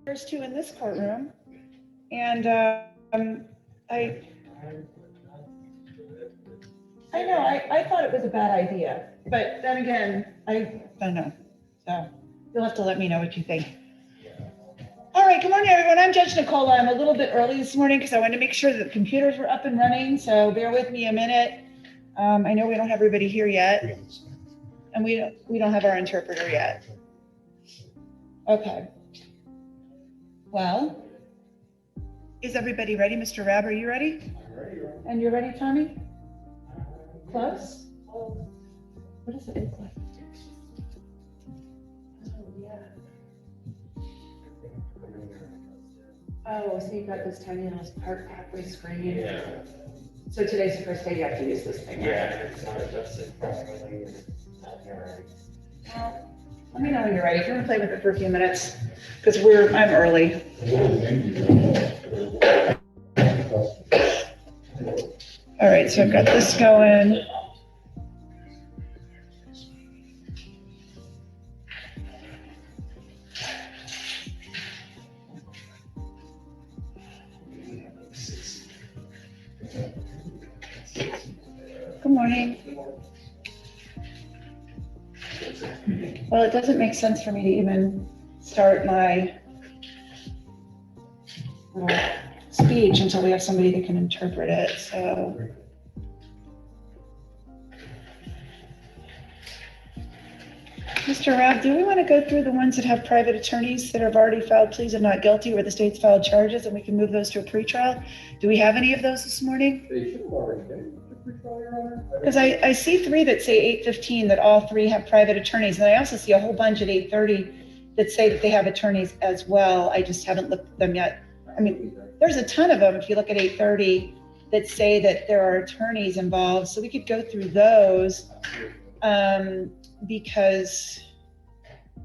There's two in this courtroom, and I know, I thought it was a bad idea, but then again, I don't know. So you'll have to let me know what you think. All right, good morning, everyone. I'm Judge Nicola. I'm a little bit early this morning because I wanted to make sure that the computers were up and running, so bear with me a minute. I know we don't have everybody here yet, and we don't have our interpreter yet. Okay. Well, is everybody ready? Mr. Rabb, are you ready? I'm ready. And you're ready, Tommy? Close? What does it look like? Oh, yeah. Oh, so you've got this tiny little part halfway screen. Yeah. So today's the first day you have to use this thing, right? Yeah, it's not adjusted properly. Not here. Well, let me know when you're ready. If you want to play with it for a few minutes, because I'm early. All right, so I've got this going. Good morning. Well, it doesn't make sense for me to even start my speech until we have somebody that can interpret it, so. Mr. Rabb, do we want to go through the ones that have private attorneys that have already filed pleas of not guilty where the state's filed charges and we can move those to a pretrial? Do we have any of those this morning? They should have already been to pretrial, Your Honor. Because I see three that say 815 that all three have private attorneys, and I also see a whole bunch at 830 that say that they have attorneys as well. I just haven't looked at them yet. I mean, there's a ton of them if you look at 830 that say that there are attorneys involved, so we could go through those because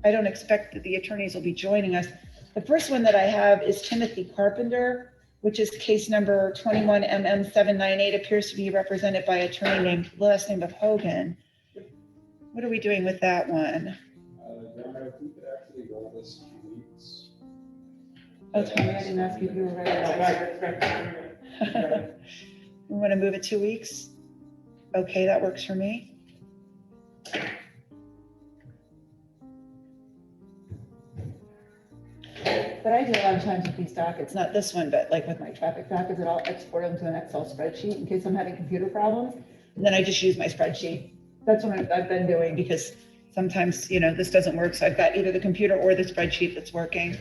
I don't expect that the attorneys will be joining us. The first one that I have is Timothy Carpenter, which is case number 21MM798, appears to be represented by attorney named, last name of Hogan. What are we doing with that one? Your Honor, if we could actually roll this 2 weeks. Oh, Tommy, I didn't ask you if you were ready. We want to move it 2 weeks? Okay, that works for me. But I do a lot of times with these dockets, not this one, but like with my traffic dockets, I'll export them to an Excel spreadsheet in case I'm having computer problems. And then I just use my spreadsheet. That's what I've been doing because sometimes, this doesn't work. So I've got either the computer or the spreadsheet that's working.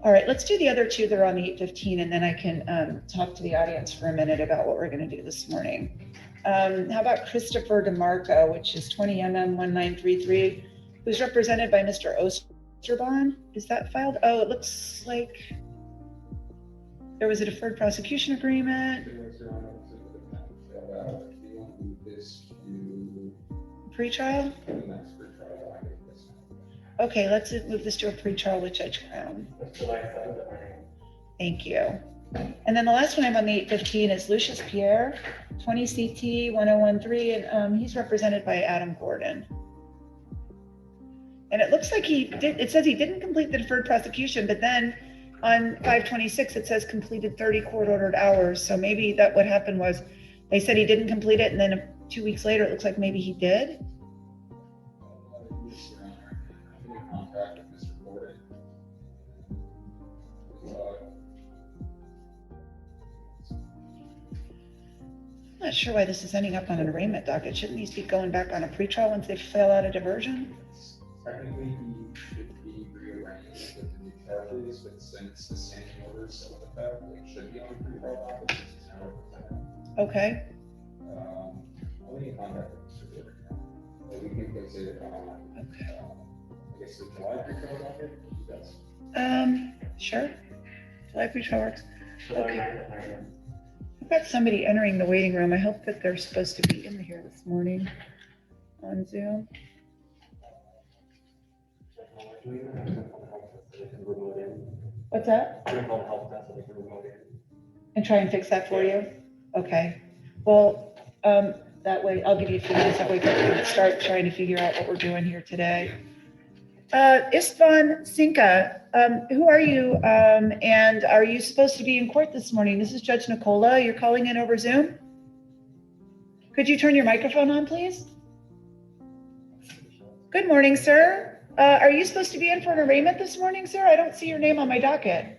All right, let's do the other two that are on the 815, and then I can talk to the audience for a minute about what we're going to do this morning. How about Christopher DeMarco, which is 20MM1933, who's represented by Mr. Osterbon? Is that filed? Oh, it looks like there was a deferred prosecution agreement. Pre-trial? Okay, let's move this to a pre-trial with Judge Crown. Thank you. And then the last one I'm on the 815 is Lucius Pierre, 20 CT 1013, and he's represented by Adam Gordon. And it looks like it says he didn't complete the deferred prosecution, but then on 526, it says completed 30 court-ordered hours. So maybe that what happened was they said he didn't complete it, and then 2 weeks later, it looks like maybe he did. I'm not sure why this is ending up on an arraignment docket. Shouldn't these be going back on a pretrial once they fail out a diversion? Technically, he should be rearranged with the new charges, but since the standing order is still in effect, it should be on the pre-trial docket. Okay. Only contact Mr. Gordon now. But we can place it on, I guess, the July pre-trial docket. Yes. Sure. July pre-trial works. Okay. I've got somebody entering the waiting room. I hope that they're supposed to be in here this morning on Zoom. What's that? And try and fix that for you? Okay. Well, that way, I'll give you a few minutes. That way we can start trying to figure out what we're doing here today. Istvan Sinka, who are you? And are you supposed to be in court this morning? This is Judge Nicola. You're calling in over Zoom? Could you turn your microphone on, please? Good morning, sir. Are you supposed to be in for an arraignment this morning, sir? I don't see your name on my docket.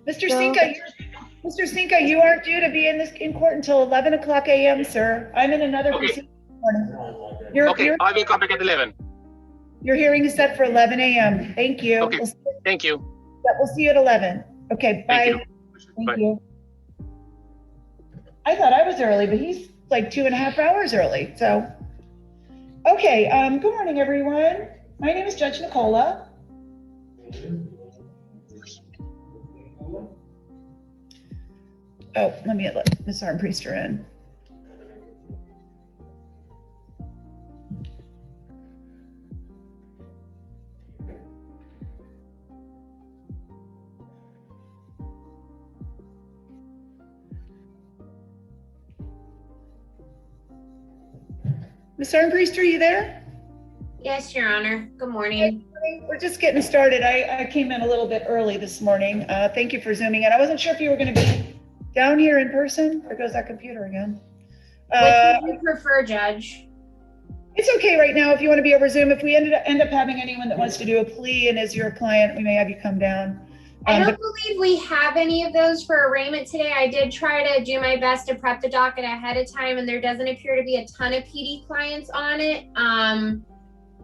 Mr. Sinka, you aren't due to be in court until 11 o'clock a.m., sir. I'm in another proceeding this morning. Okay, I will come back at 11. Your hearing is set for 11 a.m. Thank you. Okay, thank you. Yeah, we'll see you at 11. Okay, bye. Thank you. Thank Bye. you. I thought I was early, but he's like 2.5 hours early. So, okay. Good morning, everyone. My name is Judge Nicola. Oh, let me let Ms. Armpriester in. Ms. Armpriester, are you there? Yes, Your Honor. Good morning. We're just getting started. I came in a little bit early this morning. Thank you for zooming in. I wasn't sure if you were going to be down here in person. There goes that computer again. What do you prefer, Judge? It's okay right now if you want to be over Zoom. If we end up having anyone that wants to do a plea and is your client, we may have you come down. I don't believe we have any of those for arraignment today. I did try to do my best to prep the docket ahead of time, and there doesn't appear to be a ton of PD clients on it.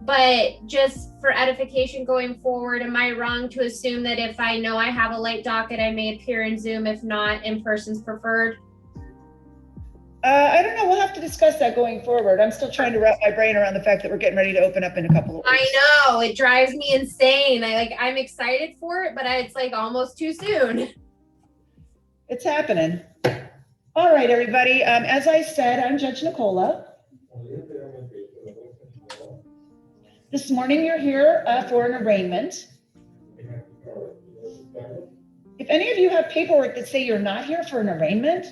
But just for edification going forward, am I wrong to assume that if I know I have a light docket, I may appear in Zoom, if not in person's preferred? I don't know. We'll have to discuss that going forward. I'm still trying to wrap my brain around the fact that we're getting ready to open up in a couple of weeks. I know, it drives me insane. I'm excited for it, but it's like almost too soon. It's happening. All right, everybody. As I said, I'm Judge Nicola. This morning you're here for an arraignment. If any of you have paperwork that say you're not here for an arraignment,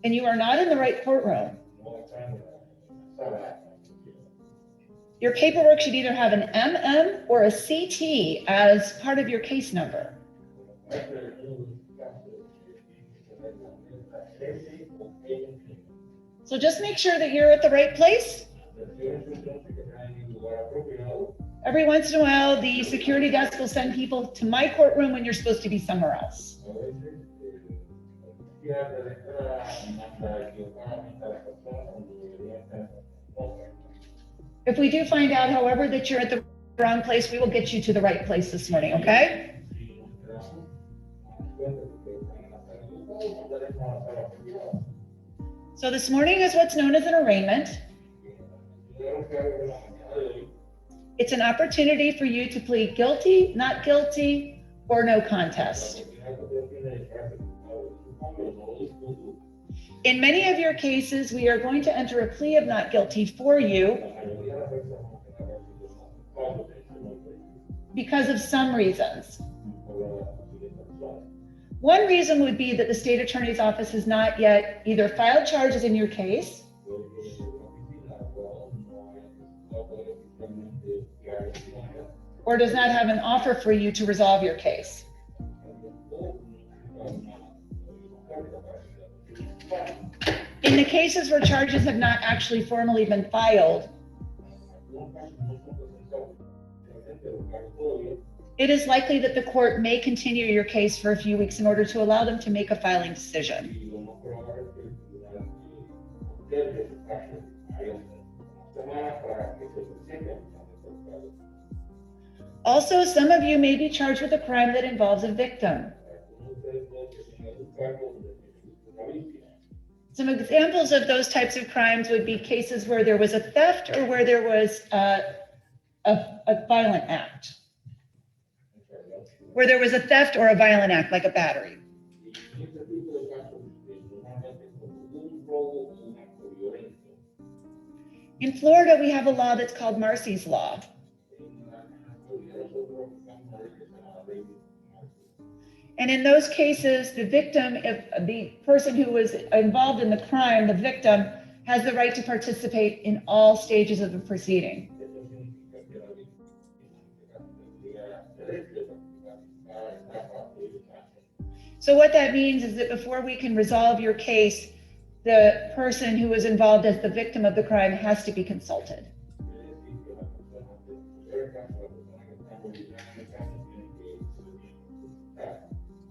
and you are not in the right courtroom, your paperwork should either have an MM or a CT as part of your case number. So just make sure that you're at the right place. Every once in a while, the security desk will send people to my courtroom when you're supposed to be somewhere else. If we do find out, however, that you're at the wrong place, we will get you to the right place this morning, okay? So this morning is what's known as an arraignment. It's an opportunity for you to plead guilty, not guilty, or no contest. In many of your cases, we are going to enter a plea of not guilty for you because of some reasons. One reason would be that the state attorney's office has not yet either filed charges in your case or does not have an offer for you to resolve your case. In the cases where charges have not actually formally been filed, it is likely that the court may continue your case for a few weeks in order to allow them to make a filing decision. Also, some of you may be charged with a crime that involves a victim. Some examples of those types of crimes would be cases where there was a theft or where there was a violent act. Where there was a theft or a violent act, like a battery. In Florida, we have a law that's called Marcy's Law. And in those cases, the victim, if the person who was involved in the crime, the victim, has the right to participate in all stages of the proceeding. So what that means is that before we can resolve your case, the person who was involved as the victim of the crime has to be consulted.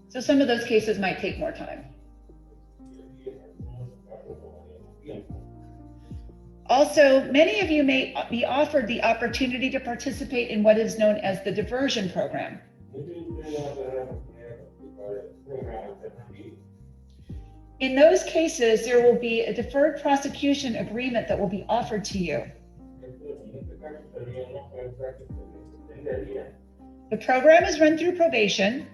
So some of those cases might take more time. Also, many of you may be offered the opportunity to participate in what is known as the diversion program. In those cases, there will be a deferred prosecution agreement that will be offered to you. The program is run through probation.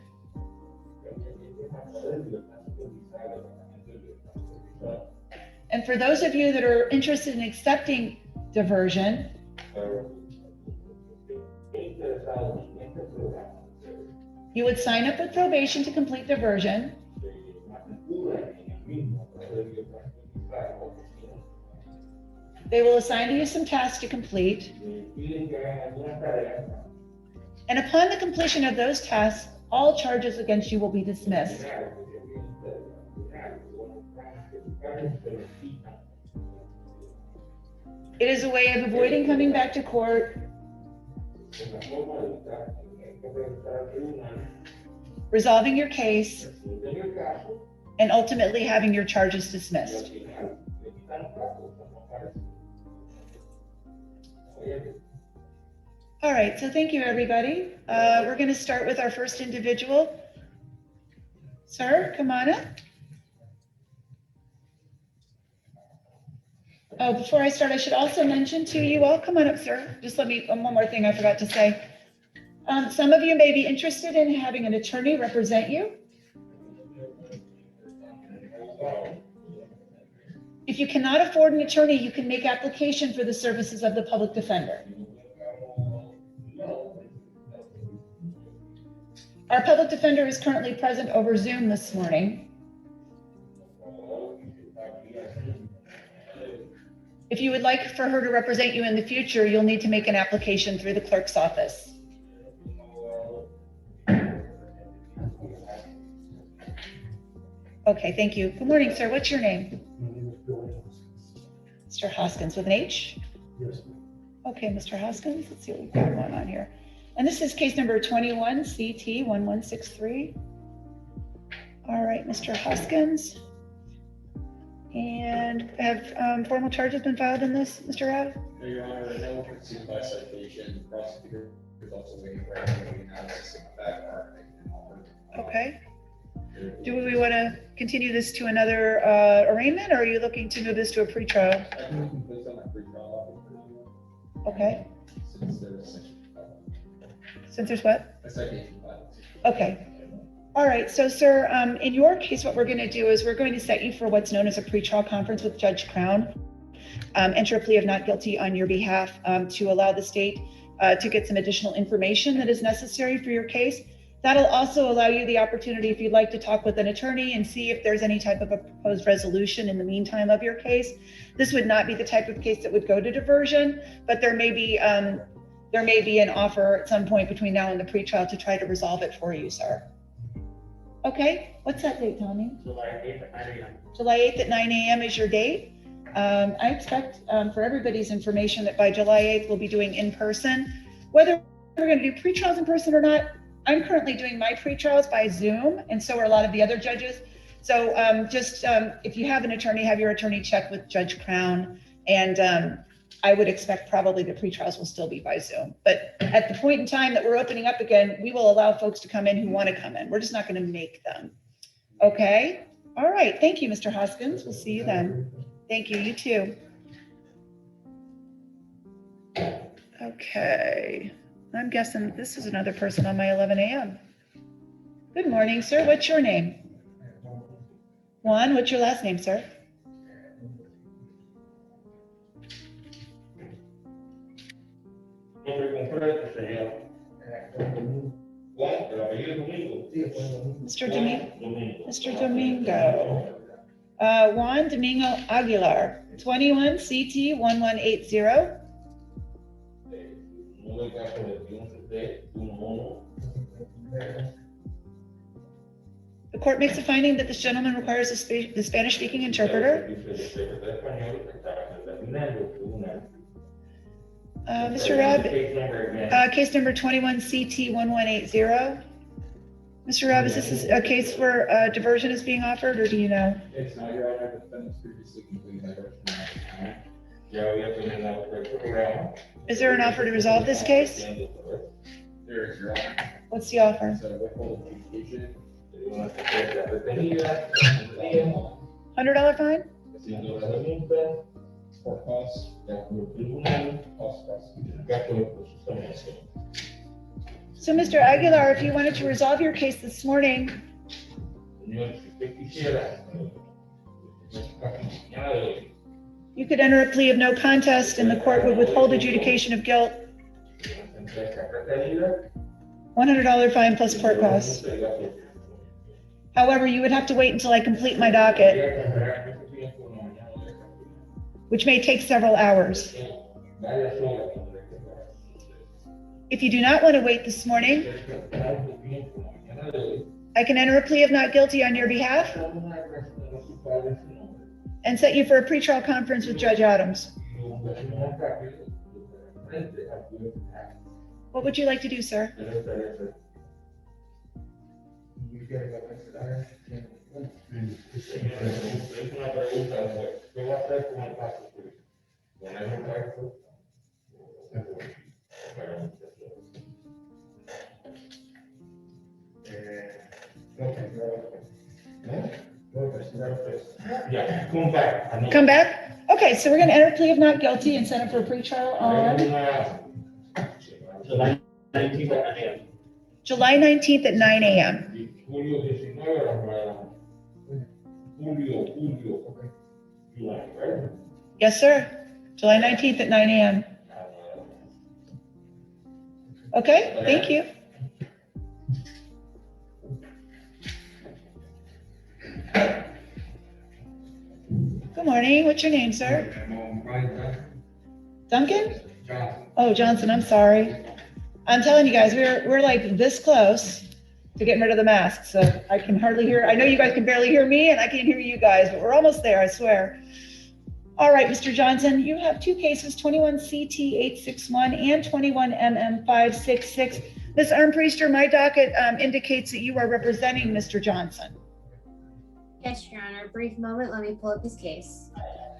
And for those of you that are interested in accepting diversion, you would sign up with probation to complete diversion. They will assign to you some tasks to complete. And upon the completion of those tasks, all charges against you will be dismissed. It is a way of avoiding coming back to court, resolving your case, and ultimately having your charges dismissed. All right, so thank you, everybody. We're going to start with our first individual. Sir, come on up. Oh, before I start, I should also mention to you all, come on up, sir. Just let me, one more thing I forgot to say. Some of you may be interested in having an attorney represent you. If you cannot afford an attorney, you can make application for the services of the public defender. Our public defender is currently present over Zoom this morning. If you would like for her to represent you in the future, you'll need to make an application through the clerk's office. Okay, thank you. Good morning, sir. What's your name? Mr. Hoskins with an H? Yes. Okay, Mr. Hoskins, let's see what we've got going on here. And this is case number 21 CT 1163. All right, Mr. Hoskins. And have formal charges been filed in this, Mr. Rao? No, Your Honor, no pursuit by citation. Prosecutor is also waiting for everybody analysis of that are making an offer. Okay. Do we want to continue this to another arraignment, or are you looking to move this to a pretrial? I think we can put on a pretrial offer. Okay. Since there's a section. Since there's what? A citation filed. Okay. All right. So, sir, in your case, what we're going to do is we're going to set you for what's known as a pretrial conference with Judge Crown. Enter a plea of not guilty on your behalf to allow the state to get some additional information that is necessary for your case. That'll also allow you the opportunity, if you'd like, to talk with an attorney and see if there's any type of a proposed resolution in the meantime of your case. This would not be the type of case that would go to diversion, but there may be an offer at some point between now and the pretrial to try to resolve it for you, sir. Okay, what's that date, Tommy? July 8th at 9 a.m. July 8th at 9 a.m. is your date. I expect for everybody's information that by July 8th we'll be doing in person. Whether we're going to do pretrials in person or not, I'm currently doing my pretrials by Zoom, and so are a lot of the other judges. So if you have an attorney, have your attorney check with Judge Crown, and I would expect probably the pretrials will still be by Zoom. But at the point in time that we're opening up again, we will allow folks to come in who want to come in. We're just not going to make them. Okay? All right. Thank you, Mr. Hoskins. We'll see you then. Thank you. You too. Okay. I'm guessing this is another person on my 11 a.m. Good morning, sir. What's your name? Juan, what's your last name, sir? Nombre completo, señor. Juan, el apellido conmigo. Mr. Domingo. Juan Domingo Aguilar, 21 CT 1180. The court makes a finding that this gentleman requires the Spanish-speaking interpreter. Mr. Rabb, case number 21 CT 1180. Mr. Rabb, is this a case where diversion is being offered, or do you know? It's not your honor, the defendant's previously completed diversion. Is there an offer to resolve this case? There is your honor. What's the offer? So withhold adjudication. $100 fine? For costs. So, Mr. Aguilar, if you wanted to resolve your case this morning, you could enter a plea of no contest and the court would withhold adjudication of guilt. $100 fine plus court costs. However, you would have to wait until I complete my docket, which may take several hours. If you do not want to wait this morning, I can enter a plea of not guilty on your behalf and set you for a pretrial conference with Judge Adams. What would you like to do, sir? Come back? Okay, so we're going to enter a plea of not guilty and send it for a pretrial on July 19th at 9 a.m. Yes, sir. July 19th at 9 a.m. Okay, thank you. Good morning. What's your name, sir? Duncan? Oh, Johnson. I'm sorry. I'm telling you guys, we're like this close to getting rid of the mask, so I can hardly hear. I know you guys can barely hear me, and I can't hear you guys, but we're almost there, I swear. All right, Mr. Johnson, you have two cases, 21 CT 861 and 21 MM 566. Ms. Armpriester, my docket indicates that you are representing Mr. Johnson. Yes, Your Honor. Brief moment. Let me pull up his case.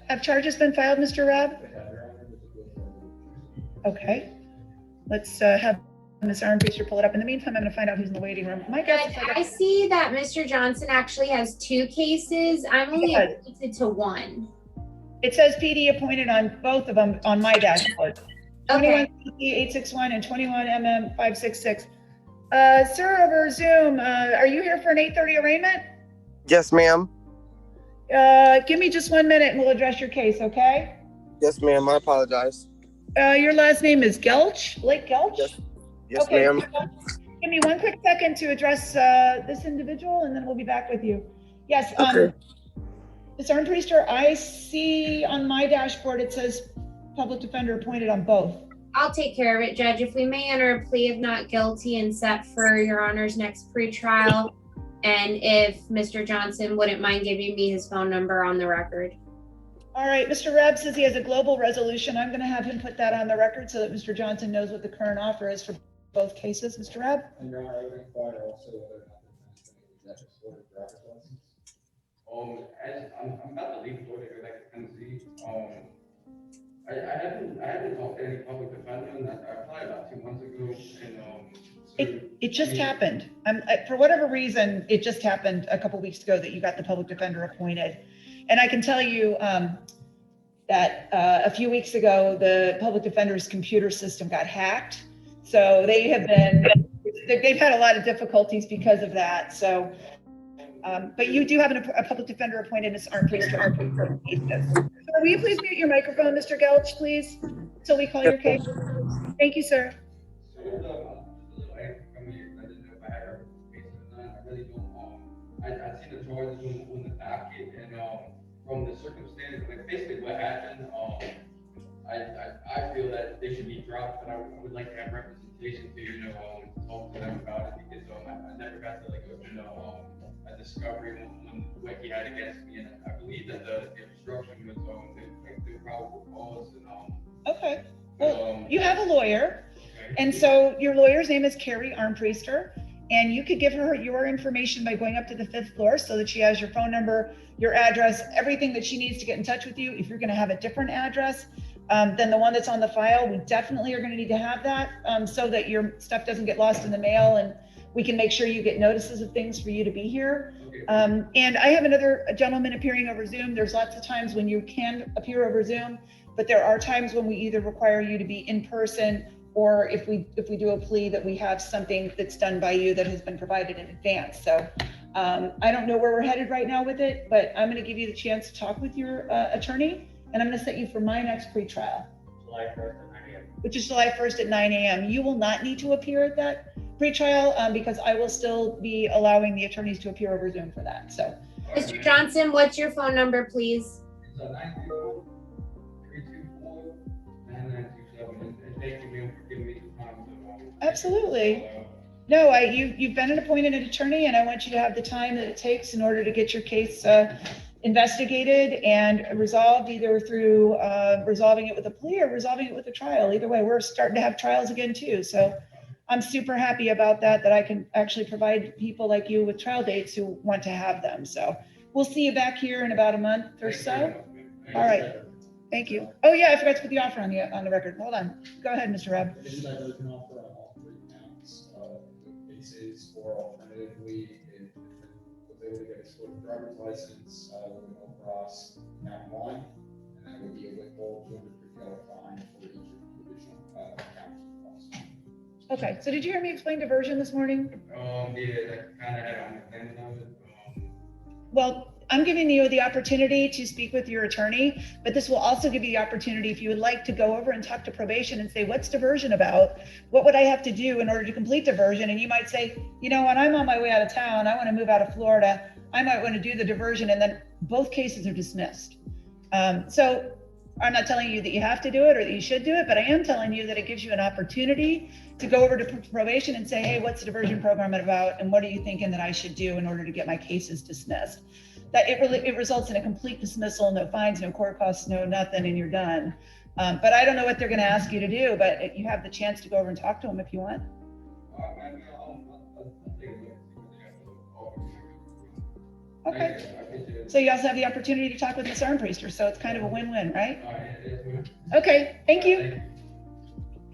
Have charges been filed, Mr. Rabb? Okay. Let's have Ms. Armpriester pull it up. In the meantime, I'm going to find out who's in the waiting room. My guess is I see that Mr. Johnson actually has two cases. I'm only appointed to one. It says PD appointed on both of them on my dashboard. Okay. 21 CT 861 and 21 MM 566. Sir, over Zoom, are you here for an 8:30 arraignment? Yes, ma'am. Give me just 1 minute and we'll address your case, okay? Yes, ma'am. I apologize. Your last name is Gelch? Blake Gelch? Yes. Yes, Okay. ma'am. Give me one quick second to address this individual and then we'll be back with you. Yes, Okay. Ms. Armpriester, I see on my dashboard it says public defender appointed on both. I'll take care of it, Judge. If we may enter a plea of not guilty and set for Your Honor's next pretrial, and if Mr. Johnson wouldn't mind giving me his phone number on the record. All right, Mr. Rabb says he has a global resolution. I'm going to have him put that on the record so that Mr. Johnson knows what the current offer is for both cases. Mr. Rabb? And Your Honor, I would inquire also whether or not the defendant is ordered driver's license. As I'm about to leave Florida to go back to Tennessee. I haven't talked to any public defender, and I applied about 2 months ago, and It just happened. For whatever reason, it just happened a couple weeks ago that you got the public defender appointed. And I can tell you that a few weeks ago, the public defender's computer system got hacked. So they've had a lot of difficulties because of that. So, but you do have a public defender appointed, Ms. Armpriester. So will you please mute your microphone, Mr. Gelch, please, until we call your case? Thank you, sir. I seen the charges on the docket, and, from the circumstances, like, basically what happened, I feel that they should be dropped, but I would like to have representation to, talk to them about it, because, I never got to, like, a discovery on what he had against me, and I believe that the obstruction was, the probable cause, and, Okay, well, you have a lawyer, okay. and so your lawyer's name is Carrie Armpriester, and you could give her your information by going up to the 5th floor so that she has your phone number, your address, everything that she needs to get in touch with you. If you're gonna have a different address than the one that's on the file, we definitely are gonna need to have that so that your stuff doesn't get lost in the mail, and we can make sure you get notices of things for you to be here. And I have another gentleman appearing over Zoom. There's lots of times when you can appear over Zoom, but there are times when we either require you to be in person, or if we do a plea, that we have something that's done by you that has been provided in advance. So I don't know where we're headed right now with it, but I'm going to give you the chance to talk with your attorney, and I'm going to set you for my next pretrial, July 1st at 9 a.m. which is July 1st at 9 a.m. You will not need to appear at that pretrial because I will still be allowing the attorneys to appear over Zoom for that. So, Mr. Johnson, what's your phone number, please? It's 930-324-9927, and thank you, ma'am, for giving me the time to, absolutely. No, you've been an appointed attorney, and I want you to have the time that it takes in order to get your case investigated and resolved, either through resolving it with a plea or resolving it with a trial. Either way, we're starting to have trials again too. So I'm super happy about that I can actually provide people like you with trial dates who want to have them. So we'll see you back here in about a month or so. All right. Thank you. Oh yeah, I forgot to put the offer on the record. Hold on. Go ahead, Mr. Rob. Anybody who can offer all 3 counts, the cases, or alternatively, if was able to get a split driver's license, with a no cross, count 1, and that would be a withhold $203 fine for each additional count cost. Okay, so did you hear me explain diversion this morning? yeah, that kind of had on the end of it. Well, I'm giving you the opportunity to speak with your attorney, but this will also give you the opportunity, if you would like, to go over and talk to probation and say, what's diversion about? What would I have to do in order to complete diversion? And you might say, when I'm on my way out of town, I want to move out of Florida, I might want to do the diversion, and then both cases are dismissed. So I'm not telling you that you have to do it or that you should do it, but I am telling you that it gives you an opportunity to go over to probation and say, hey, what's the diversion program about? And what are you thinking that I should do in order to get my cases dismissed? That it results in a complete dismissal, no fines, no court costs, no nothing, and you're done. But I don't know what they're going to ask you to do, but you have the chance to go over and talk to them if you want. Okay. So you also have the opportunity to talk with Ms. Armpriester, so it's kind of a win-win, right? Okay, thank you.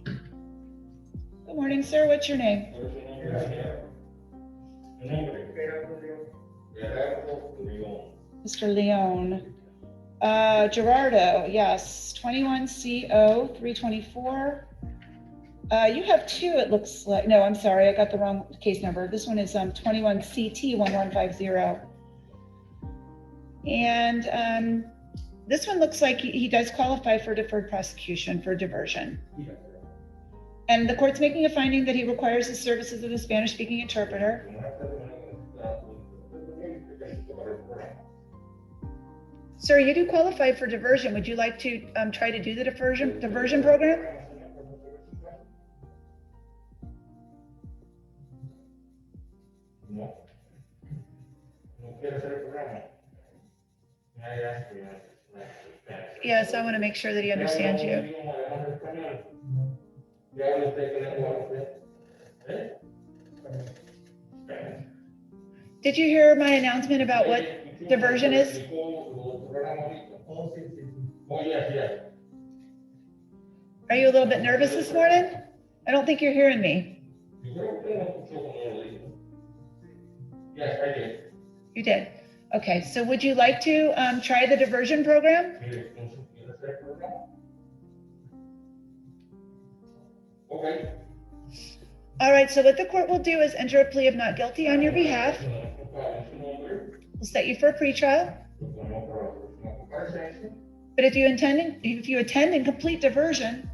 Good morning, sir. What's your name? Mr. Leone. Gerardo, yes, 21 CO 324. You have 2, it looks like. No, I'm sorry, I got the wrong case number. This one is 21 CT 1150. And this one looks like he does qualify for deferred prosecution for diversion. And the court's making a finding that he requires the services of a Spanish-speaking interpreter. Sir, you do qualify for diversion. Would you like to try to do the diversion program? No. Yes, I want to make sure that he understands you. Did you hear my announcement about what diversion is? Are you a little bit nervous this morning? I don't think you're hearing me. Yes, I did. You did. Okay, so would you like to try the diversion program? Okay. All right, so what the court will do is enter a plea of not guilty on your behalf. We'll set you for a pretrial. But if you attend and complete diversion,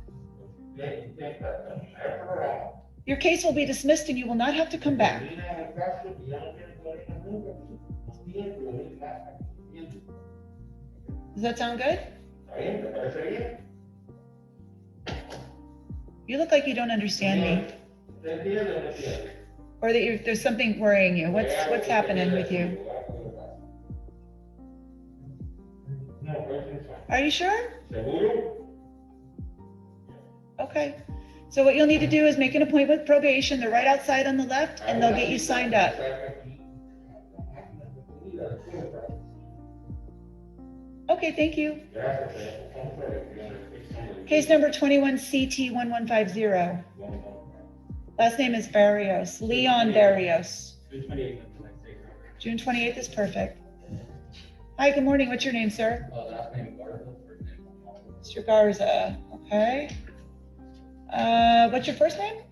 your case will be dismissed and you will not have to come back. Does that sound good? You look like you don't understand me, or that there's something worrying you. What's happening with you? Are you sure? Okay. So what you'll need to do is make an appointment with probation. They're right outside on the left, and they'll get you signed up. Okay, thank you. Case number 21CT1150. Last name is Barrios, Leon Barrios. June 28th is perfect. Hi, good morning. What's your name, sir? Last name Garza, first name Juan. Mr. Garza, okay. What's your first name?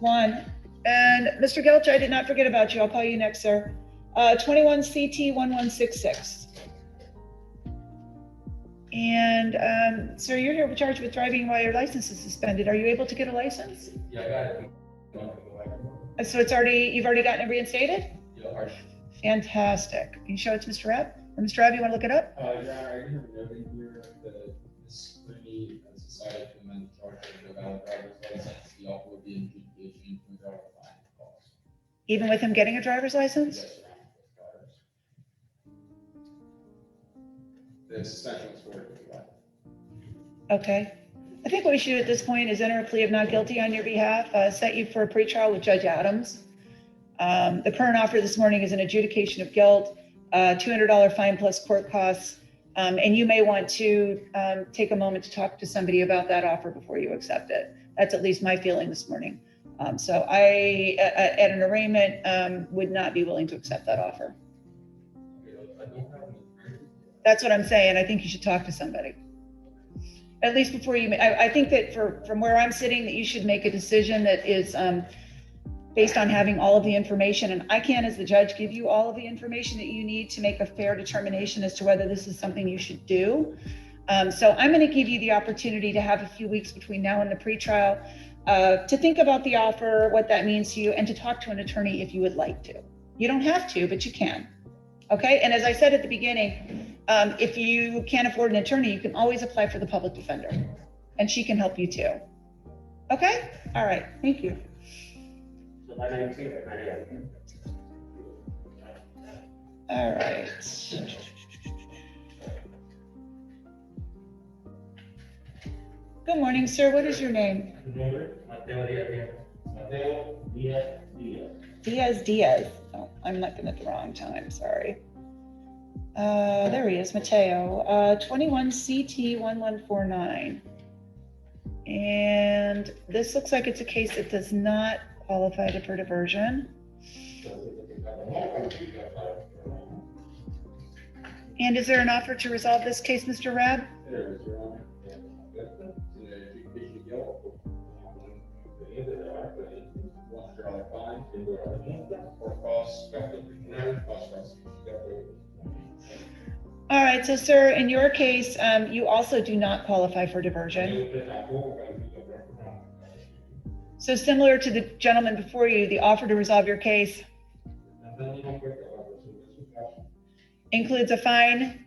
Juan. And Mr. Gelch, I did not forget about you. I'll call you next, sir. 21CT1166. And sir, you're here charged with driving while your license is suspended. Are you able to get a license? Yeah, I got it. So you've already gotten it reinstated? Yeah, Fantastic. Can you show it to Mr. Rabb? Or Mr. Rabb, you want to look it up? Your Honor, I have a note in here that this committee has decided to amend the charter to a valid driver's license. The offer will be in adjudication to without a fine cost. Even with him getting a driver's license? Yes, Your Honor. The suspension was for it. Okay. I think what we should do at this point is enter a plea of not guilty on your behalf, set you for a pretrial with Judge Adams. The current offer this morning is an adjudication of guilt, $200 fine plus court costs. And you may want to take a moment to talk to somebody about that offer before you accept it. That's at least my feeling this morning. So I, at an arraignment, would not be willing to accept that offer. That's what I'm saying. I think you should talk to somebody. At least before you, I think that from where I'm sitting, that you should make a decision that is based on having all of the information. And I can, as the judge, give you all of the information that you need to make a fair determination as to whether this is something you should do. So I'm going to give you the opportunity to have a few weeks between now and the pretrial to think about the offer, what that means to you, and to talk to an attorney if you would like to. You don't have to, but you can. Okay. And as I said at the beginning, if you can't afford an attorney, you can always apply for the public defender, and she can help you too. Okay. All right. Thank you. All right. Good morning, sir. What is your name? Diaz. Oh, I'm looking at the wrong time. Sorry. There he is, Mateo. 21CT1149. And this looks like it's a case that does not qualify for diversion. And is there an offer to resolve this case, Mr. Rabb? There is, Your Honor. Adjudication of guilt. $100 fine. Or costs, All right, so sir, in your case, you also do not qualify for diversion. So similar to the gentleman before you, the offer to resolve your case includes a fine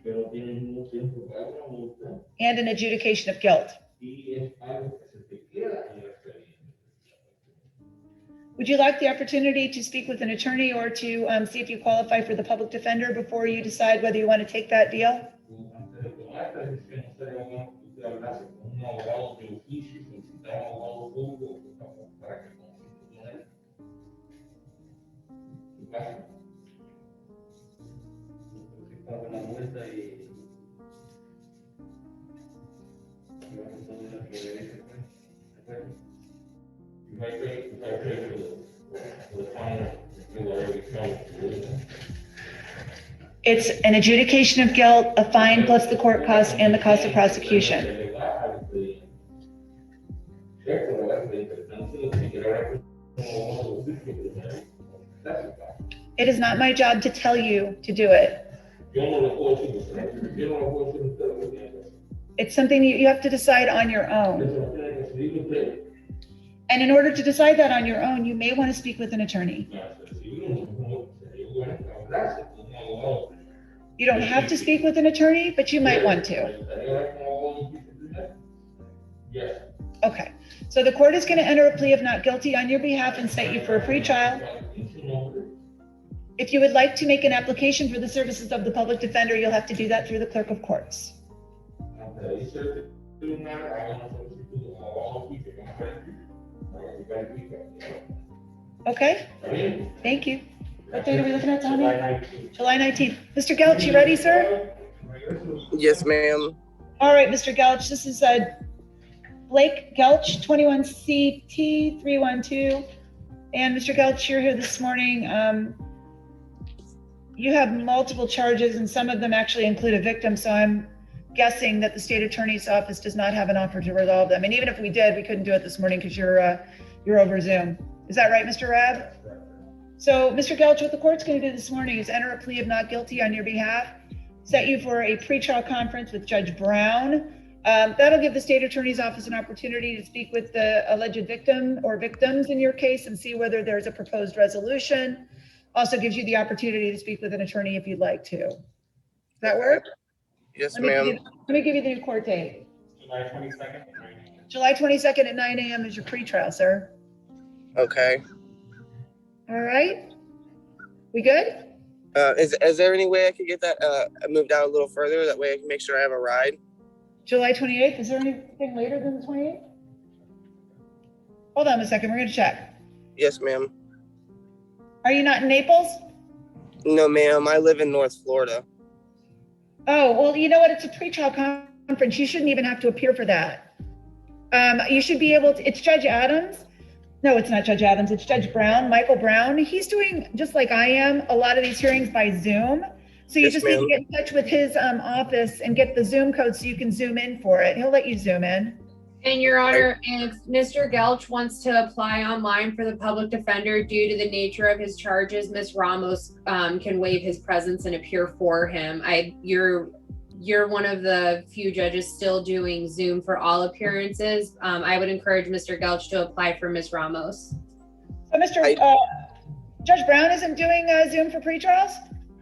and an adjudication of guilt. Would you like the opportunity to speak with an attorney or to see if you qualify for the public defender before you decide whether you want to take that deal? It's an adjudication of guilt, a fine plus the court costs and the cost of prosecution. It is not my job to tell you to do it. It's something you have to decide on your own. And in order to decide that on your own, you may want to speak with an attorney. You don't have to speak with an attorney, but you might want to. Yes. Okay, so the court is going to enter a plea of not guilty on your behalf and set you for a free trial. If you would like to make an application for the services of the public defender, you'll have to do that through the clerk of courts. Okay, thank you. What date are we looking at, Tommy? July 19th. Mr. Gelch, you ready, sir? Yes, ma'am. All right, Mr. Gelch, this is Blake Gelch, 21CT312. And Mr. Gelch, you're here this morning. You have multiple charges, and some of them actually include a victim, so I'm guessing that the state attorney's office does not have an offer to resolve them. And even if we did, we couldn't do it this morning because you're over Zoom. Is that right, Mr. Rabb? So, Mr. Gelch, what the court's going to do this morning is enter a plea of not guilty on your behalf, set you for a pretrial conference with Judge Brown. That'll give the state attorney's office an opportunity to speak with the alleged victim or victims in your case and see whether there's a proposed resolution. Also gives you the opportunity to speak with an attorney if you'd like to. Does that work? Yes, Let ma'am. me give you the new court date. July 22nd at 9 a.m. July 22nd at 9 a.m. is your pretrial, sir. Okay. All right. We good? Is there any way I could get that moved out a little further? That way I can make sure I have a ride. July 28th. Is there anything later than the 28th? Hold on a second. We're going to check. Yes, ma'am. Are you not in Naples? No, ma'am. I live in North Florida. Oh, well, you know what? It's a pretrial conference. You shouldn't even have to appear for that. You should be able to, it's Judge Adams. No, it's not Judge Adams. It's Judge Brown, Michael Brown. He's doing, just like I am, a lot of these hearings by Zoom. So you Yes, just need to ma'am. get in touch with his office and get the Zoom code so you can Zoom in for it. He'll let you Zoom in. And Your Honor, if Mr. Gelch wants to apply online for the public defender due to the nature of his charges, Ms. Ramos can waive his presence and appear for him. You're one of the few judges still doing Zoom for all appearances. I would encourage Mr. Gelch to apply for Ms. Ramos. So Judge Brown isn't doing Zoom for pretrials?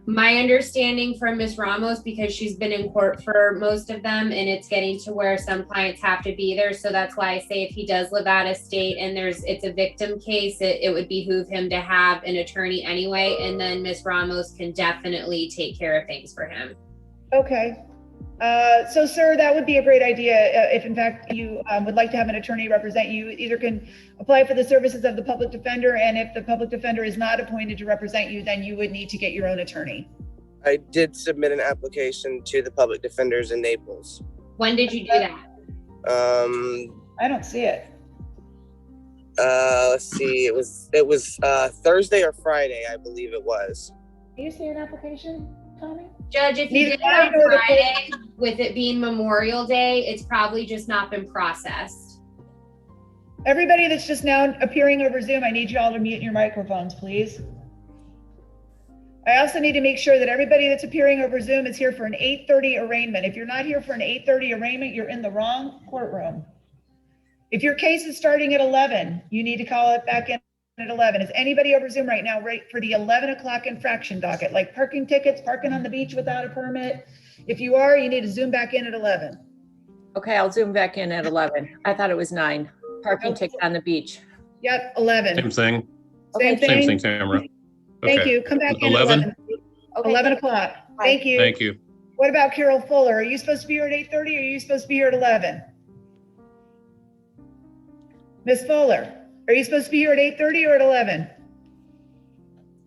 My understanding from Ms. Ramos, because she's been in court for most of them and it's getting to where some clients have to be there. So that's why I say if he does live out of state and it's a victim case, it would behoove him to have an attorney anyway. And then Ms. Ramos can definitely take care of things for him. Okay. So, sir, that would be a great idea. If in fact you would like to have an attorney represent you, either can apply for the services of the public defender, and if the public defender is not appointed to represent you, then you would need to get your own attorney. I did submit an application to the public defenders in Naples. When did you do that? I don't see it. Let's see. It was Thursday or Friday, I believe it was. Do you see an application, Tommy? Judge, if you Neither did it on I nor the- Friday, with it being Memorial Day, it's probably just not been processed. Everybody that's just now appearing over Zoom, I need you all to mute your microphones, please. I also need to make sure that everybody that's appearing over Zoom is here for an 8:30 arraignment. If you're not here for an 8:30 arraignment, you're in the wrong courtroom. If your case is starting at 11, you need to call it back in at 11. Is anybody over Zoom right now right for the 11 o'clock infraction docket, like parking tickets, parking on the beach without a permit? If you are, you need to Zoom back in at 11. Okay, I'll zoom back in at 11. I thought it was 9. Parking ticket on the beach. Yep, 11. Same thing. Same thing. Same thing, Tamara. Thank Okay. you. Come back in at 11? 11. Okay. 11 o'clock. Thank you. Thank you. What about Carol Fuller? Are you supposed to be here at 8:30 or are you supposed to be here at 11? Miss Fuller, are you supposed to be here at 8:30 or at 11?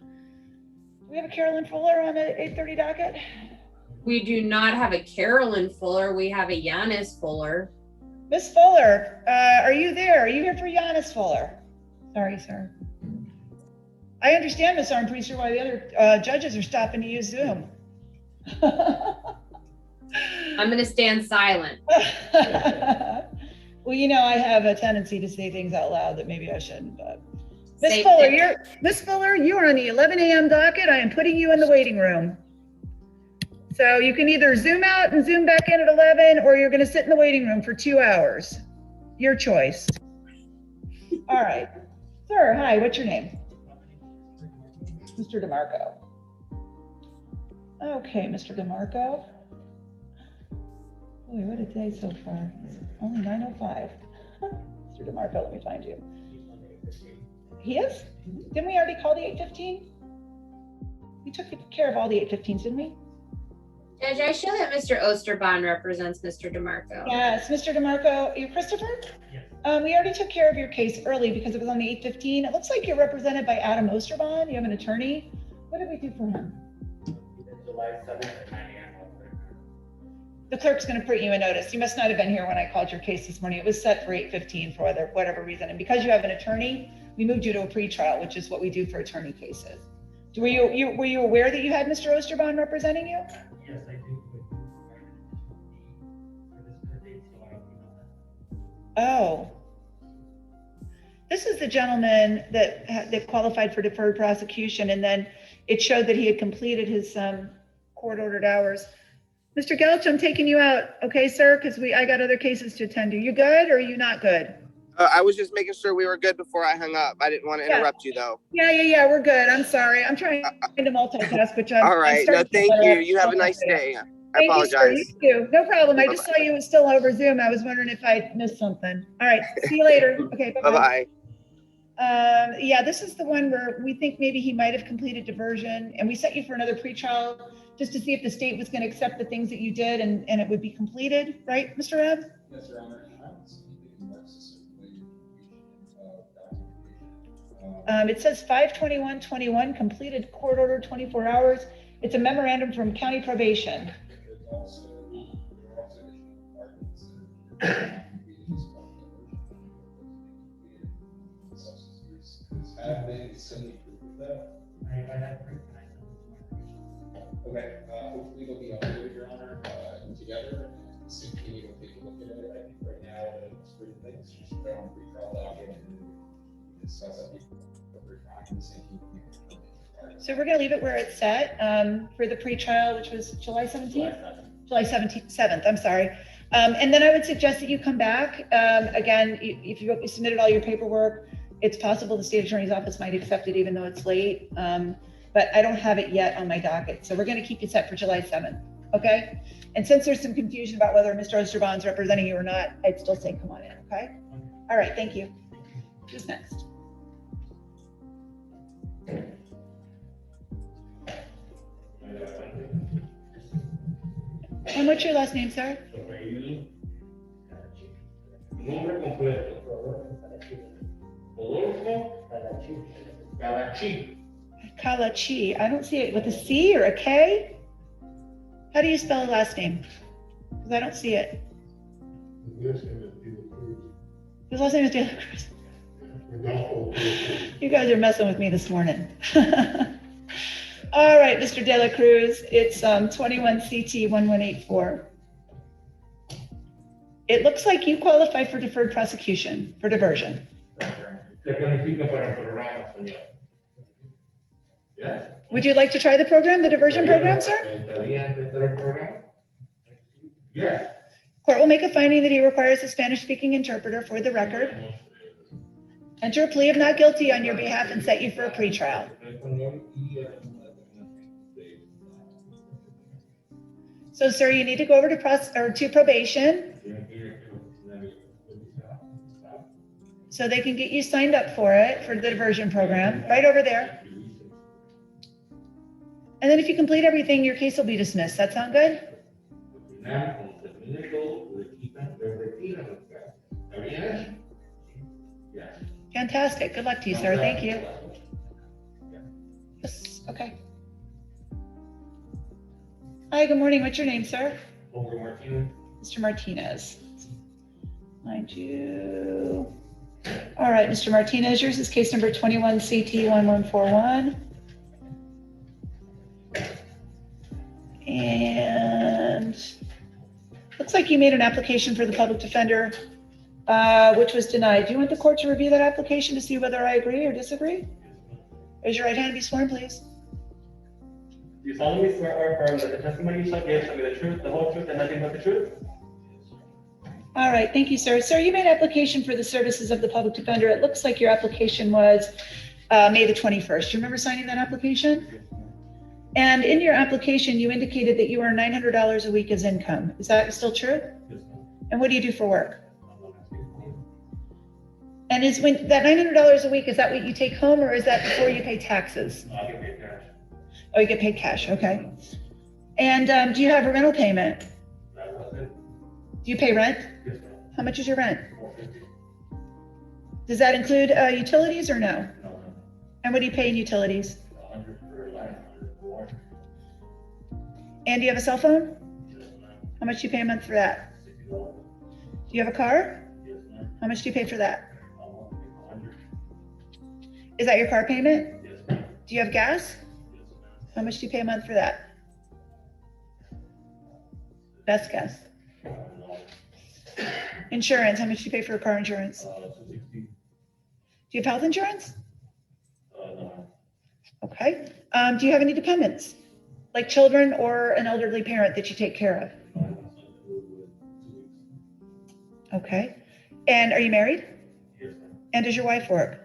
Do we have a Carolyn Fuller on the 8:30 docket? We do not have a Carolyn Fuller. We have a Giannis Fuller. Miss Fuller, are you there? Are you here for Giannis Fuller? Sorry, sir. I understand, Miss. I'm pretty sure why the other judges are stopping to use Zoom. I'm going to stand silent. Well, you know, I have a tendency to say things out loud that maybe I shouldn't, but. Miss Say Fuller, things. Miss Fuller, you are on the 11 a.m. docket. I am putting you in the waiting room. So you can either Zoom out and Zoom back in at 11, or you're going to sit in the waiting room for 2 hours. Your choice. All right. Sir, hi, what's your name? Mr. DeMarco. Okay, Mr. DeMarco. Boy, what a day so far. It's only 9:05. Mr. DeMarco, let me find you. He is? Didn't we already call the 8:15? We took care of all the 8:15s, didn't we? Judge, I show that Mr. Osterbond represents Mr. DeMarco. Yes, Mr. DeMarco, you Christopher? Yes. We already took care of your case early because it was on the 8:15. It looks like you're represented by Adam Osterbond. You have an attorney. What did we do for him? July 7th at 9 a.m. The clerk's going to print you a notice. You must not have been here when I called your case this morning. It was set for 8:15 for whatever reason. And because you have an attorney, we moved you to a pretrial, which is what we do for attorney cases. Were you aware that you had Mr. Osterbond representing you? Yes, I do. For this birthday, so I Oh. This is the gentleman that qualified for deferred prosecution, and then it showed that he had completed his court-ordered hours. Mr. Gelch, I'm taking you out, okay, sir? Because I got other cases to attend to. You good or are you not good? I was just making sure we were good before I hung up. I didn't want to interrupt you though. Yeah, we're good. I'm sorry. I'm trying to multitask, but All right. No, thank you. You have a nice day. I apologize. You too. No problem. I just saw you was still over Zoom. I was wondering if I missed something. All right. See you later. Okay. Bye-bye. Bye-bye. Yeah, this is the one where we think maybe he might have completed diversion, and we set you for another pretrial just to see if the state was going to accept the things that you did and it would be completed, right, Mr. Ebb? Yes, Your Honor, and I don't see anything more specifically documentation. It says 5/21/21 completed court order 24 hours. It's a memorandum from county probation. There's also, there are also additional arguments that are substance use. There's have been some proof of that. I have proof. Okay, hopefully they'll be uploaded, Your Honor, together, and the city committee will take a look at it. I think right now, it's three things, you should go on pretrial docket and discuss it over time, the city committee. So we're going to leave it where it's set for the pretrial, which was July 17th? July 7th, I'm sorry. And then I would suggest that you come back. Again, if you submitted all your paperwork, it's possible the state attorney's office might accept it even though it's late. But I don't have it yet on my docket. So we're going to keep you set for July 7th, okay? And since there's some confusion about whether Mr. Osterbond's representing you or not, I'd still say come on in, okay? All right, thank you. Who's next? And what's your last name, sir? Nombre completo. Rodolfo Calachi. Kalachi. I don't see it with a C or a K. How do you spell the last name? Because I don't see it. His last name is De La Cruz. You guys are messing with me this morning. All right, Mr. De La Cruz, it's 21 CT 1184. It looks like you qualify for deferred prosecution for diversion. Se califica para el programa, señor. Yes? Would you like to try the program, the diversion program, sir? ¿Estaría dentro del programa? Yes. Court will make a finding that he requires a Spanish-speaking interpreter for the record. Enter a plea of not guilty on your behalf and set you for a pretrial. So, sir, you need to go over to probation so they can get you signed up for it, for the diversion program, right over there. And then if you complete everything, your case will be dismissed. That sound good? Fantastic. Good luck to you, sir. Thank you. Yes, okay. Hi, good morning. What's your name, sir? Mr. Martinez. Find you. All right, Mr. Martinez, yours is case number 21 CT 1141. And looks like you made an application for the public defender, which was denied. Do you want the court to review that application to see whether I agree or disagree? Raise your right hand and be sworn, please. You solemnly swear or affirm that the testimony you shall give shall be the truth, the whole truth, and nothing but the truth? All right, thank you, sir. Sir, you made an application for the services of the public defender. It looks like your application was May the 21st. Do you remember signing that application? And in your application, you indicated that you earn $900 a week as income. Is that still true? Yes, ma'am. And what do you do for work? I'm not speaking. And is when that $900 a week, is that what you take home or is that before you pay taxes? I can pay cash. Oh, you get paid cash, okay. And do you have a rental payment? That was it. Do you pay rent? Yes, ma'am. How much is your rent? 450. Does that include utilities or no? No, ma'am. And what do you pay in utilities? 100 for light, 100 for water. And do you have a cell phone? Yes, ma'am. How much do you pay a month for that? $60. Do you have a car? Yes, ma'am. How much do you pay for that? I'm on 100. Is that your car payment? Yes, ma'am. Do you have gas? Yes, ma'am. How much do you pay a month for that? Best guess. Insurance, how much do you pay for car insurance? 260. Do you have health insurance? No. Okay. Do you have any dependents? Like children or an elderly parent that you take care of? My son with 2 weeks. Okay. And are you married? Yes, ma'am. And does your wife work?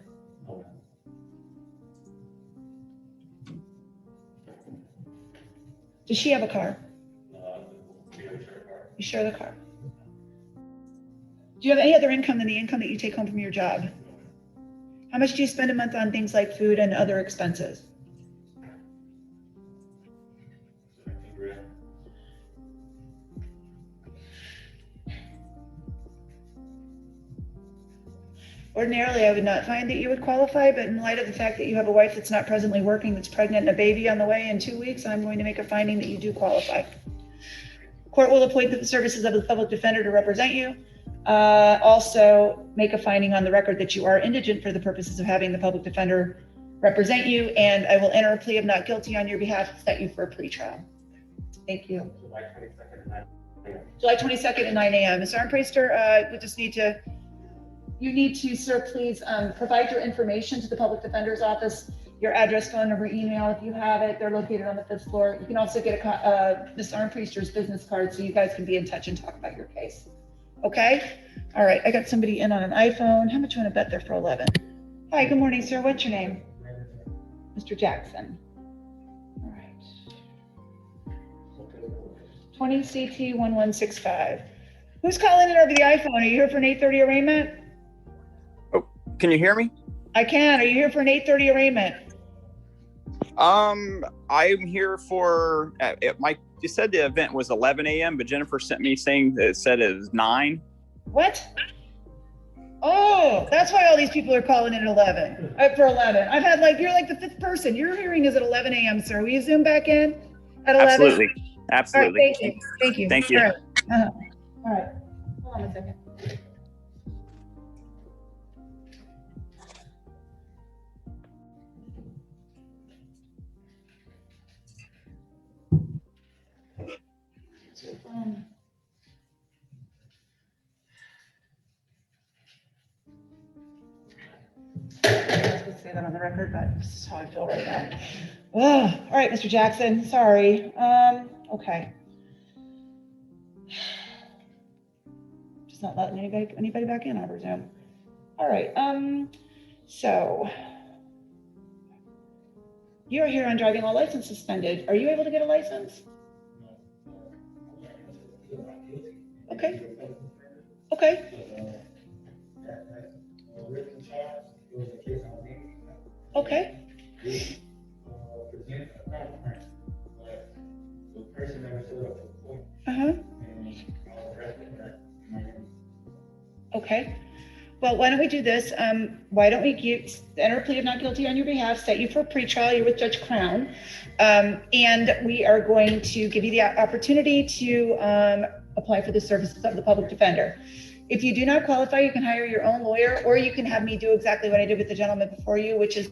No, ma'am. Does she have a car? We have a share car. You share the car. Do you have any other income than the income that you take home from your job? How much do you spend a month on things like food and other expenses? 17 grand. Ordinarily, I would not find that you would qualify, but in light of the fact that you have a wife that's not presently working, that's pregnant and a baby on the way in 2 weeks, I'm going to make a finding that you do qualify. Court will appoint the services of the public defender to represent you. Also make a finding on the record that you are indigent for the purposes of having the public defender represent you, and I will enter a plea of not guilty on your behalf to set you for a pretrial. Thank you. July 22nd and 9 a.m. July 22nd at 9 a.m. Mr. Armpriester, we just need to, you need to, sir, please provide your information to the public defender's office, your address, phone number, email, if you have it. They're located on the 5th floor. You can also get Mr. Armpriester's business card so you guys can be in touch and talk about your case. Okay? All right, I got somebody in on an iPhone. How much you want to bet they're for 11? Hi, good morning, sir. What's your name? Mr. Jackson. All right. 20 CT 1165. Who's calling in over the iPhone? Are you here for an 8:30 arraignment? Can you hear me? I can. Are you here for an 8:30 arraignment? I'm here for, you said the event was 11 a.m., but Jennifer sent me saying that it said it was 9. What? Oh, that's why all these people are calling in at 11, for 11. I've had you're like the 5th person. Your hearing is at 11 a.m., sir. Will you zoom back in at 11? Absolutely. All right, Absolutely. thank you. Thank you. Thank you. All right. All right. Hold on a second. I was supposed to say that on the record, but this is how I feel right now. Oh, all right, Mr. Jackson, sorry. Okay. Just not letting anybody back in, I presume. All right, so you are here on driving while license suspended. Are you able to get a license? Okay. Okay. Okay. Uh-huh. Okay. Well, why don't we do this? Why don't we enter a plea of not guilty on your behalf, set you for a pretrial, you're with Judge Crown, and we are going to give you the opportunity to apply for the services of the public defender. If you do not qualify, you can hire your own lawyer, or you can have me do exactly what I did with the gentleman before you, which is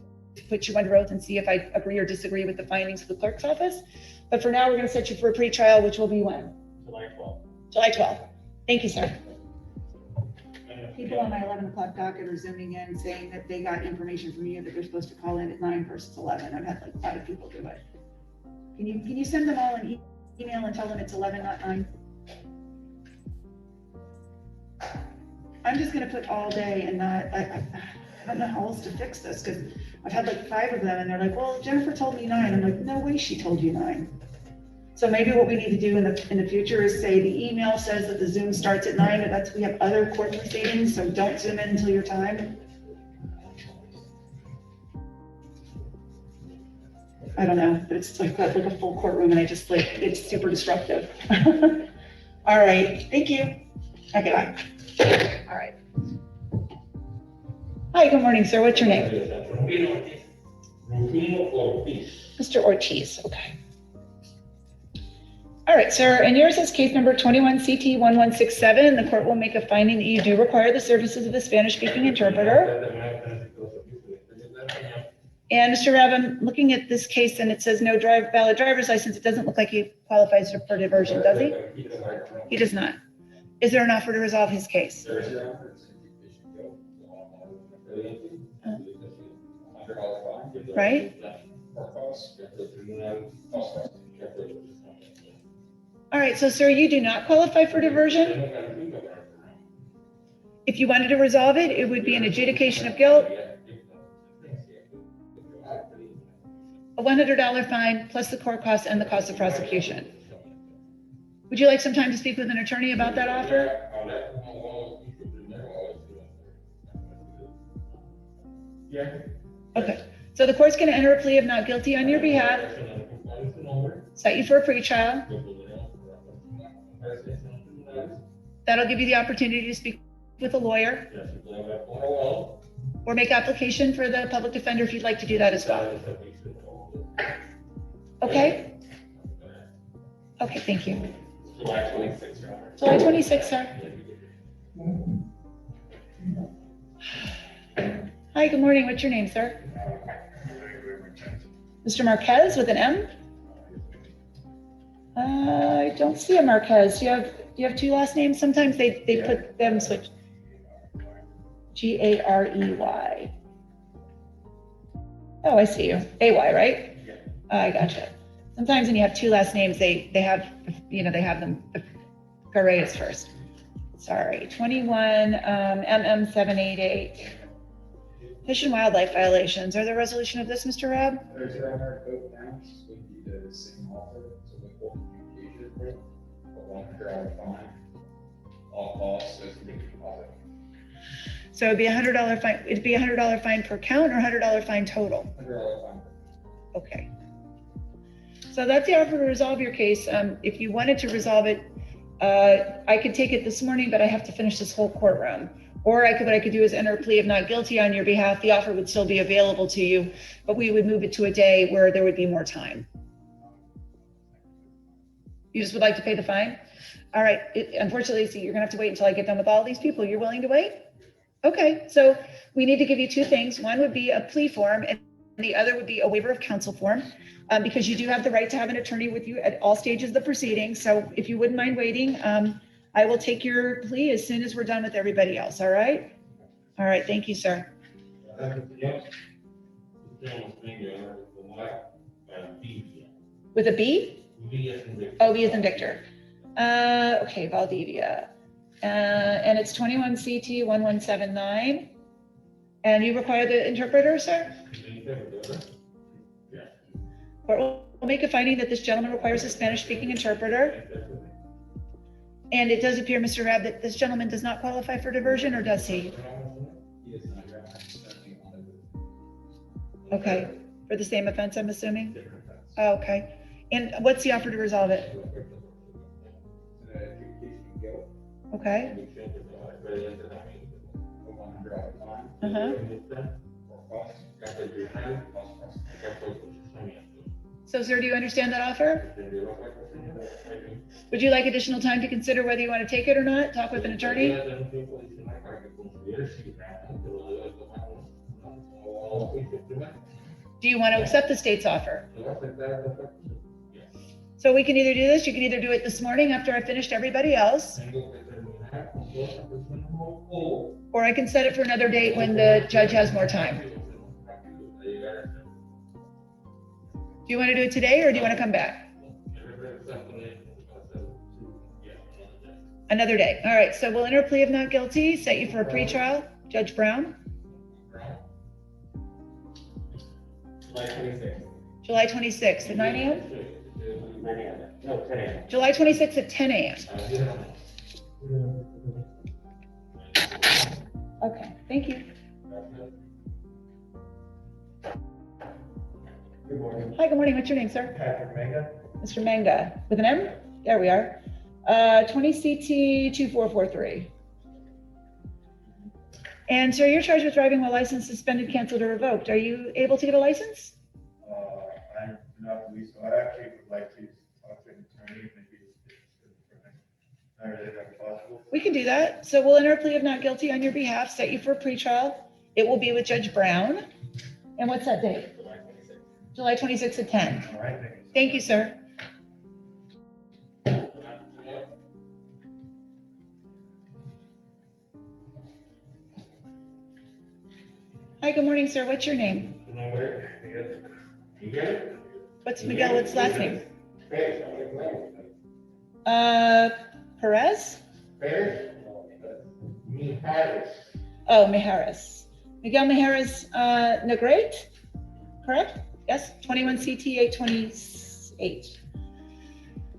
put you under oath and see if I agree or disagree with the findings of the clerk's office. But for now, we're going to set you for a pretrial, which will be when? July 12th. July 12th. Thank you, sir. People on my 11 o'clock docket are zooming in saying that they got information from you that they're supposed to call in at 9 versus 11. I've had 5 people do it. Can you send them all an email and tell them it's 11, not 9? I'm just gonna put all day and not, I don't know how else to fix this, because I've had like 5 of them, and they're like, well, Jennifer told me 9. I'm like, no way she told you 9. So maybe what we need to do in the future is say the email says that the Zoom starts at 9, and we have other court proceedings, so don't Zoom in until your time. I don't know, but it's like a full courtroom, and it's super disruptive. All right, thank you. Okay, bye. All right. Hi, good morning, sir. What's your name? Mr. Ortiz, okay. All right, sir, and yours is case number 21CT1167, and the court will make a finding that you do require the services of a Spanish-speaking interpreter. And Mr. Rabb, I'm looking at this case, and it says no valid driver's license. It doesn't look like he qualifies for diversion, does he? He does not. Is there an offer to resolve his case? Right? All right, so sir, you do not qualify for diversion. If you wanted to resolve it, it would be an adjudication of guilt, a $100 fine, plus the court costs and the cost of prosecution. Would you like some time to speak with an attorney about that offer? Okay, so the court's going to enter a plea of not guilty on your behalf, cite you for a pretrial. That'll give you the opportunity to speak with a lawyer or make application for the public defender if you'd like to do that as well. Okay? Okay, thank you. July 26th, Your Honor. July 26th, sir. Hi, good morning. What's your name, sir? Mr. Marquez with an M? I don't see a Marquez. Do you have 2 last names? Sometimes they put them switch. Garey. Oh, I see you. AY, right? I gotcha. Sometimes when you have 2 last names, they have, they have them. Garey is first. Sorry. 21 MM788. Fish and wildlife violations. Are there resolution of this, Mr. Rabb? There's Your Honor, both counts would be the same author, so with both communication rate, but $100 fine, all costs as the deposit. So it'd be $100 fine. It'd be $100 fine per count or $100 fine total? $100 fine. Okay. So that's the offer to resolve your case. If you wanted to resolve it, I could take it this morning, but I have to finish this whole courtroom. Or what I could do is enter a plea of not guilty on your behalf. The offer would still be available to you, but we would move it to a day where there would be more time. You just would like to pay the fine? All right. Unfortunately, so you're gonna have to wait until I get done with all these people. You're willing to wait? Okay, so we need to give you 2 things. One would be a plea form, and the other would be a waiver of counsel form, because you do have the right to have an attorney with you at all stages of the proceedings. So if you wouldn't mind waiting, I will take your plea as soon as we're done with everybody else, all right? All right, thank you, sir. With a B? Oh, V as in Victor. Okay, Valdivia. And it's 21CT1179. And you require the interpreter, sir? Court will make a finding that this gentleman requires a Spanish-speaking interpreter. And it does appear, Mr. Rabb, that this gentleman does not qualify for diversion, or does he? Okay, for the same offense, I'm assuming? Oh, okay. And what's the offer to resolve it? Okay. So, sir, do you understand that offer? Would you like additional time to consider whether you want to take it or not? Talk with an attorney? Do you want to accept the state's offer? So we can either do this, you can either do it this morning after I finished everybody else, or I can set it for another date when the judge has more time. Do you want to do it today, or do you want to come back? Another day. All right, so we'll enter a plea of not guilty, set you for a pretrial. Judge Brown, July 26th. July 26th at 9 a.m.? 9 a.m. No, 10 a.m. July 26th at 10 a.m. Okay, thank you. Good morning. Hi, good morning. What's your name, sir? Patrick Manga. Mr. Manga, with an M? There we are. 20 CT 2443. And sir, you're charged with driving while license suspended, canceled, or revoked. Are you able to get a license? I'm not police, so I actually would like to talk to an attorney, maybe if possible. We can do that. So we'll enter a plea of not guilty on your behalf, set you for a pretrial. It will be with Judge Brown. And what's that date? July 26th at 10. All right, Thank you, sir. Hi, good morning, sir. What's your name? What's Miguel? What's last name? Perez? Oh, Mijares. Miguel Mijares, Negrete, correct? Yes, 21 CT 828.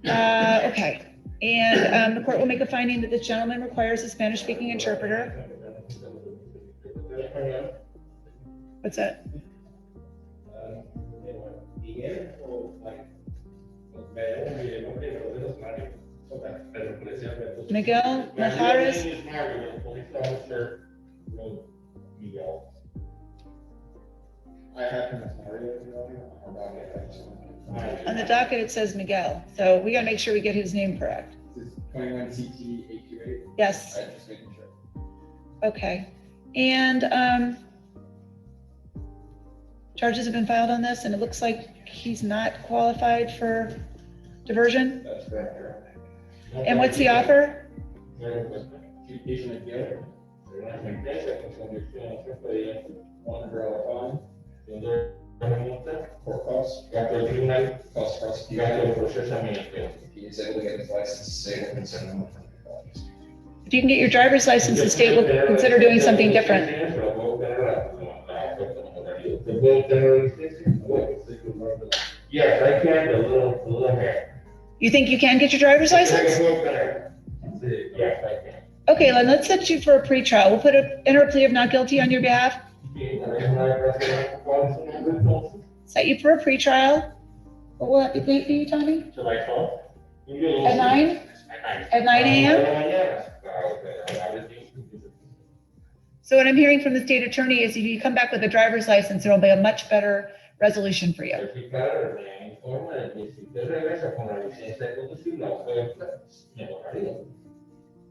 Okay, and the court will make a finding that this gentleman requires a Spanish-speaking interpreter. What's that? Miguel Mijares. I have him as Mario. On the docket, it says Miguel, so we gotta make sure we get his name correct. This is 21 CT 828. Yes, I'm just making sure. okay. And charges have been filed on this, and it looks like he's not qualified for diversion. That's correct. And what's the offer? For costs, cost prosecution. If he is able to get his license, the state will consider him. If you can get your driver's license, the state will consider doing something different. Yes, I can, a little hair. You think you can get your driver's license? Yes, I can. Okay, then let's set you for a pretrial. We'll enter a plea of not guilty on your behalf. Set you for a pretrial. What will that be date for you, Tommy? July 12th? At 9? At 9 a.m.? So what I'm hearing from the state attorney is if you come back with a driver's license, there'll be a much better resolution for you.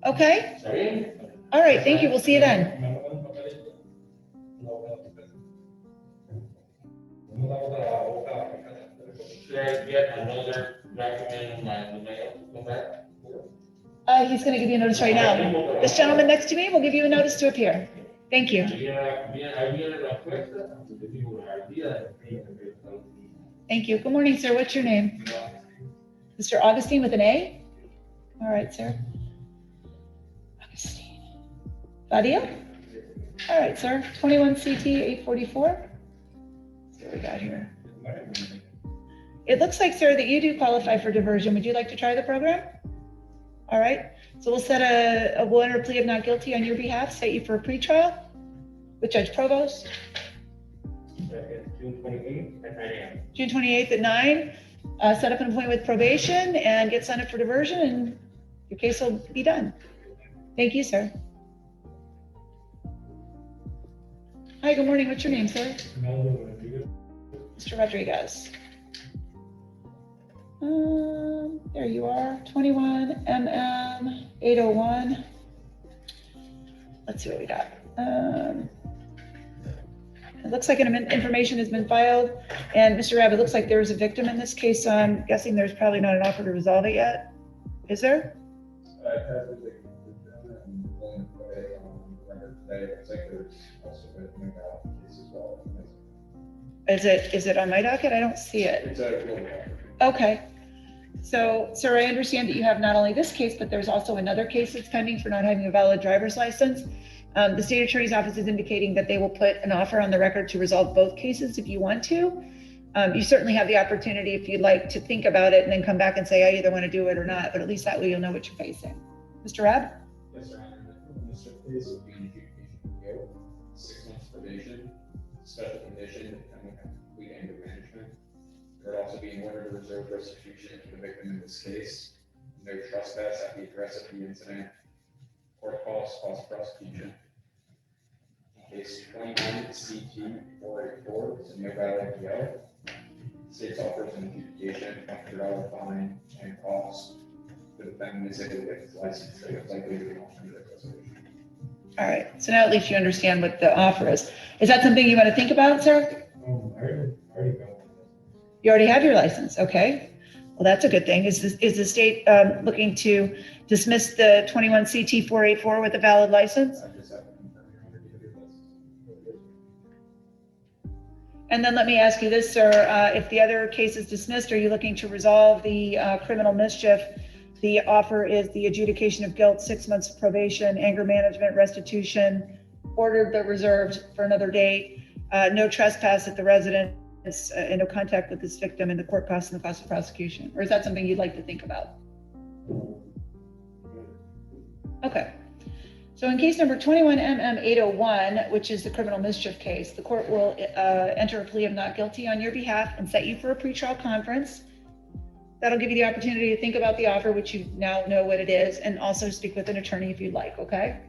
Okay? All right, thank you. We'll see you then. Should I get another document in my mail? He's going to give you a notice right now. This gentleman next to me will give you a notice to appear. Thank you. Thank you. Good morning, sir. What's your name? Mr. Augustine with an A? All right, sir. Augustine. Vadia? All right, sir. 21 CT 844. Let's see what we got here. It looks like, sir, that you do qualify for diversion. Would you like to try the program? All right. So we'll set we'll enter a plea of not guilty on your behalf, set you for a pretrial with Judge Provost. June 28th at 9 a.m. June 28th at 9. Set up an appointment with probation and get signed up for diversion, and your case will be done. Thank you, sir. Hi, good morning. What's your name, sir? Mr. Rodriguez. There you are, 21 MM 801. Let's see what we got. It looks like information has been filed. And Mr. Rabb, it looks like there was a victim in this case, so I'm guessing there's probably not an offer to resolve it yet. Is there? Is it on my docket? I don't see it. Okay. So, sir, I understand that you have not only this case, but there's also another case that's pending for not having a valid driver's license. The state attorney's office is indicating that they will put an offer on the record to resolve both cases if you want to. You certainly have the opportunity, if you'd like, to think about it and then come back and say, I either want to do it or not, but at least that way you'll know what you're facing. Mr. Rabb? Yes, Your Honor. Mr. Case would be an adjudication of guilt, 6 months probation, special condition, and complete anger management. There would also be an order to reserve restitution to the victim in this case. No trespass at the address of the incident. Court costs, cost of prosecution. Case 21 CT 484 is a no valid PO. State's offers an adjudication, $100 fine, and costs. The defendant is able to get his license, so it's likely to be an alternative resolution. All right, so now at least you understand what the offer is. Is that something you want to think about, sir? I already got one. You already have your license, okay? Well, that's a good thing. Is the state looking to dismiss the 21 CT 484 with a valid license? I just have to confirm your honor, because it was- And then let me ask you this, sir, if the other case is dismissed, are you looking to resolve the criminal mischief? The offer is the adjudication of guilt, 6 months of probation, anger management, restitution, ordered but reserved for another date, no trespass at the residence, and no contact with this victim, and the court costs and the cost of prosecution. Or is that something you'd like to think about? Okay. So in case number 21 MM 801, which is the criminal mischief case, the court will enter a plea of not guilty on your behalf and set you for a pretrial conference. That'll give you the opportunity to think about the offer, which you now know what it is, and also speak with an attorney if you'd like, okay?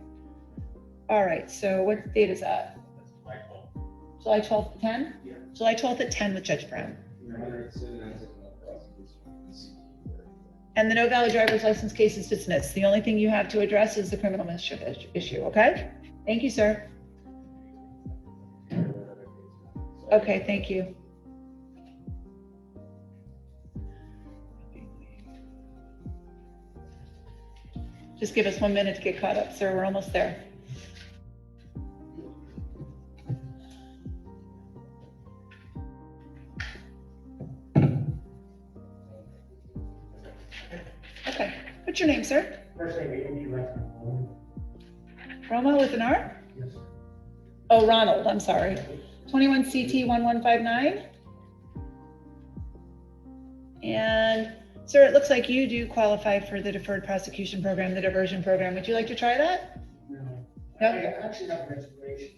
All right, so what date is that? That's July 12th. July 12th at 10? Yeah. July 12th at 10 with Judge Brown. Your honor, it's in as a prosecution on CT 484. And the no valid driver's license case is dismissed. The only thing you have to address is the criminal mischief issue, okay? Thank you, sir. Okay, thank you. Just give us 1 minute to get caught up, sir. We're almost there. Okay, what's your name, sir? First name, Andy, last name, Roma with an R? yes. Oh, Ronald, I'm sorry. 21 CT 1159. And sir, it looks like you do qualify for the deferred prosecution program, the diversion program. Would you like to try that? No. No? I actually have an explanation.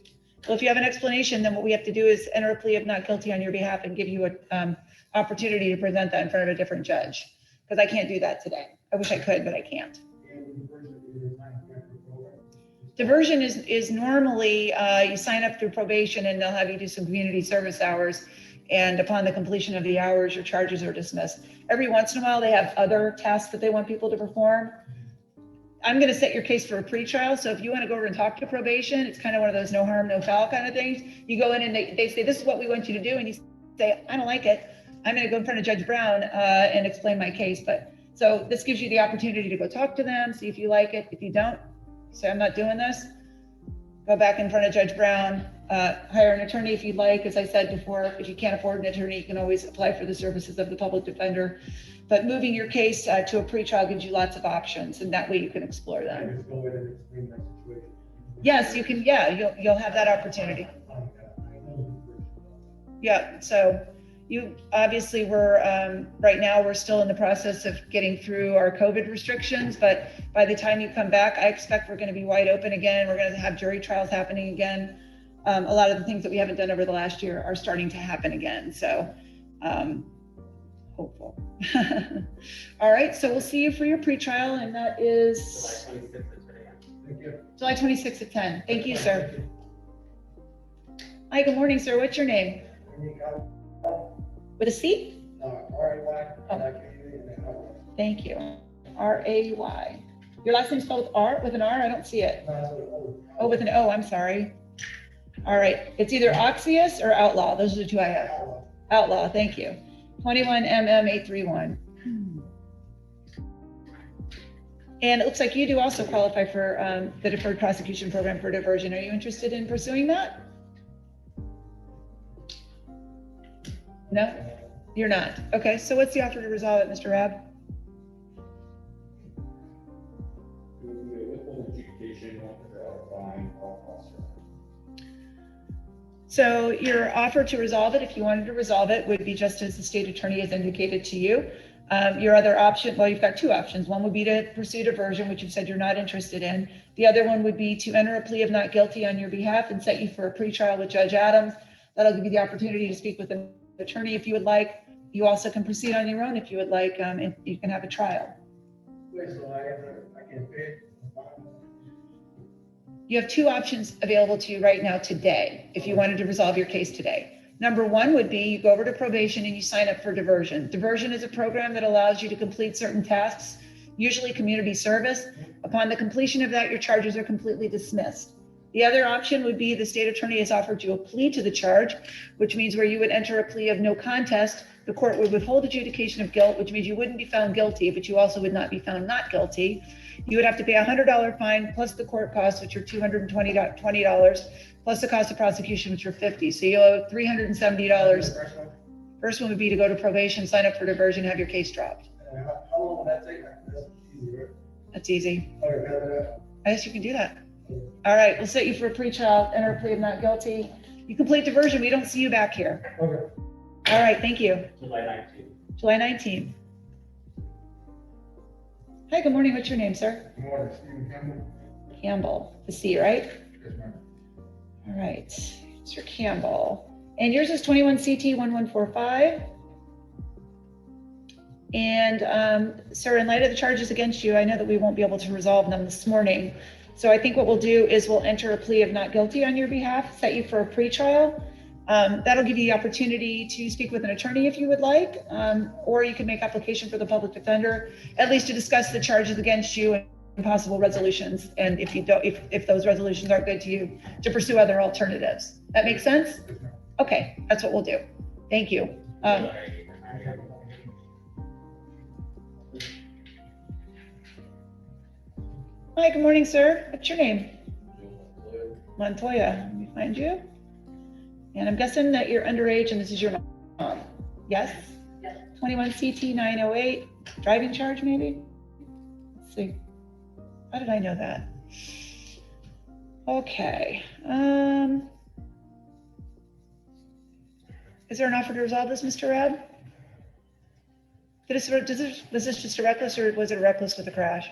Well, if you have an explanation, then what we have to do is enter a plea of not guilty on your behalf and give you an opportunity to present that in front of a different judge. Because I can't do that today. I wish I could, but I can't. Diversion is normally, you sign up through probation and they'll have you do some community service hours. And upon the completion of the hours, your charges are dismissed. Every once in a while, they have other tasks that they want people to perform. I'm going to set your case for a pretrial. So if you want to go over and talk to probation, it's kind of one of those no harm, no foul kind of things. You go in and they say, this is what we want you to do. And you say, I don't like it. I'm going to go in front of Judge Brown and explain my case. But so this gives you the opportunity to go talk to them, see if you like it. If you don't, say, I'm not doing this. Go back in front of Judge Brown, hire an attorney if you'd like. As I said before, if you can't afford an attorney, you can always apply for the services of the public defender. But moving your case to a pretrial gives you lots of options, and that way you can explore I them. just go in and explain my situation. Yes, you can. Yeah, you'll have that opportunity. Yeah. So you obviously right now we're still in the process of getting through our COVID restrictions, but by the time you come back, I expect we're going to be wide open again. We're going to have jury trials happening again. A lot of the things that we haven't done over the last year are starting to happen again. So hopeful. All right. So we'll see you for your pretrial, and that is July 26th at 10. Thank you, sir. Hi, good morning, sir. What's your name? With a C? Thank you. R-A-Y. Your last name's spelled with R, with an R? I don't see it. Oh, with an O, I'm sorry. All right, it's either Oxius or Outlaw. Those are the two I have. Outlaw, thank you. 21 MM 831. And it looks like you do also qualify for the deferred prosecution program for diversion. Are you interested in pursuing that? No, you're not. Okay, so what's the offer to resolve it, Mr. Rabb? So your offer to resolve it, if you wanted to resolve it, would be just as the state attorney has indicated to you. Your other option, well, you've got two options. One would be to pursue diversion, which you've said you're not interested in. The other one would be to enter a plea of not guilty on your behalf and set you for a pretrial with Judge Adams. That'll give you the opportunity to speak with an attorney if you would like. You also can proceed on your own if you would like, and you can have a trial. Wait, so I can pay? You have two options available to you right now today, if you wanted to resolve your case today. Number one would be you go over to probation and you sign up for diversion. Diversion is a program that allows you to complete certain tasks, usually community service. Upon the completion of that, your charges are completely dismissed. The other option would be the state attorney has offered you a plea to the charge, which means where you would enter a plea of no contest. The court would withhold adjudication of guilt, which means you wouldn't be found guilty, but you also would not be found not guilty. You would have to pay a $100 fine plus the court costs, which are $220, plus the cost of prosecution, which are $50. So you owe $370. First one would be to go to probation, sign up for diversion, have your case dropped. How long will that take? That's easy, right? That's easy. Okay, can I do that? I guess you can do that. All right, we'll set you for a pretrial, enter a plea of not guilty. You complete diversion, we don't see you back here. Okay. All right, thank you. July 19th. July 19th. Hi, good morning. What's your name, sir? Good morning, Stephen Campbell. Campbell, the C, right? Yes, ma'am. All right, Mr. Campbell. And yours is 21 CT 1145. And sir, in light of the charges against you, I know that we won't be able to resolve them this morning. So I think what we'll do is we'll enter a plea of not guilty on your behalf, set you for a pretrial. That'll give you the opportunity to speak with an attorney if you would like, or you can make application for the public defender, at least to discuss the charges against you and possible resolutions. And if you don't, if those resolutions aren't good to you, to pursue other alternatives. That makes sense? Okay, that's what we'll do. Thank you. Hi, good morning, sir. What's your name? Montoya. Let me find you. And I'm guessing that you're underage and this is your mom. Yes? Yes. 21 CT 908. Driving charge, maybe? Let's see. How did I know that? Okay. Is there an offer to resolve this, Mr. Rab? Was this just a reckless or was it a reckless with a crash?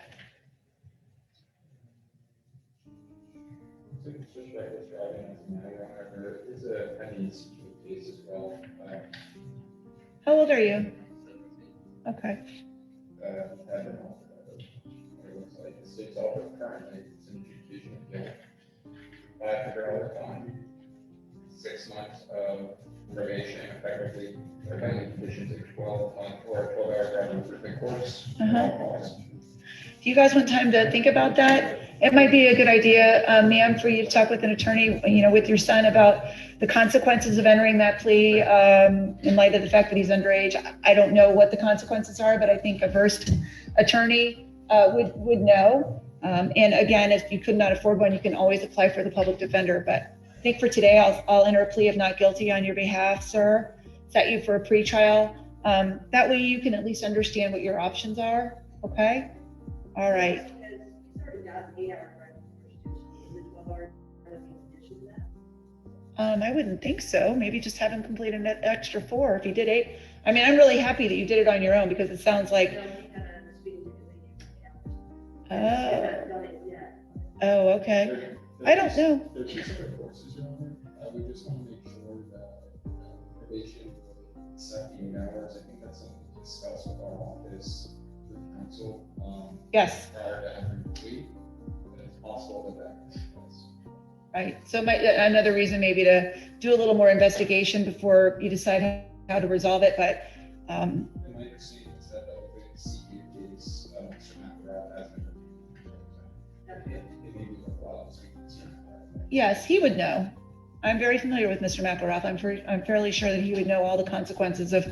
It's just reckless driving as a matter. However, it's a pending case as well. How old are you? Okay. It looks like the state's offer currently, it's an adjudication of guilt. $500 fine, 6 months of probation, effectively, or pending conditions of 12-hour driving through the course. Do you guys want time to think about that? It might be a good idea, ma'am, for you to talk with an attorney, with your son about the consequences of entering that plea in light of the fact that he's underage. I don't know what the consequences are, but I think a versed attorney would know. And again, if you could not afford one, you can always apply for the public defender. But I think for today, I'll enter a plea of not guilty on your behalf, sir. Set you for a pretrial. That way you can at least understand what your options are. Okay? All right. I wouldn't think so. Maybe just have him complete an extra 4 if he did 8. I mean, I'm really happy that you did it on your own because it sounds like. Oh, okay. I don't know. There are 2 separate courses, Your Honor. We just want to make sure that probation will set the hours. I think that's something to discuss with our office through counsel. Yes. Prior to entering the plea, and it's possible that is. Right. So another reason maybe to do a little more investigation before you decide how to resolve it. But My understanding is that the CU is Mr. McElrath as it may be worthwhile to speak to Mr. McElrath. yes, he would know. I'm very familiar with Mr. McElrath. I'm fairly sure that he would know all the consequences of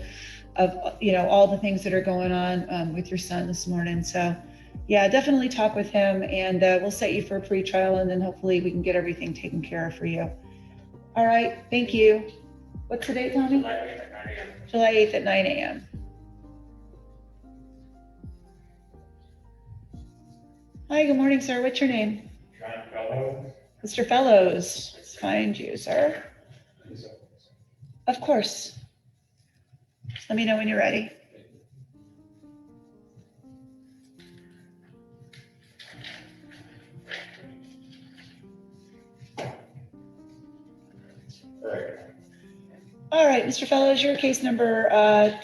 all the things that are going on with your son this morning. So yeah, definitely talk with him and we'll set you for a pretrial and then hopefully we can get everything taken care of for you. All right, thank you. What's the date, Tommy? July 8th at 9 a.m. July 8th at 9 a.m. Hi, good morning, sir. What's your name? John Fellows. Mr. Fellows. Let's find you, sir. Thank you, sir. Of course. Let me know when you're ready. All right. All right, Mr. Fellows, your case number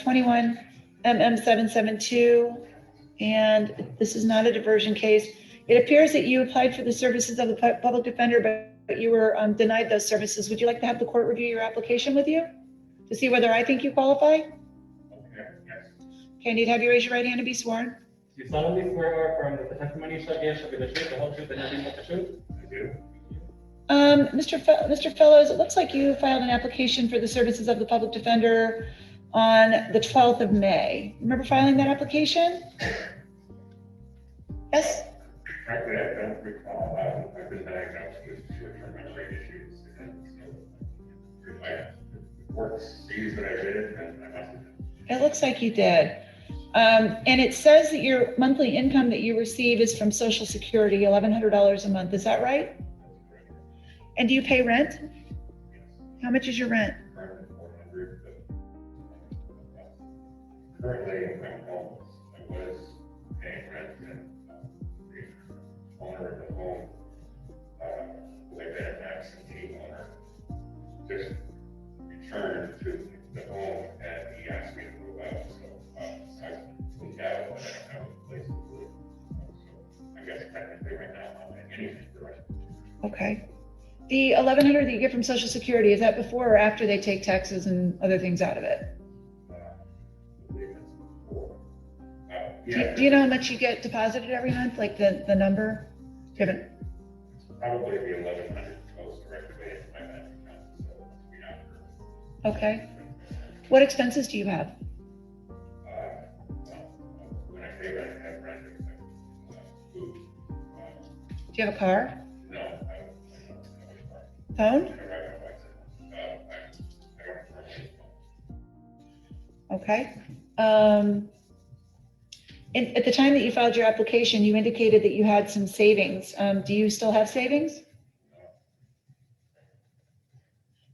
21 MM772, and this is not a diversion case. It appears that you applied for the services of the public defender, but you were denied those services. Would you like to have the court review your application with you to see whether I think you qualify? Okay, yes. Okay, I need to have you raise your right hand and be sworn. Do you solemnly swear or affirm that the testimony you shall give shall be the truth, the whole truth, and nothing but the truth? I do. Mr. Fellows, it looks like you filed an application for the services of the public defender on the 12th of May. Remember filing that application? Yes? Frankly, I don't recall. I've been diagnosed with short-term memory issues, and so the court sees that I did it, and I must have. It looks like you did. And it says that your monthly income that you receive is from Social Security, $1,100 a month. Is that right? And do you pay rent? How much is your rent? Currently 400, but currently I'm homeless. I was paying rent, and the owner of the home, the Fairfax and team owner, just returned to the home, and he asked me to move out, so I moved out, but I don't have a place to live. So I guess technically right now I'm not paying anything for rent. Okay. The $1,100 that you get from Social Security, is that before or after they take taxes and other things out of it? I believe it's before. Do you know how much you get deposited every month, like the number? Do you have it? Probably the 1,100 goes directly into my bank account, so it must be after. Okay. What expenses do you have? When I pay rent, I have rent, food. Do you have a car? No, I don't have a car. Phone? I ride my bicycle. I don't have a phone. Okay. And at the time that you filed your application, you indicated that you had some savings. Do you still have savings?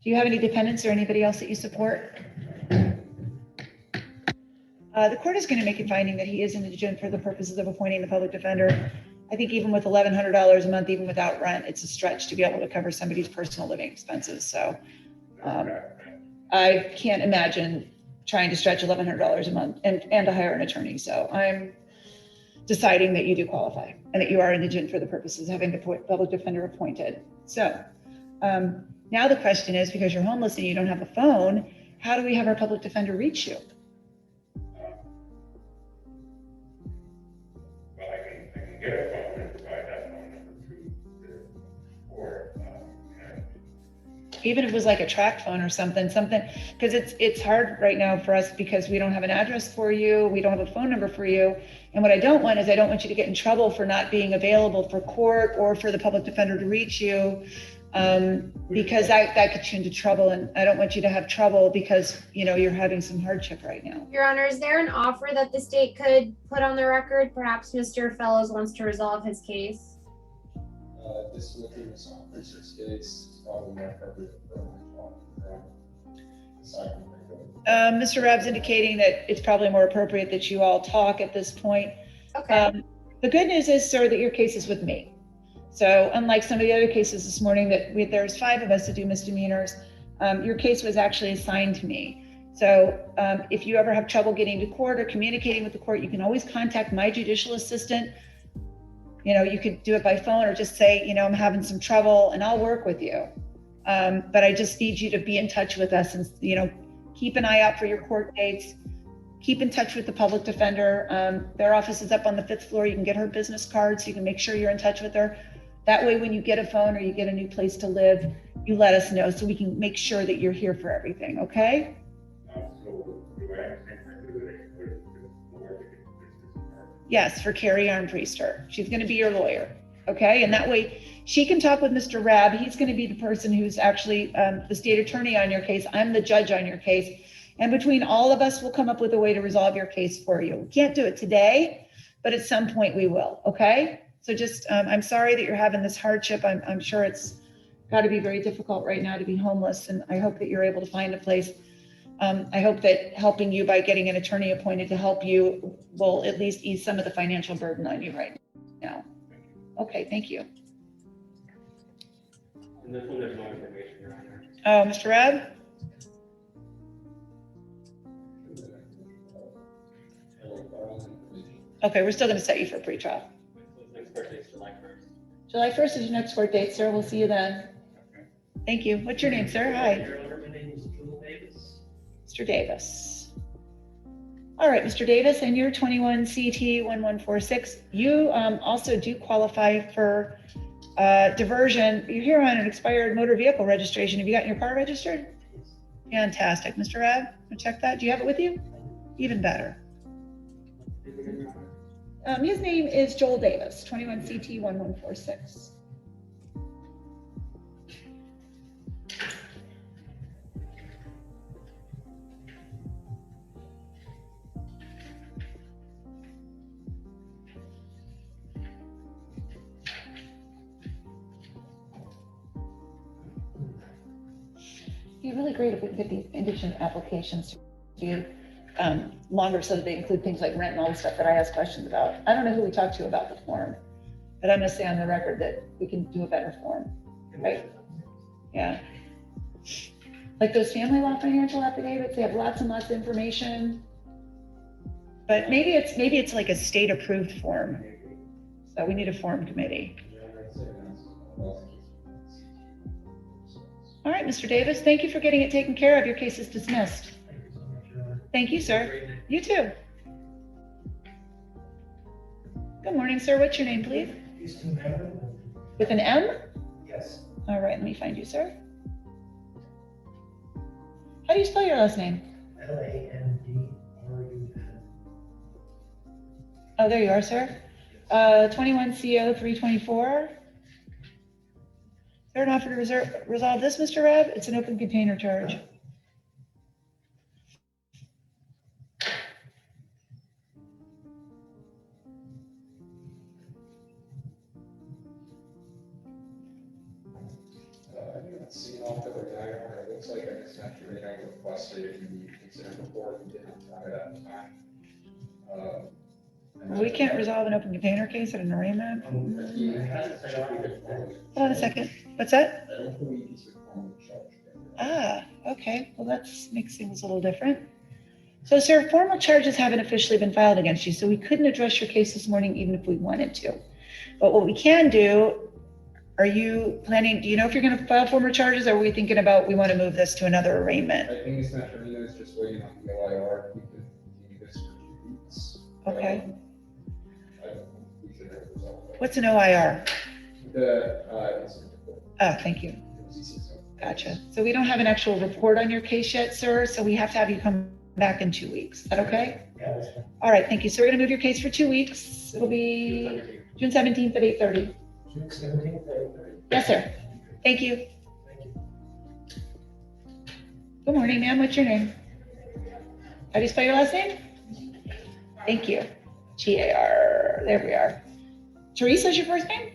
Do you have any dependents or anybody else that you support? The court is going to make a finding that he is indigent for the purposes of appointing the public defender. I think even with $1,100 a month, even without rent, it's a stretch to be able to cover somebody's personal living expenses. So I can't imagine trying to stretch $1,100 a month and to hire an attorney. So I'm deciding that you do qualify and that you are indigent for the purposes of having the public defender appointed. So now the question is, because you're homeless and you don't have a phone, how do we have our public defender reach you? Well, I can get a phone and provide that phone number to the court. Even if it was like a track phone or something, because it's hard right now for us because we don't have an address for you, we don't have a phone number for you. And what I don't want is I don't want you to get in trouble for not being available for court or for the public defender to reach you, because that gets you into trouble. And I don't want you to have trouble because, you're having some hardship right now. Your Honor, is there an offer that the state could put on the record? Perhaps Mr. Fellows wants to resolve his case. This will be resolved. Richard's case is probably more appropriate for Mr. Rabb's indicating that it's probably more appropriate that you all talk at this point. Okay. The good news is, sir, that your case is with me. So unlike some of the other cases this morning there's 5 of us that do misdemeanors, your case was actually assigned to me. So if you ever have trouble getting to court or communicating with the court, you can always contact my judicial assistant. You could do it by phone or just say, I'm having some trouble and I'll work with you. But I just need you to be in touch with us and, keep an eye out for your court dates. Keep in touch with the public defender. Their office is up on the 5th floor. You can get her business card so you can make sure you're in touch with her. That way, when you get a phone or you get a new place to live, you let us know so we can make sure that you're here for everything, okay? So do I understand correctly that I can go to the lawyer to get the business card? Yes, for Carrie Armpriester. She's going to be your lawyer, okay? And that way, she can talk with Mr. Rabb. He's going to be the person who's actually the state attorney on your case. I'm the judge on your case. And between all of us, we'll come up with a way to resolve your case for you. We can't do it today, but at some point we will, okay? So just, I'm sorry that you're having this hardship. I'm sure it's got to be very difficult right now to be homeless, and I hope that you're able to find a place. I hope that helping you by getting an attorney appointed to help you will at least ease some of the financial burden on you right now. Okay, thank you. And this one, there's no information, Your Honor. Oh, Mr. Rab? Okay, we're still going to set you for pretrial. Next court date's July 1st. July 1st is your next court date, sir. We'll see you then. Thank you. What's your name, sir? Hi. Your Honor, my name is Joel Davis. Mr. Davis. All right, Mr. Davis, and you're 21 CT 1146. You also do qualify for diversion. You're here on an expired motor vehicle registration. Have you gotten your car registered? Fantastic. Mr. Rab, check that. Do you have it with you? Even better. His name is Joel Davis, 21 CT 1146. It'd be really great if we could get these indigent applications to be longer so that they include things like rent and all the stuff that I ask questions about. I don't know who we talked to about the form, but I'm gonna say on the record that we can do a better form, right? Yeah. Like those family law financial affidavits, they have lots and lots of information, but maybe it's like a state approved form. So we need a form committee. All right, Mr. Davis, thank you for getting it taken care of. Your case is dismissed. Thank you, sir. You too. Good morning, sir. What's your name, please? With an M? Yes. All right, let me find you, sir. How do you spell your last name? LANDRUN. Oh, there you are, sir. 21 CO 324. Is there an offer to resolve this, Mr. Rab? It's an open container charge. See off the diagram, it looks like I just actually requested if you consider before we didn't have it at the time. We can't resolve an open container case at an arraignment. Hold on a second. What's that? I don't believe he's formally charged. Ah, okay. Well, that makes things a little different. So, sir, formal charges haven't officially been filed against you, so we couldn't address your case this morning even if we wanted to. But what we can do, are you planning, do you know if you're going to file formal charges, or are we thinking about we want to move this to another arraignment? I think it's not for me, it's just waiting on the LIR. We could continue this for 2 weeks. Okay. I don't think we should have resolved it. What's an OIR? The incident report. Oh, thank you. Gotcha. So we don't have an actual report on your case yet, sir, so we have to have you come back in 2 weeks. Is that okay? Yeah, that's fine. All right, thank you. So we're going to move your case for 2 weeks. It'll be June 17th at 8:30. June 17th, 8:30. Yes, sir. Thank you. Thank you. Good morning, ma'am. What's your name? How do you spell your last name? Thank you. G-A-R. There we are. Teresa is your first name?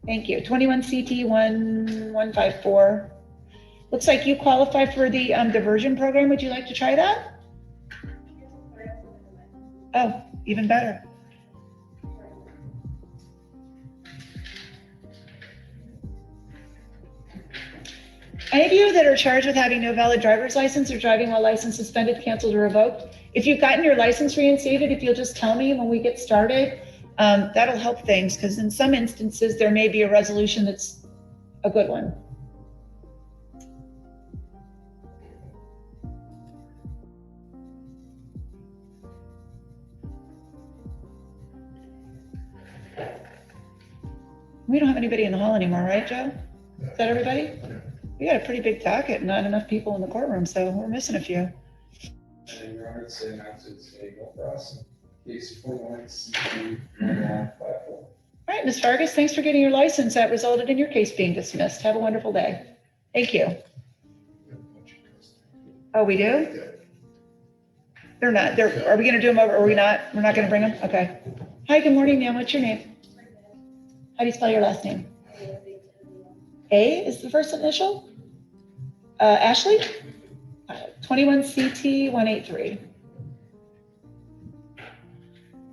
Thank you. 21 CT 1154. Looks like you qualify for the diversion program. Would you like to try that? Oh, even better. Any of you that are charged with having no valid driver's license or driving while license suspended, canceled, or revoked, if you've gotten your license reinstated, if you'll just tell me when we get started, that'll help things, because in some instances there may be a resolution that's a good one. We don't have anybody in the hall anymore, right, Joe? Is that everybody? We got a pretty big docket, not enough people in the courtroom, so we're missing a few. And Your Honor, it's announced table for us. Case 21 CT 1154. All right, Ms. Vargas, thanks for getting your license. That resulted in your case being dismissed. Have a wonderful day. Thank you. Oh, we do? They're not. Are we going to do them over? Or are we not? We're not going to bring them? Okay. Hi, good morning, ma'am. What's your name? How do you spell your last name? A is the first initial. Ashley? 21 CT 183.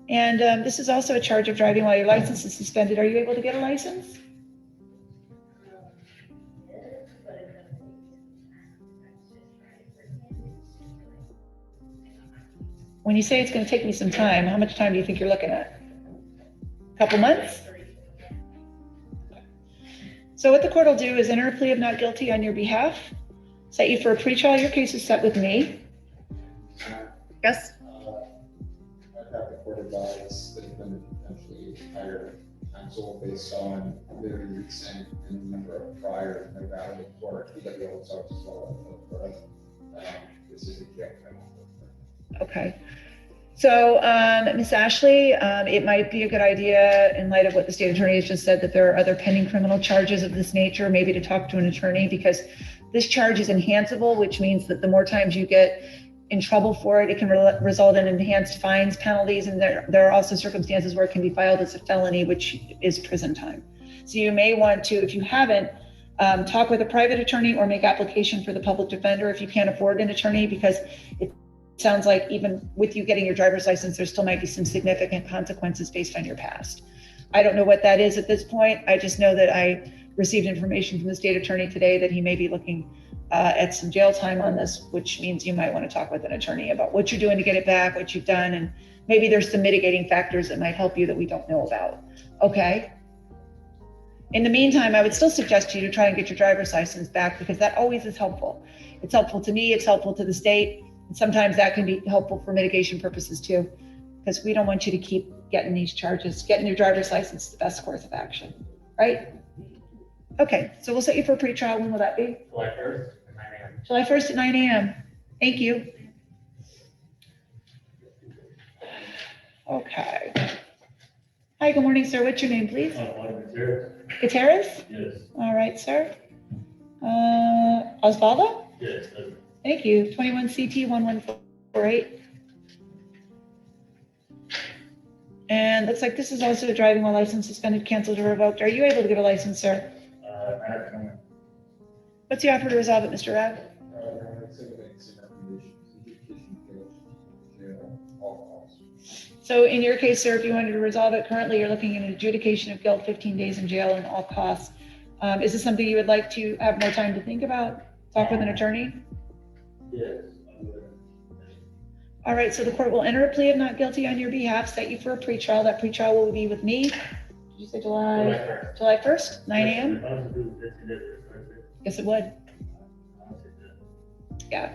And this is also a charge of driving while your license is suspended. Are you able to get a license? When you say it's going to take me some time, how much time do you think you're looking at? A couple months? So what the court will do is enter a plea of not guilty on your behalf, set you for a pretrial. Your case is set with me. Yes? I've had the court advise the defendant potentially hire counsel based on very recent and number of prior Nevada court PWL charges as well. This is a jail time. Okay. So, Ms. Ashley, it might be a good idea, in light of what the state attorney has just said, that there are other pending criminal charges of this nature, maybe to talk to an attorney, because this charge is enhanceable, which means that the more times you get in trouble for it, it can result in enhanced fines, penalties, and there are also circumstances where it can be filed as a felony, which is prison time. So you may want to, if you haven't, talk with a private attorney or make application for the public defender if you can't afford an attorney, because it sounds like even with you getting your driver's license, there still might be some significant consequences based on your past. I don't know what that is at this point. I just know that I received information from the state attorney today that he may be looking at some jail time on this, which means you might want to talk with an attorney about what you're doing to get it back, what you've done, and maybe there's some mitigating factors that might help you that we don't know about. Okay. In the meantime, I would still suggest you to try and get your driver's license back, because that always is helpful. It's helpful to me, it's helpful to the state. And sometimes that can be helpful for mitigation purposes too, because we don't want you to keep getting these charges. Getting your driver's license is the best course of action, right? Okay, so we'll set you for a pretrial. When will that be? July 1st at 9 a.m. July 1st at 9 a.m. Thank you. Okay. Hi, good morning, sir. What's your name, please? Gutierrez? Yes. All right, sir. Osvaldo? Yes. Thank you. 21 CT 1148. And looks like this is also a driving while license suspended, canceled, or revoked. Are you able to get a license, sir? What's the offer to resolve it, Mr. Rabb? So in your case, sir, if you wanted to resolve it, currently you're looking at an adjudication of guilt, 15 days in jail and all costs. Is this something you would like to have more time to think about? Talk with an attorney? Yes. All right, so the court will enter a plea of not guilty on your behalf, set you for a pretrial. That pretrial will be with me. Did you say July 1st, 9 a.m.? Yes, it would. Yeah.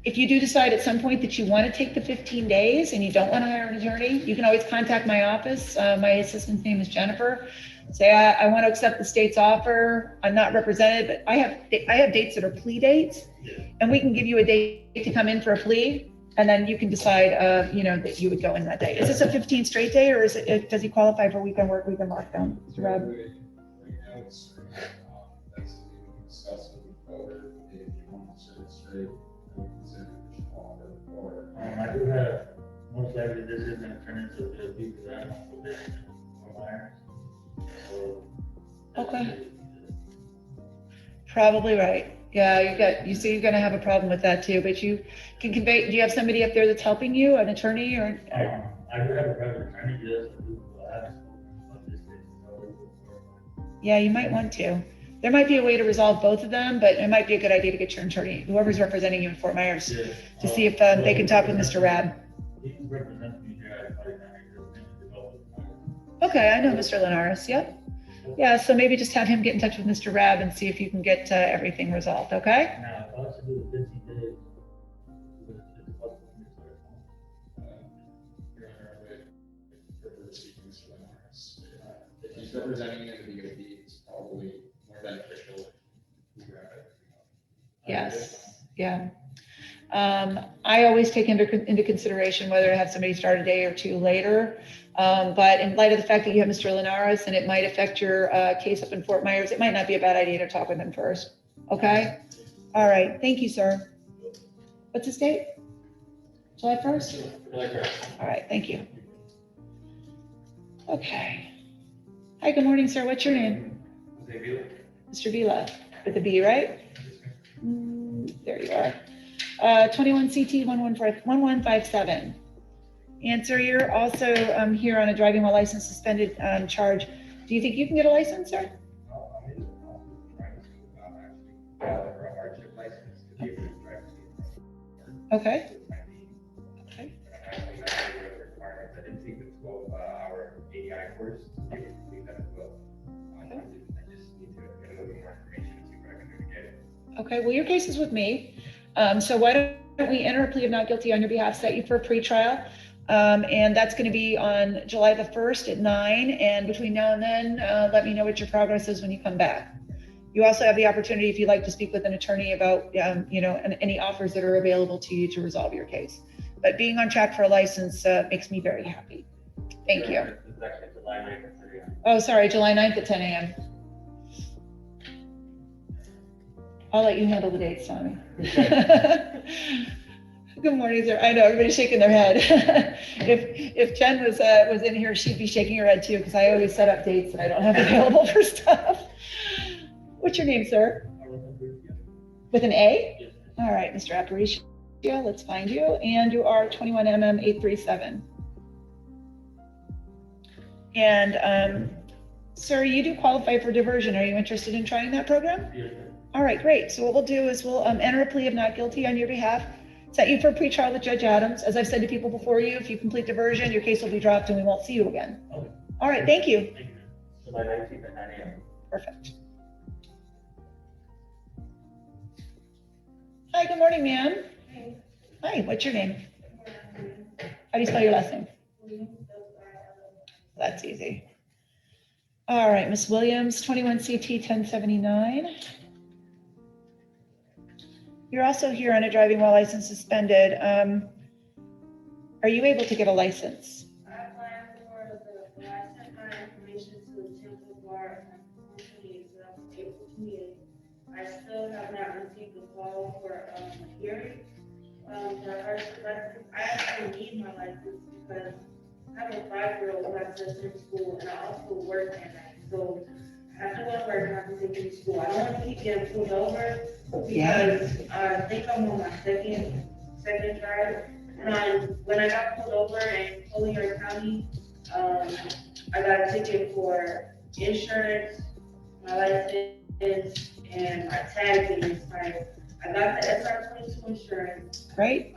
If you do decide at some point that you want to take the 15 days and you don't want to hire an attorney, you can always contact my office. My assistant's name is Jennifer. Say, I want to accept the state's offer. I'm not represented, but I have dates that are plea dates, and we can give you a date to come in for a plea, and then you can decide, that you would go in that day. Is this a 15 straight day, or does he qualify for weekend work, weekend lockdown, Mr. Rabb? Right now, it's that's what we can discuss moving forward. If you want to serve straight, I would consider it a offer or. I do have, most likely this is going to turn into a deal because I don't put this on my Okay. Probably right. Yeah, you see, you're going to have a problem with that too, but you can convey, do you have somebody up there that's helping you, an attorney or? I do have a private attorney, yes, I do. I haven't spoken about this case. Yeah, you might want to. There might be a way to resolve both of them, but it might be a good idea to get your attorney, whoever's representing you in Fort Myers, to see if they can talk with Mr. Rabb. He can represent me here. Okay, I know Mr. Linares, yep. Yeah, so maybe just have him get in touch with Mr. Rabb and see if you can get everything resolved, okay? Now, if I was to do the 15 days, If he's representing you in the DOT, it's probably more beneficial. Yes, yeah. I always take into consideration whether to have somebody start a day or two later. But in light of the fact that you have Mr. Linares and it might affect your case up in Fort Myers, it might not be a bad idea to talk with him first. Okay? All right. Thank you, sir. What's his date? July 1st? July 1st. All right. Thank you. Okay. Hi, good morning, sir. What's your name? Mr. Vila, with a B, right? There you are. 21 CT 1157. And sir, you're also here on a driving while license suspended charge. Do you think you can get a license, sir? Okay. Okay. I didn't take the 12-hour AEI course to be able to complete that as well. I just need to get a little bit more information and see what I can do to get it. Okay, well, your case is with me. So why don't we enter a plea of not guilty on your behalf, set you for a pretrial. And that's going to be on July the 1st at 9. And between now and then, let me know what your progress is when you come back. You also have the opportunity, if you'd like, to speak with an attorney about, any offers that are available to you to resolve your case. But being on track for a license makes me very happy. Thank you. This is actually July 9th at 10 a.m. Oh, sorry, July 9th at 10 a.m. I'll let you handle the dates, Tommy. Good morning, sir. I know everybody's shaking their head. If Jen was in here, she'd be shaking her head too, because I always set up dates that I don't have available for stuff. What's your name, sir? With an A? Yes. All right, Mr. Aparicio, let's find you. And you are 21MM 837. And sir, you do qualify for diversion. Are you interested in trying that program? Yes, sir. All right, great. So what we'll do is we'll enter a plea of not guilty on your behalf, set you for pretrial with Judge Adams. As I've said to people before you, if you complete diversion, your case will be dropped and we won't see you again. Okay. All right, thank you. Thank you. July 19th at 9 a.m. Perfect. Hi, good morning, ma'am. Hi, what's your name? How do you spell your last name? That's easy. All right, Miss Williams, 21 CT 1079. You're also here on a driving while license suspended. Are you able to get a license? I applied for I sent my information to the Temple Bar on 28th, so that was April 28th. I still have not received the call for a hearing. For a first license, I actually need my license because I have a 5-year-old who has to attend school, and I also work at night. So I have to go to work and I have to take him to school. I don't want to keep getting pulled over because I think I'm on my second drive. And when I got pulled over in Collier County, I got a ticket for insurance, my license, and my tag being expired. I got the SR22 insurance. Right.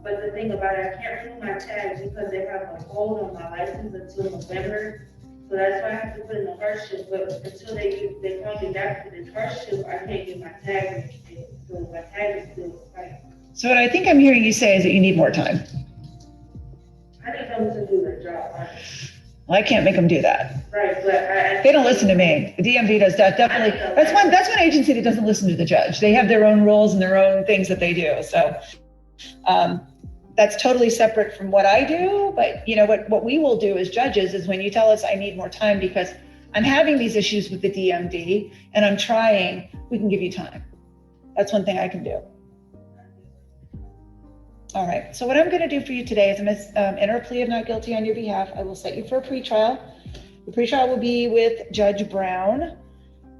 But the thing about it, I can't renew my tag because they have a hold on my license until November. So that's why I have to put in the hardship. But until they call me back for this hardship, I can't get my tag reinstated. So my tag is still expired. So what I think I'm hearing you say is that you need more time. I need them to do their job, honestly. Well, I can't make them do that. Right, but They don't listen to me. The DMV does that, definitely. That's one agency that doesn't listen to the judge. They have their own rules and their own things that they do. So that's totally separate from what I do. But you know what we will do as judges is when you tell us I need more time because I'm having these issues with the DMV and I'm trying, we can give you time. That's one thing I can do. All right, so what I'm gonna do for you today is I'm gonna enter a plea of not guilty on your behalf. I will set you for a pretrial. The pretrial will be with Judge Brown.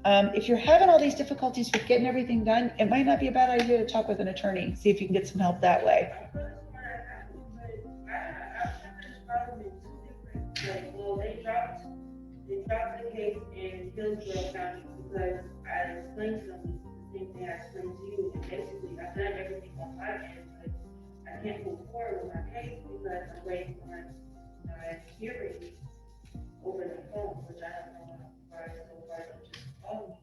If you're having all these difficulties with getting everything done, it might not be a bad idea to talk with an attorney, see if you can get some help that way. They dropped the case in Hillsborough County because I explained to them the same thing I explained to you. And basically, I've done everything on my end, but I can't move forward with my case because I'm waiting on my hearing over the phone, which I don't know why don't just call me.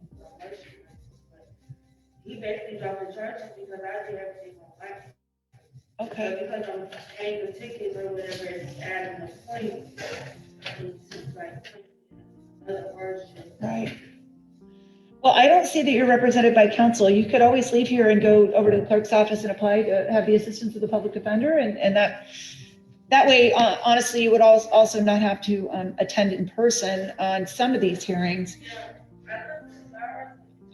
But he basically dropped the charges because I did everything on my end. Okay. So because I'm paying the ticket or whatever, it's adding the point. It's like another version. Right. Well, I don't see that you're represented by counsel. You could always leave here and go over to the clerk's office and apply to have the assistance of the public defender. And that way, honestly, you would also not have to attend in person on some of these hearings.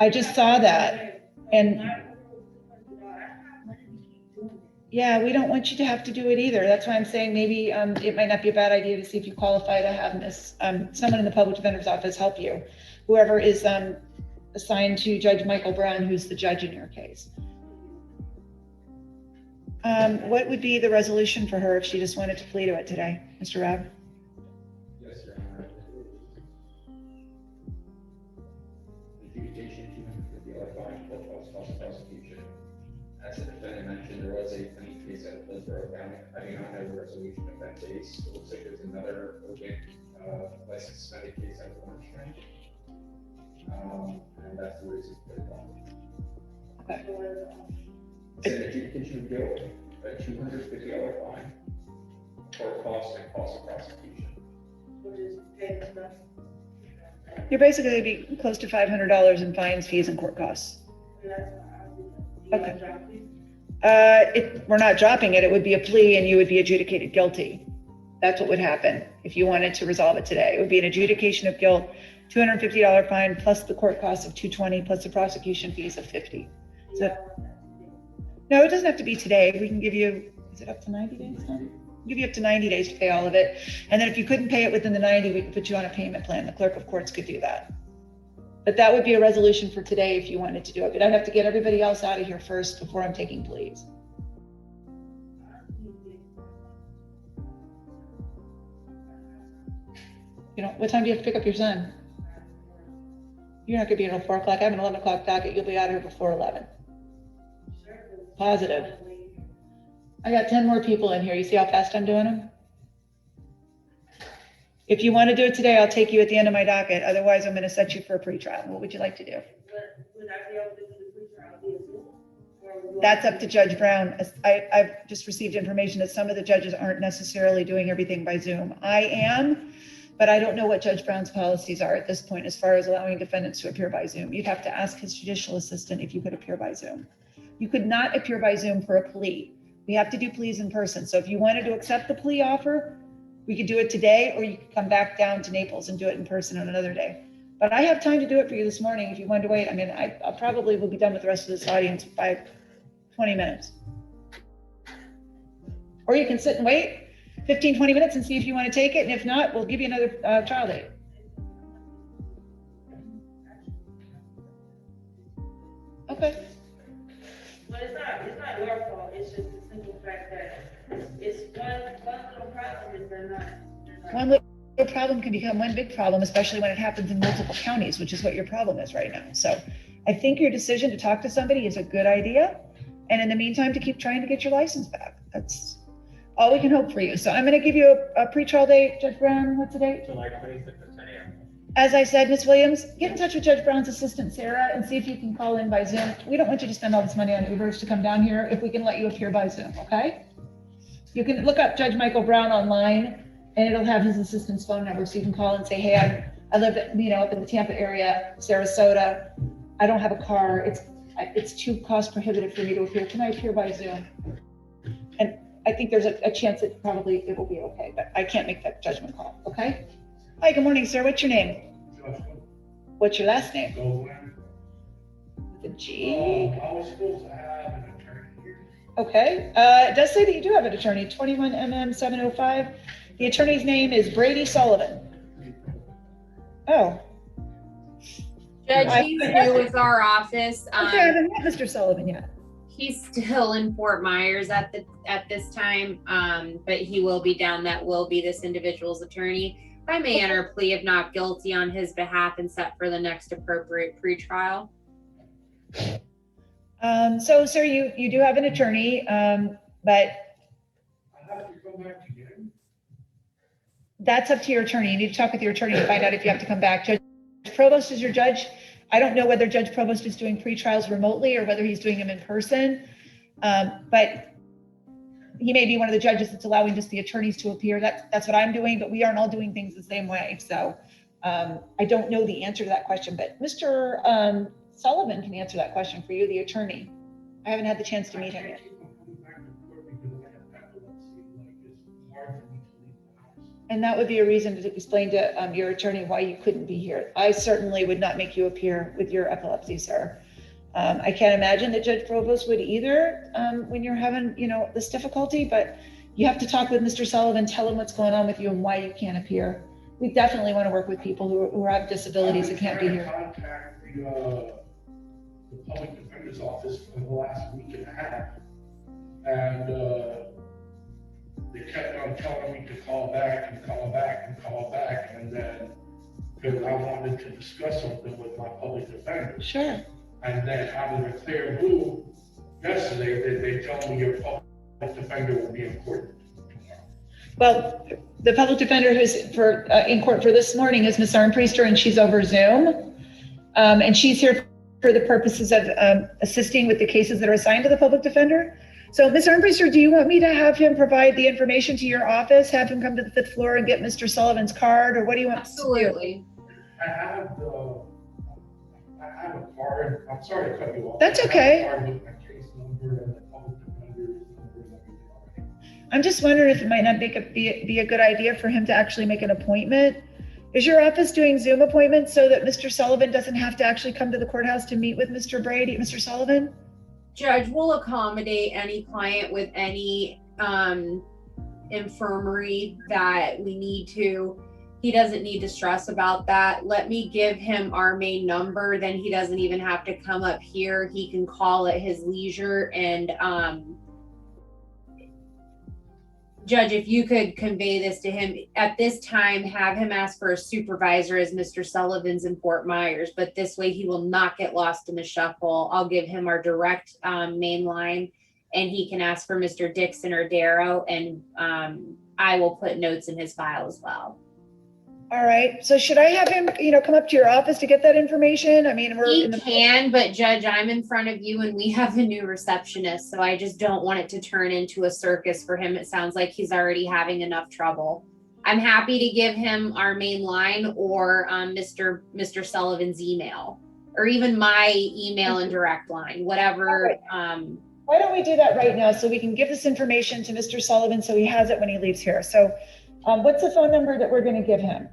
I just saw that. And yeah, we don't want you to have to do it either. That's why I'm saying maybe it might not be a bad idea to see if you qualify to have someone in the public defender's office help you. whoever is assigned to Judge Michael Brown, who's the judge in your case. What would be the resolution for her if she just wanted to plead to it today, Mr. Rabb? Yes, Your Honor. Adjudication, $250 fine for false prosecution. As the defendant mentioned, there was a pending case at Hillsborough County. I do not have a resolution of that case. It looks like there's another open license suspended case at Orange County. And that's the reason for the problem. Okay. It's an adjudication of guilt, a $250 fine for cost and cost of prosecution. You're basically going to be close to $500 in fines, fees, and court costs. Okay. We're not dropping it. It would be a plea and you would be adjudicated guilty. That's what would happen if you wanted to resolve it today. It would be an adjudication of guilt, $250 fine plus the court costs of $220 plus the prosecution fees of $50. So, no, it doesn't have to be today. We can give you, is it up to 90 days? Give you up to 90 days to pay all of it. And then if you couldn't pay it within the 90, we could put you on a payment plan. The clerk of courts could do that. But that would be a resolution for today if you wanted to do it. But I'd have to get everybody else out of here first before I'm taking pleas. You know, what time do you have to pick up your son? You're not gonna be here until 4 o'clock. I have an 11 o'clock docket. You'll be out of here before 11. Positive. I got 10 more people in here. You see how fast I'm doing them? If you want to do it today, I'll take you at the end of my docket. Otherwise, I'm going to set you for a pretrial. What would you like to do? Would I be able to do the pretrial via Zoom? That's up to Judge Brown. I've just received information that some of the judges aren't necessarily doing everything by Zoom. I am, but I don't know what Judge Brown's policies are at this point as far as allowing defendants to appear by Zoom. You'd have to ask his judicial assistant if you could appear by Zoom. You could not appear by Zoom for a plea. We have to do pleas in person. So if you wanted to accept the plea offer, we could do it today, or you could come back down to Naples and do it in person on another day. But I have time to do it for you this morning if you wanted to wait. I mean, I probably will be done with the rest of this audience by 20 minutes. Or you can sit and wait 15, 20 minutes and see if you want to take it. And if not, we'll give you another trial date. Okay. Well, it's not your fault. It's just the simple fact that it's one little problem is they're not. One little problem can become one big problem, especially when it happens in multiple counties, which is what your problem is right now. So I think your decision to talk to somebody is a good idea. And in the meantime, to keep trying to get your license back. That's all we can hope for you. So I'm going to give you a pretrial date. Judge Brown, what's the date? July 26th at 10 a.m. As I said, Ms. Williams, get in touch with Judge Brown's assistant, Sarah, and see if you can call in by Zoom. We don't want you to spend all this money on Ubers to come down here if we can let you appear by Zoom, okay? You can look up Judge Michael Brown online and it'll have his assistant's phone number. So you can call and say, hey, I live up in the Tampa area, Sarasota. I don't have a car. It's too cost prohibitive for me to appear. Can I appear by Zoom? And I think there's a chance that probably it will be okay, but I can't make that judgment call, okay? Hi, good morning, sir. What's your name? What's your last name? With a G. I was supposed to have an attorney here. Okay, it does say that you do have an attorney, 21 MM 705. The attorney's name is Brady Sullivan. Oh. Judge, he's new with our office. Okay, I haven't met Mr. Sullivan yet. He's still in Fort Myers at this time, but he will be down. That will be this individual's attorney. If I may enter a plea of not guilty on his behalf and set for the next appropriate pretrial. So, sir, you do have an attorney, but I have to come back again. that's up to your attorney. You need to talk with your attorney to find out if you have to come back. Judge Provost is your judge. I don't know whether Judge Provost is doing pretrials remotely or whether he's doing them in person, but he may be one of the judges that's allowing just the attorneys to appear. That's what I'm doing, but we aren't all doing things the same way. So I don't know the answer to that question, but Mr. Sullivan can answer that question for you, the attorney. I haven't had the chance to meet him yet. And that would be a reason to explain to your attorney why you couldn't be here. I certainly would not make you appear with your epilepsy, sir. I can't imagine that Judge Provost would either when you're having, this difficulty, but you have to talk with Mr. Sullivan, tell him what's going on with you and why you can't appear. We definitely want to work with people who have disabilities and can't be here. I've been trying to contact the public defender's office for the last week and a half. And they kept on telling me to call back and call back and call back. And then, because I wanted to discuss something with my public defender. Sure. And then out of the clear blue, yesterday, they tell me your public defender will be in court tomorrow. Well, the public defender who's in court for this morning is Ms. Armpriester, and she's over Zoom. And she's here for the purposes of assisting with the cases that are assigned to the public defender. So Ms. Armpriester, do you want me to have him provide the information to your office, have him come to the 5th floor and get Mr. Sullivan's card, or what do you want? Absolutely. I have a card. I'm sorry to cut you off. That's okay. I have a card with my case number and the public defender's number and everything. I'm just wondering if it might not be a good idea for him to actually make an appointment. Is your office doing Zoom appointments so that Mr. Sullivan doesn't have to actually come to the courthouse to meet with Mr. Sullivan? Judge, will accommodate any client with any infirmary that we need to. He doesn't need to stress about that. Let me give him our main number, then he doesn't even have to come up here. He can call at his leisure. And Judge, if you could convey this to him at this time, have him ask for a supervisor as Mr. Sullivan's in Fort Myers, but this way he will not get lost in the shuffle. I'll give him our direct main line, and he can ask for Mr. Dixon or Darrow, and I will put notes in his file as well. All right. So should I have him, come up to your office to get that information? I mean, He can, but Judge, I'm in front of you and we have a new receptionist, so I just don't want it to turn into a circus for him. It sounds like he's already having enough trouble. I'm happy to give him our main line or Mr. Sullivan's email, or even my email and direct line, whatever. Why don't we do that right now so we can give this information to Mr. Sullivan so he has it when he leaves here. So what's the phone number that we're going to give him?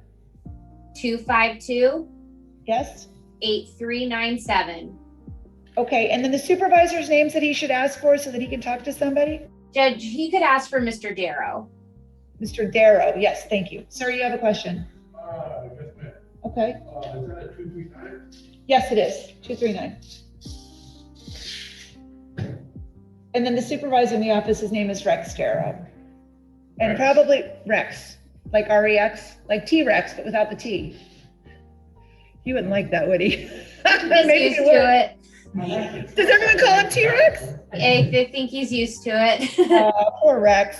252. Yes. 8397. Okay, and then the supervisor's names that he should ask for so that he can talk to somebody? Judge, he could ask for Mr. Darrow. Mr. Darrow, yes, thank you. Sir, you have a question? Yes, ma'am. Okay. Is that a 239? Yes, it is, 239. And then the supervisor in the office, his name is Rex Darrow. And probably Rex, like R-E-X, like T-Rex, but without the T. He wouldn't like that, would he? He's used to it. Does everyone call him T-Rex? I think he's used to it. Poor Rex.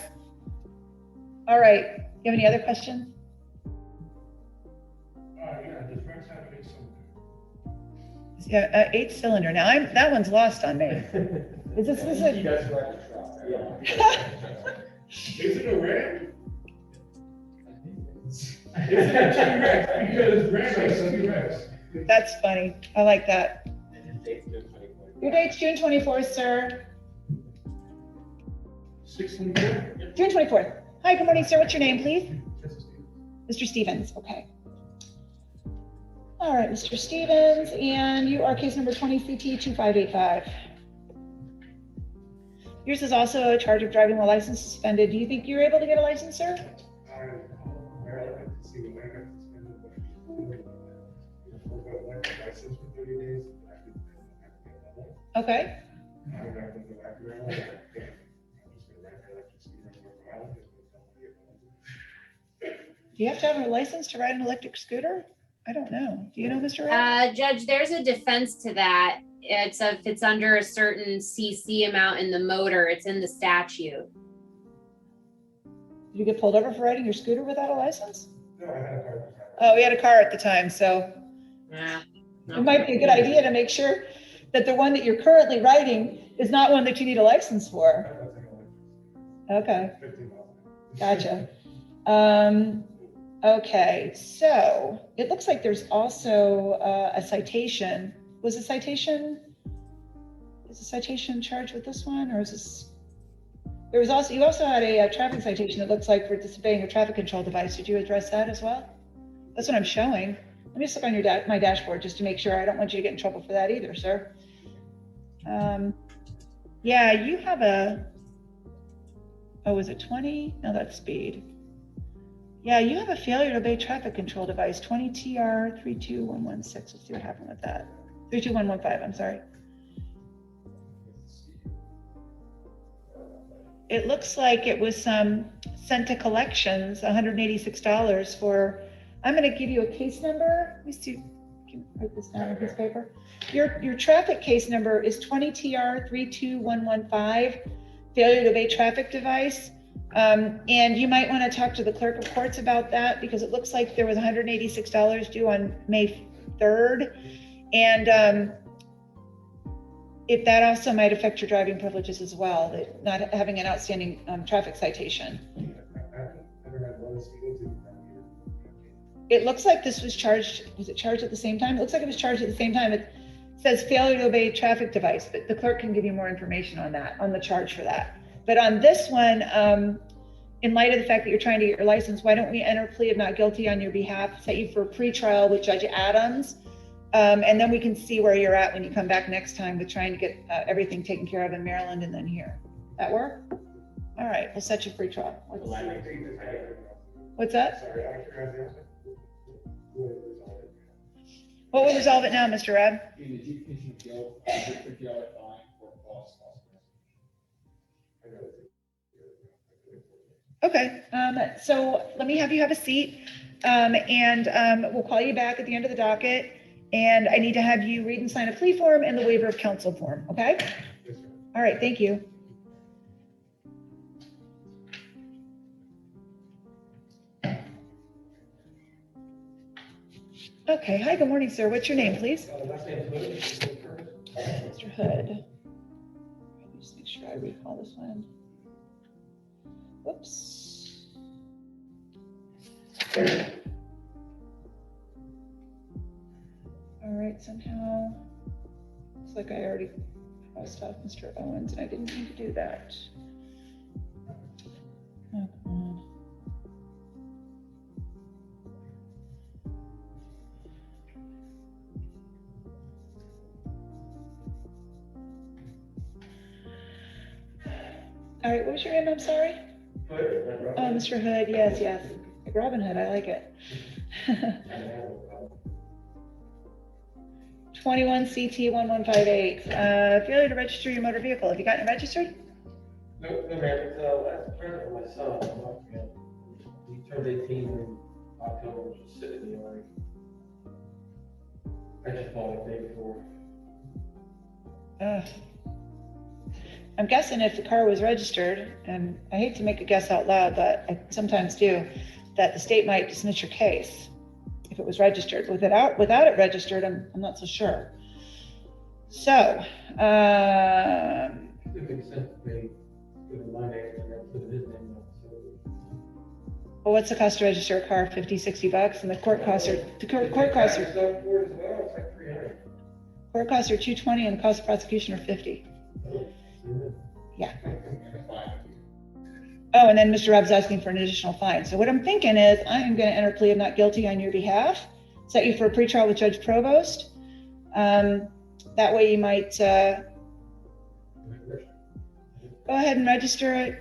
All right, you have any other questions? Yeah, does Rex have an 8-cylinder? Yeah, 8-cylinder. Now that one's lost on me. Is this He does run a truck. Yeah. Is it a Ram? Is it a T-Rex? Because Ram is a T-Rex. That's funny. I like that. Your date's June 24th, sir. 624? June 24th. Hi, good morning, sir. What's your name, please? Mr. Stevens. Okay. All right, Mr. Stevens, and you are case number 20CT2585. Yours is also a charge of driving while license suspended. Do you think you're able to get a license, sir? Okay. Do you have to have a license to ride an electric scooter? I don't know. Do you know, Mr. Ray? Judge, there's a defense to that. If it's under a certain CC amount in the motor, it's in the statute. Did you get pulled over for riding your scooter without a license? No, I had a car. Oh, we had a car at the time, so Yeah. it might be a good idea to make sure that the one that you're currently riding is not one that you need a license for. Okay, gotcha. Okay, so it looks like there's also a citation. Is a citation charged with this one, or is this? You also had a traffic citation, it looks like, for disobeying a traffic control device. Did you address that as well? That's what I'm showing. Let me just look on my dashboard just to make sure. I don't want you to get in trouble for that either, sir. Yeah, you have a, oh, was it 20? No, that's speed. Yeah, you have a failure to obey traffic control device, 20 TR 32116. Let's see what happened with that. 32115, I'm sorry. It looks like it was sent to collections, $186 for, I'm gonna give you a case number. Let me see, can you write this down on this paper? Your traffic case number is 20 TR 32115, failure to obey traffic device. And you might want to talk to the clerk of courts about that because it looks like there was $186 due on May 3rd. And if that also might affect your driving privileges as well, that not having an outstanding traffic citation. It looks like this was charged, was it charged at the same time? It looks like it was charged at the same time. It says failure to obey traffic device, but the clerk can give you more information on that, on the charge for that. But on this one, in light of the fact that you're trying to get your license, why don't we enter a plea of not guilty on your behalf, set you for a pretrial with Judge Adams, and then we can see where you're at when you come back next time with trying to get everything taken care of in Maryland and then here. That work? All right, we'll set you free trial. What's that? What will resolve it now, Mr. Rad? Okay, so let me have you have a seat, and we'll call you back at the end of the docket, and I need to have you read and sign a plea form and the waiver of counsel form, okay? All right, thank you. Okay, hi, good morning, sir. What's your name, please? Mr. Hood. Let me just make sure I recall this one. Whoops. All right, somehow, looks like I already crossed off Mr. Owens and I didn't mean to do that. Oh, come on. All right, what was your name? I'm sorry. Oh, Mr. Hood, yes, yes. Like Robin Hood, I like it. 21 CT 1158. Failure to register your motor vehicle. Have you gotten it registered? No, ma'am, it's last present for my son. He turned 18 in October, just sitting in the yard. I just bought it the day before. I'm guessing if the car was registered, and I hate to make a guess out loud, but I sometimes do, that the state might dismiss your case if it was registered. Without it registered, I'm not so sure. So, It makes sense to pay with my name and then put his name on. well, what's the cost to register a car? 50, 60 bucks, and the court costs are court costs are $220, and the cost of prosecution are $50. Yeah. Oh, and then Mr. Rubb's asking for an additional fine. So what I'm thinking is I am going to enter a plea of not guilty on your behalf, set you for a pretrial with Judge Provost. That way you might go ahead and register it,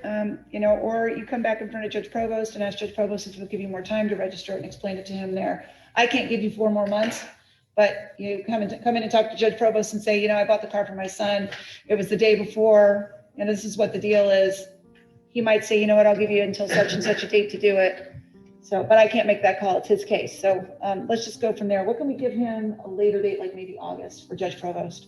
or you come back in front of Judge Provost and ask Judge Provost if he'll give you more time to register it and explain it to him there. I can't give you 4 more months, but you come in and talk to Judge Provost and say, I bought the car for my son. It was the day before, and this is what the deal is. He might say, I'll give you until such and such a date to do it. So, but I can't make that call. It's his case. So let's just go from there. What can we give him a later date, like maybe August for Judge Provost?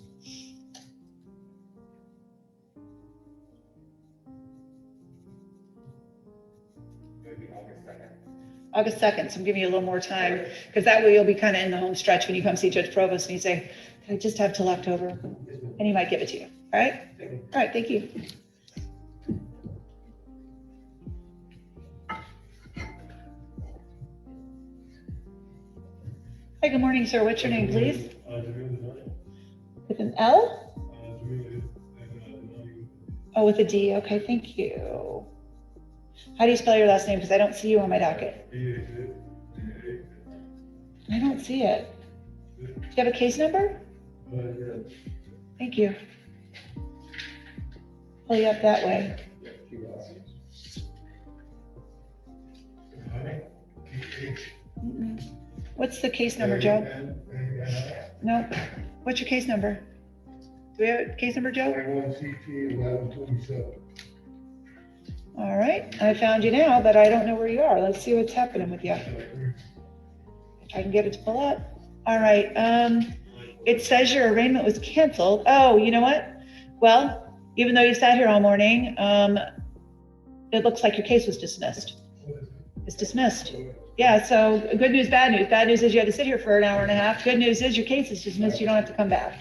August 2nd. So I'm giving you a little more time because that way you'll be kind of in the home stretch when you come see Judge Provost and you say, can I just have till October? And he might give it to you. All right. All right. Thank you. Hi, good morning, sir. What's your name, please? With an L? Oh, with a D. Okay, thank you. How do you spell your last name? Because I don't see you on my docket. I don't see it. Do you have a case number? Thank you. Pull you up that way. Mm-mm. What's the case number, Joe? No. What's your case number? Do we have a case number, Joe? 21CT1127. All right, I found you now, but I don't know where you are. Let's see what's happening with you. If I can get it to pull up. All right, it says your arraignment was canceled. Oh, you know what? Well, even though you sat here all morning, it looks like your case was dismissed. It's dismissed. Yeah, so good news, bad news. Bad news is you had to sit here for an hour and a half. Good news is your case is dismissed. You don't have to come back.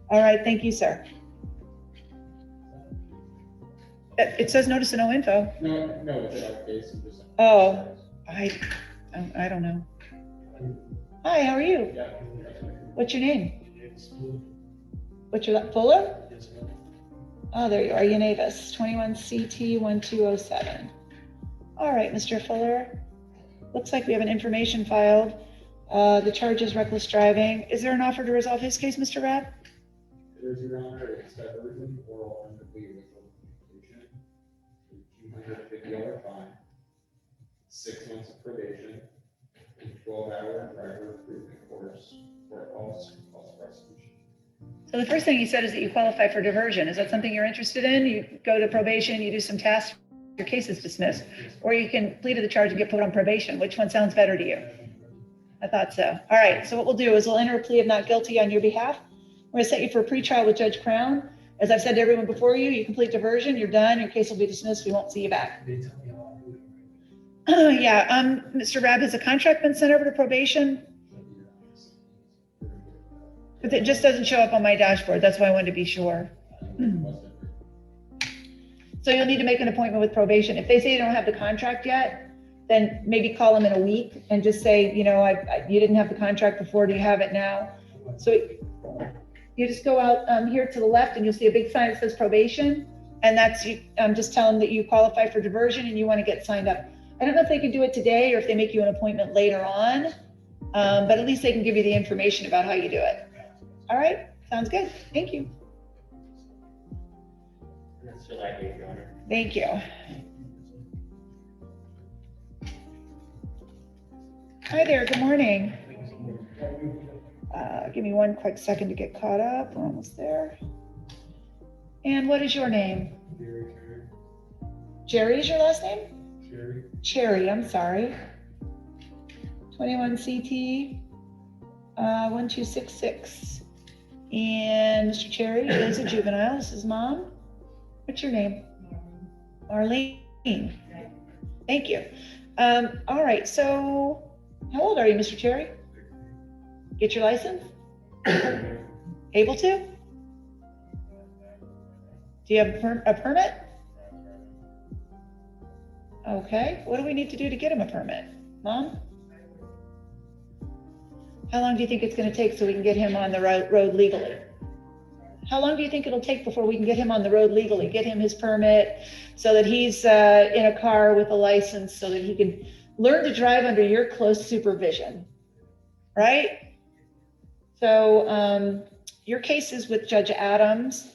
All right, thank you, sir. It says notice of no info. No, it's our case. Oh, I don't know. Hi, how are you? Yeah. What's your name? What's your Fuller? Oh, there you are, Unavis, 21CT1207. All right, Mr. Fuller. Looks like we have an information filed. The charge is reckless driving. Is there an offer to resolve his case, Mr. Rapp? There's your honor, it's diversion or alternatively with $250 fine, 6 months of probation, and 12-hour driver improvement course for cost restitution. So the first thing you said is that you qualify for diversion. Is that something you're interested in? You go to probation, you do some tasks, your case is dismissed, or you can plead to the charge and get put on probation. Which one sounds better to you? I thought so. All right, so what we'll do is we'll enter a plea of not guilty on your behalf. We're gonna set you for a pretrial with Judge Crown. As I've said to everyone before you, you complete diversion, you're done, your case will be dismissed, we won't see you back. Yeah, Mr. Rabb, has a contract been sent over to probation? But it just doesn't show up on my dashboard, that's why I wanted to be sure. So you'll need to make an appointment with probation. If they say they don't have the contract yet, then maybe call them in a week and just say, you know, you didn't have the contract before, do you have it now? So you just go out here to the left and you'll see a big sign that says probation. And that's, just tell them that you qualify for diversion and you want to get signed up. I don't know if they can do it today or if they make you an appointment later on, but at least they can give you the information about how you do it. All right, sounds good. Thank you. That's July 8th, Your Honor. Thank you. Hi there, good morning. Give me one quick second to get caught up. We're almost there. And what is your name? Jerry is your last name? Cherry, I'm sorry. 21CT 1266. And Mr. Cherry is a juvenile. This is mom. What's your name? Marlene. Thank you. All right, so how old are you, Mr. Cherry? Get your license? Able to? Do you have a permit? Okay, what do we need to do to get him a permit? Mom? How long do you think it's going to take so we can get him on the road legally? How long do you think it'll take before we can get him on the road legally, get him his permit so that he's in a car with a license so that he can learn to drive under your close supervision, right? So your case is with Judge Adams.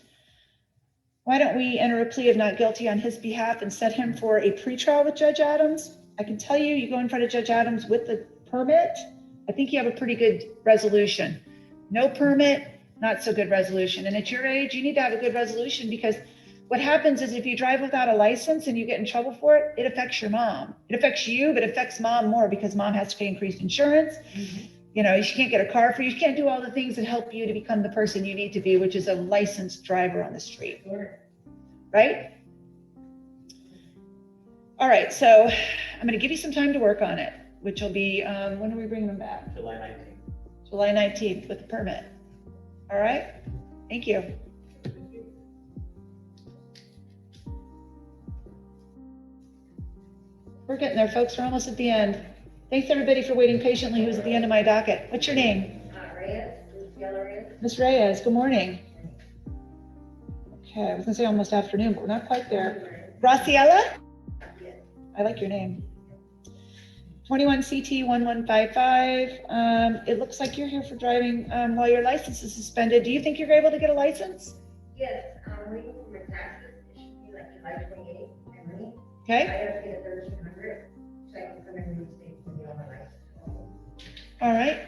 Why don't we enter a plea of not guilty on his behalf and set him for a pretrial with Judge Adams? I can tell you, you go in front of Judge Adams with the permit, I think you have a pretty good resolution. No permit, not so good resolution. And at your age, you need to have a good resolution because what happens is if you drive without a license and you get in trouble for it, it affects your mom. It affects you, but it affects mom more because mom has to pay increased insurance. Mm-hmm. You know, she can't get a car for you. She can't do all the things that help you to become the person you need to be, which is a licensed driver on the street, right? All right, so I'm going to give you some time to work on it, which will be, when are we bringing them back? July 19th. July 19th with the permit. All right, thank you. We're getting there, folks. We're almost at the end. Thanks everybody for waiting patiently who's at the end of my docket. What's your name? Reyes. Ms. Reyes, good morning. Okay, I was gonna say almost afternoon, but we're not quite there. Graciela? I like your name. 21CT1155. It looks like you're here for driving while your license is suspended. Do you think you're able to get a license? Yes, I'm waiting for my taxes. It should be like July 28th. Okay. I have to get a 1,300 so I can come in and reinstate from the All right.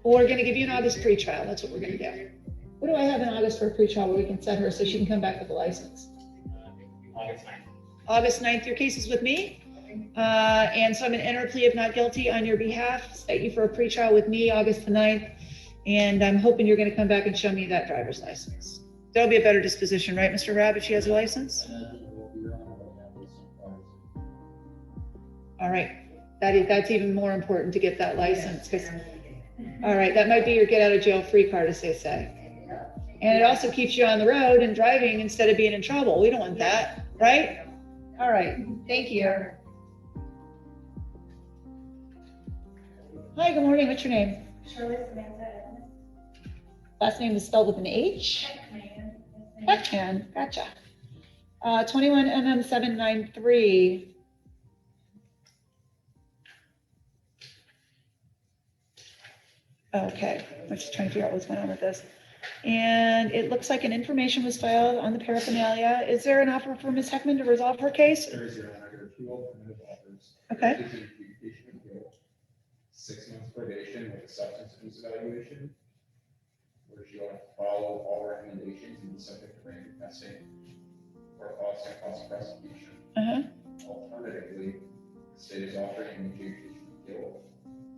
Well, we're gonna give you an August pretrial. That's what we're gonna do. What do I have in August for a pretrial where we can set her so she can come back with a license? August 9th. August 9th, your case is with me. And so I'm gonna enter a plea of not guilty on your behalf, set you for a pretrial with me, August the 9th. And I'm hoping you're gonna come back and show me that driver's license. That'll be a better disposition, right, Mr. Rabb, if she has a license? All right, that's even more important to get that license, because, all right, that might be your get out of jail free card, as they say. And it also keeps you on the road and driving instead of being in trouble. We don't want that, right? All right, thank you. Hi, good morning, what's your name? Shirley Samantha. Last name is spelled with an H? Beckman, gotcha. 21 MM 793. Okay, I'm just trying to figure out what's going on with this. And it looks like an information was filed on the paraphernalia. Is there an offer for Ms. Heckman to resolve her case? There is, Your Honor. There are two alternative offers. Okay. There's an adjudication of guilt, 6 months probation with a substance abuse evaluation, where she'll have to follow all recommendations and be subject to random testing or cost of prosecution. Alternatively, the state is offering an adjudication of guilt,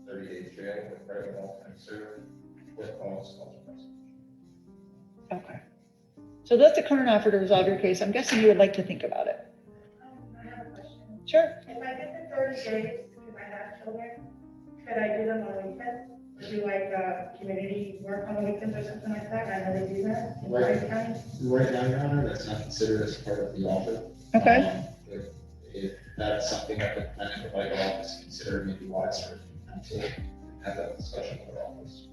30 days jail with credit of alternative served, or cost of prosecution. Okay. So that's the current offer to resolve your case. I'm guessing you would like to think about it. I have a question. Sure. If I get the 30 days, because I have children, could I do them on weekends? Or do like community work on the weekends or something like that? I know they do that in Orange County. Right now, Your Honor, that's not considered as part of the offer. Okay. If that's something that the defendant would like our office to consider, maybe wise for counsel, have that discussion with our office.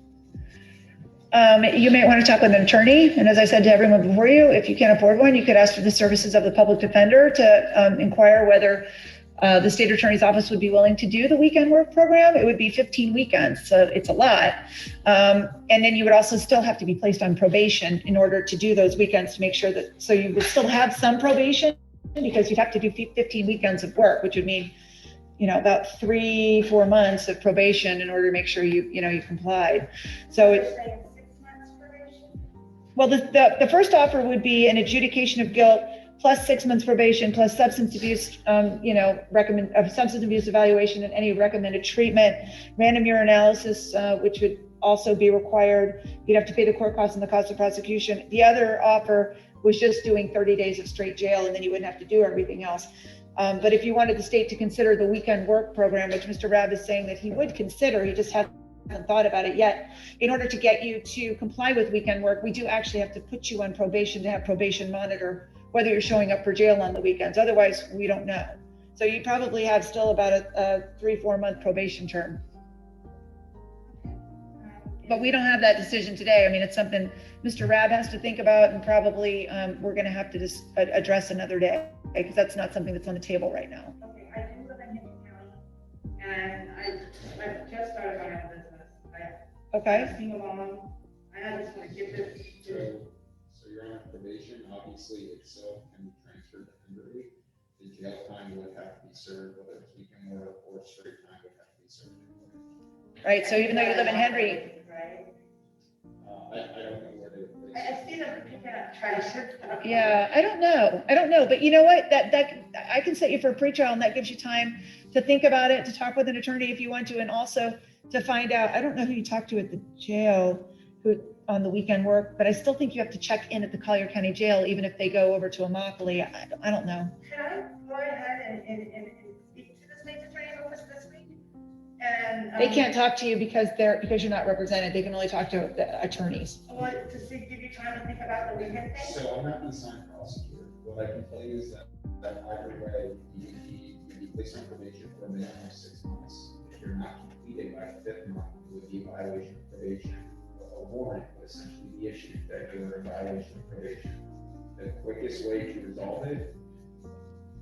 You may want to talk with an attorney. And as I said to everyone before you, if you can't afford one, you could ask for the services of the public defender to inquire whether the state attorney's office would be willing to do the weekend work program. It would be 15 weekends, so it's a lot. And then you would also still have to be placed on probation in order to do those weekends to make sure that, so you would still have some probation because you'd have to do 15 weekends of work, which would mean, you know, about 3-4 months of probation in order to make sure you complied. So it's, well, the first offer would be an adjudication of guilt plus 6 months probation plus substance abuse, substance abuse evaluation and any recommended treatment, random urinalysis, which would also be required. You'd have to pay the court costs and the cost of prosecution. The other offer was just doing 30 days of straight jail, and then you wouldn't have to do everything else. But if you wanted the state to consider the weekend work program, which Mr. Rabb is saying that he would consider, he just hasn't thought about it yet. In order to get you to comply with weekend work, we do actually have to put you on probation to have probation monitor whether you're showing up for jail on the weekends. Otherwise, we don't know. So you probably have still about a 3-4 month probation term. But we don't have that decision today. I mean, it's something Mr. Rabb has to think about, and probably we're going to have to just address another day, because that's not something that's on the table right now. Okay, I do live in Hinton County, and I just started my own business. Okay. I'm single mom. I just want to get this. So you're on probation, obviously Excel can be transferred to Kimberly. The jail time would have to be served, whether it's weekend work or straight time would have to be served. Right, so even though you live in Henry. I don't know where they would. I see them picking up trash. Yeah, I don't know, but you know what, that I can set you for a pretrial, and that gives you time to think about it, to talk with an attorney if you want to, and also to find out, I don't know who you talked to at the jail who on the weekend work, but I still think you have to check in at the Collier County Jail, even if they go over to Immokalee. I don't know. Can I go ahead and speak to the state's attorney's office this week? And They can't talk to you because you're not represented. They can only talk to the attorneys. to see, give you time to think about the weekend thing? So I'm not an assigned prosecutor. What I can tell you is that either way, you'd be placed on probation for a minimum of 6 months. If you're not completed by the 5th month, it would be a violation of probation. A warrant would essentially be issued that you're in violation of probation. The quickest way to resolve it,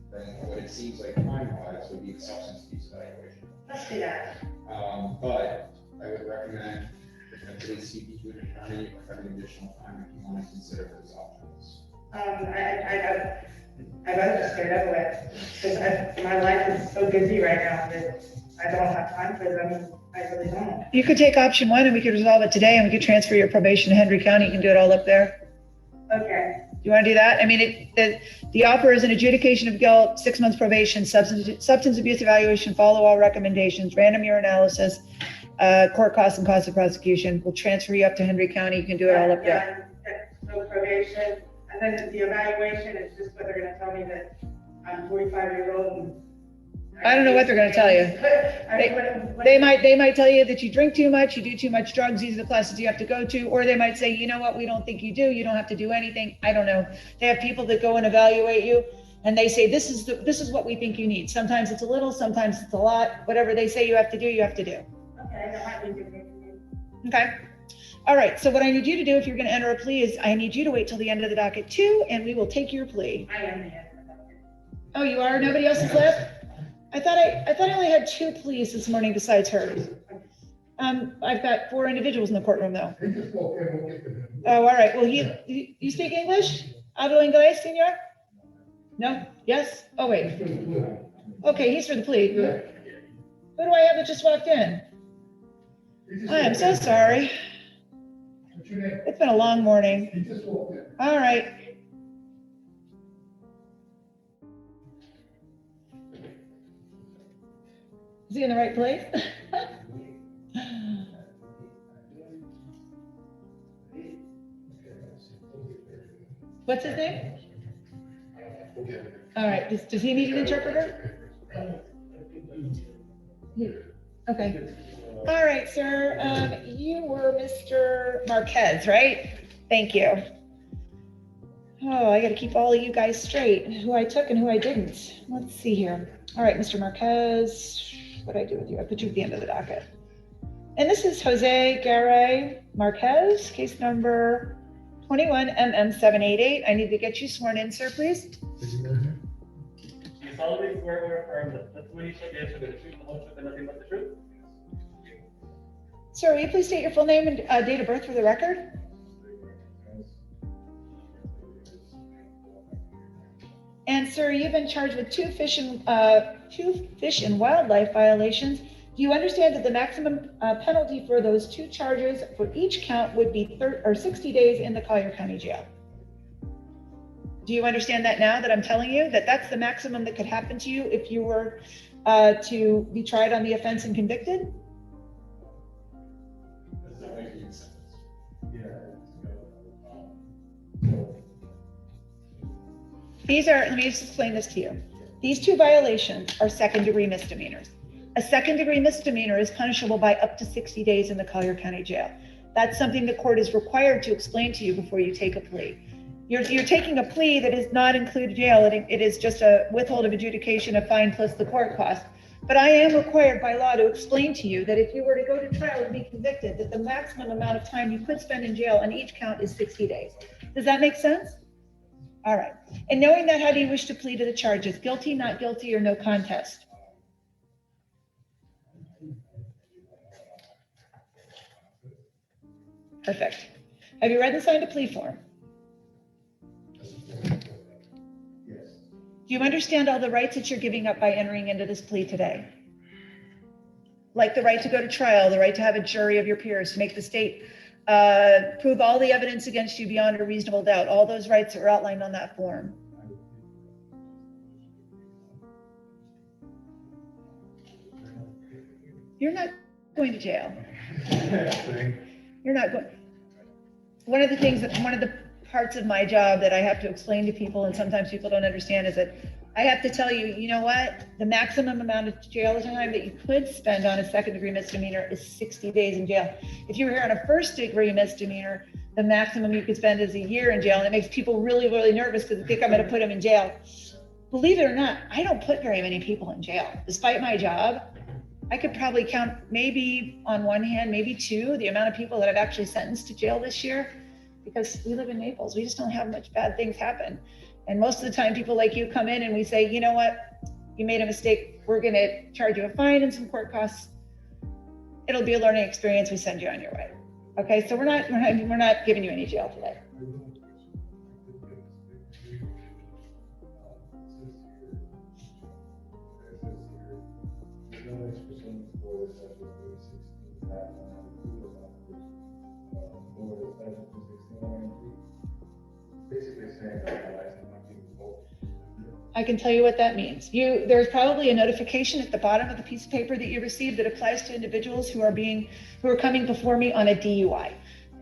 from what it seems like time-wise, would be a substance abuse evaluation. Let's do that. But I would recommend potentially speaking to an attorney or having additional time if you want to consider those options. I'd rather just get it over with, because my life is so busy right now that I don't have time for them. I really don't. You could take option one and we could resolve it today and we could transfer your probation to Henry County. You can do it all up there. Okay. Do you want to do that? I mean, the offer is an adjudication of guilt, 6 months probation, substance abuse evaluation, follow all recommendations, random urinalysis, court costs and cost of prosecution. We'll transfer you up to Henry County. You can do it all up there. So probation, and then the evaluation is just what they're gonna tell me that I'm 45 years old and. I don't know what they're gonna tell you. They might tell you that you drink too much, you do too much drugs, these are the classes you have to go to, or they might say, you know what, we don't think you do, you don't have to do anything. I don't know. They have people that go and evaluate you and they say, this is what we think you need. Sometimes it's a little, sometimes it's a lot. Whatever they say you have to do, you have to do. Okay, that might be good. Okay. All right, so what I need you to do if you're gonna enter a plea is I need you to wait till the end of the docket 2 and we will take your plea. I am the end of the docket. Oh, you are? Nobody else is left? I thought I only had 2 pleas this morning besides hers. I've got 4 individuals in the courtroom though. Oh, all right. Well, you speak English? Hablo inglés, señor? No? Yes? Oh, wait. Okay, he's for the plea. Who do I have that just walked in? I am so sorry. It's been a long morning. All right. Is he in the right place? What's his name? All right, does he need an interpreter? Okay. All right, sir, you were Mr. Marquez, right? Thank you. Oh, I gotta keep all of you guys straight, who I took and who I didn't. Let's see here. All right, Mr. Marquez. What did I do with you? I put you at the end of the docket. And this is Jose Garay Marquez, case number 21MM788. I need to get you sworn in, sir, please. Do you solemnly swear or affirm that the testimony you shall give shall be the truth, the whole truth, and nothing but the truth? Sir, will you please state your full name and date of birth for the record? And sir, you've been charged with 2 fish and wildlife violations. Do you understand that the maximum penalty for those 2 charges for each count would be 60 days in the Collier County Jail? Do you understand that now that I'm telling you that that's the maximum that could happen to you if you were to be tried on the offense and convicted? Let me just explain this to you. These 2 violations are second-degree misdemeanors. A second-degree misdemeanor is punishable by up to 60 days in the Collier County Jail. That's something the court is required to explain to you before you take a plea. You're taking a plea that does not include jail. It is just a withhold of adjudication, a fine plus the court cost. But I am required by law to explain to you that if you were to go to trial and be convicted, that the maximum amount of time you could spend in jail on each count is 60 days. Does that make sense? All right. And knowing that, how do you wish to plead to the charges? Guilty, not guilty, or no contest? Perfect. Have you read and signed a plea form? Yes. Do you understand all the rights that you're giving up by entering into this plea today? Like the right to go to trial, the right to have a jury of your peers, to make the state prove all the evidence against you beyond a reasonable doubt. All those rights are outlined on that form. You're not going to jail. You're not going. One of the parts of my job that I have to explain to people, and sometimes people don't understand, is that I have to tell you, you know what? The maximum amount of jail time that you could spend on a second-degree misdemeanor is 60 days in jail. If you were here on a first-degree misdemeanor, the maximum you could spend is a year in jail, and it makes people really, really nervous because they think I'm going to put them in jail. Believe it or not, I don't put very many people in jail. Despite my job, I could probably count maybe on one hand, maybe 2, the amount of people that I've actually sentenced to jail this year, because we live in Naples. We just don't have much bad things happen. And most of the time, people like you come in and we say, you know what, you made a mistake. We're going to charge you a fine and some court costs. It'll be a learning experience. We send you on your way. Okay, so we're not giving you any jail today. saying that my license might be revoked. I can tell you what that means. There's probably a notification at the bottom of the piece of paper that you received that applies to individuals who are coming before me on a DUI.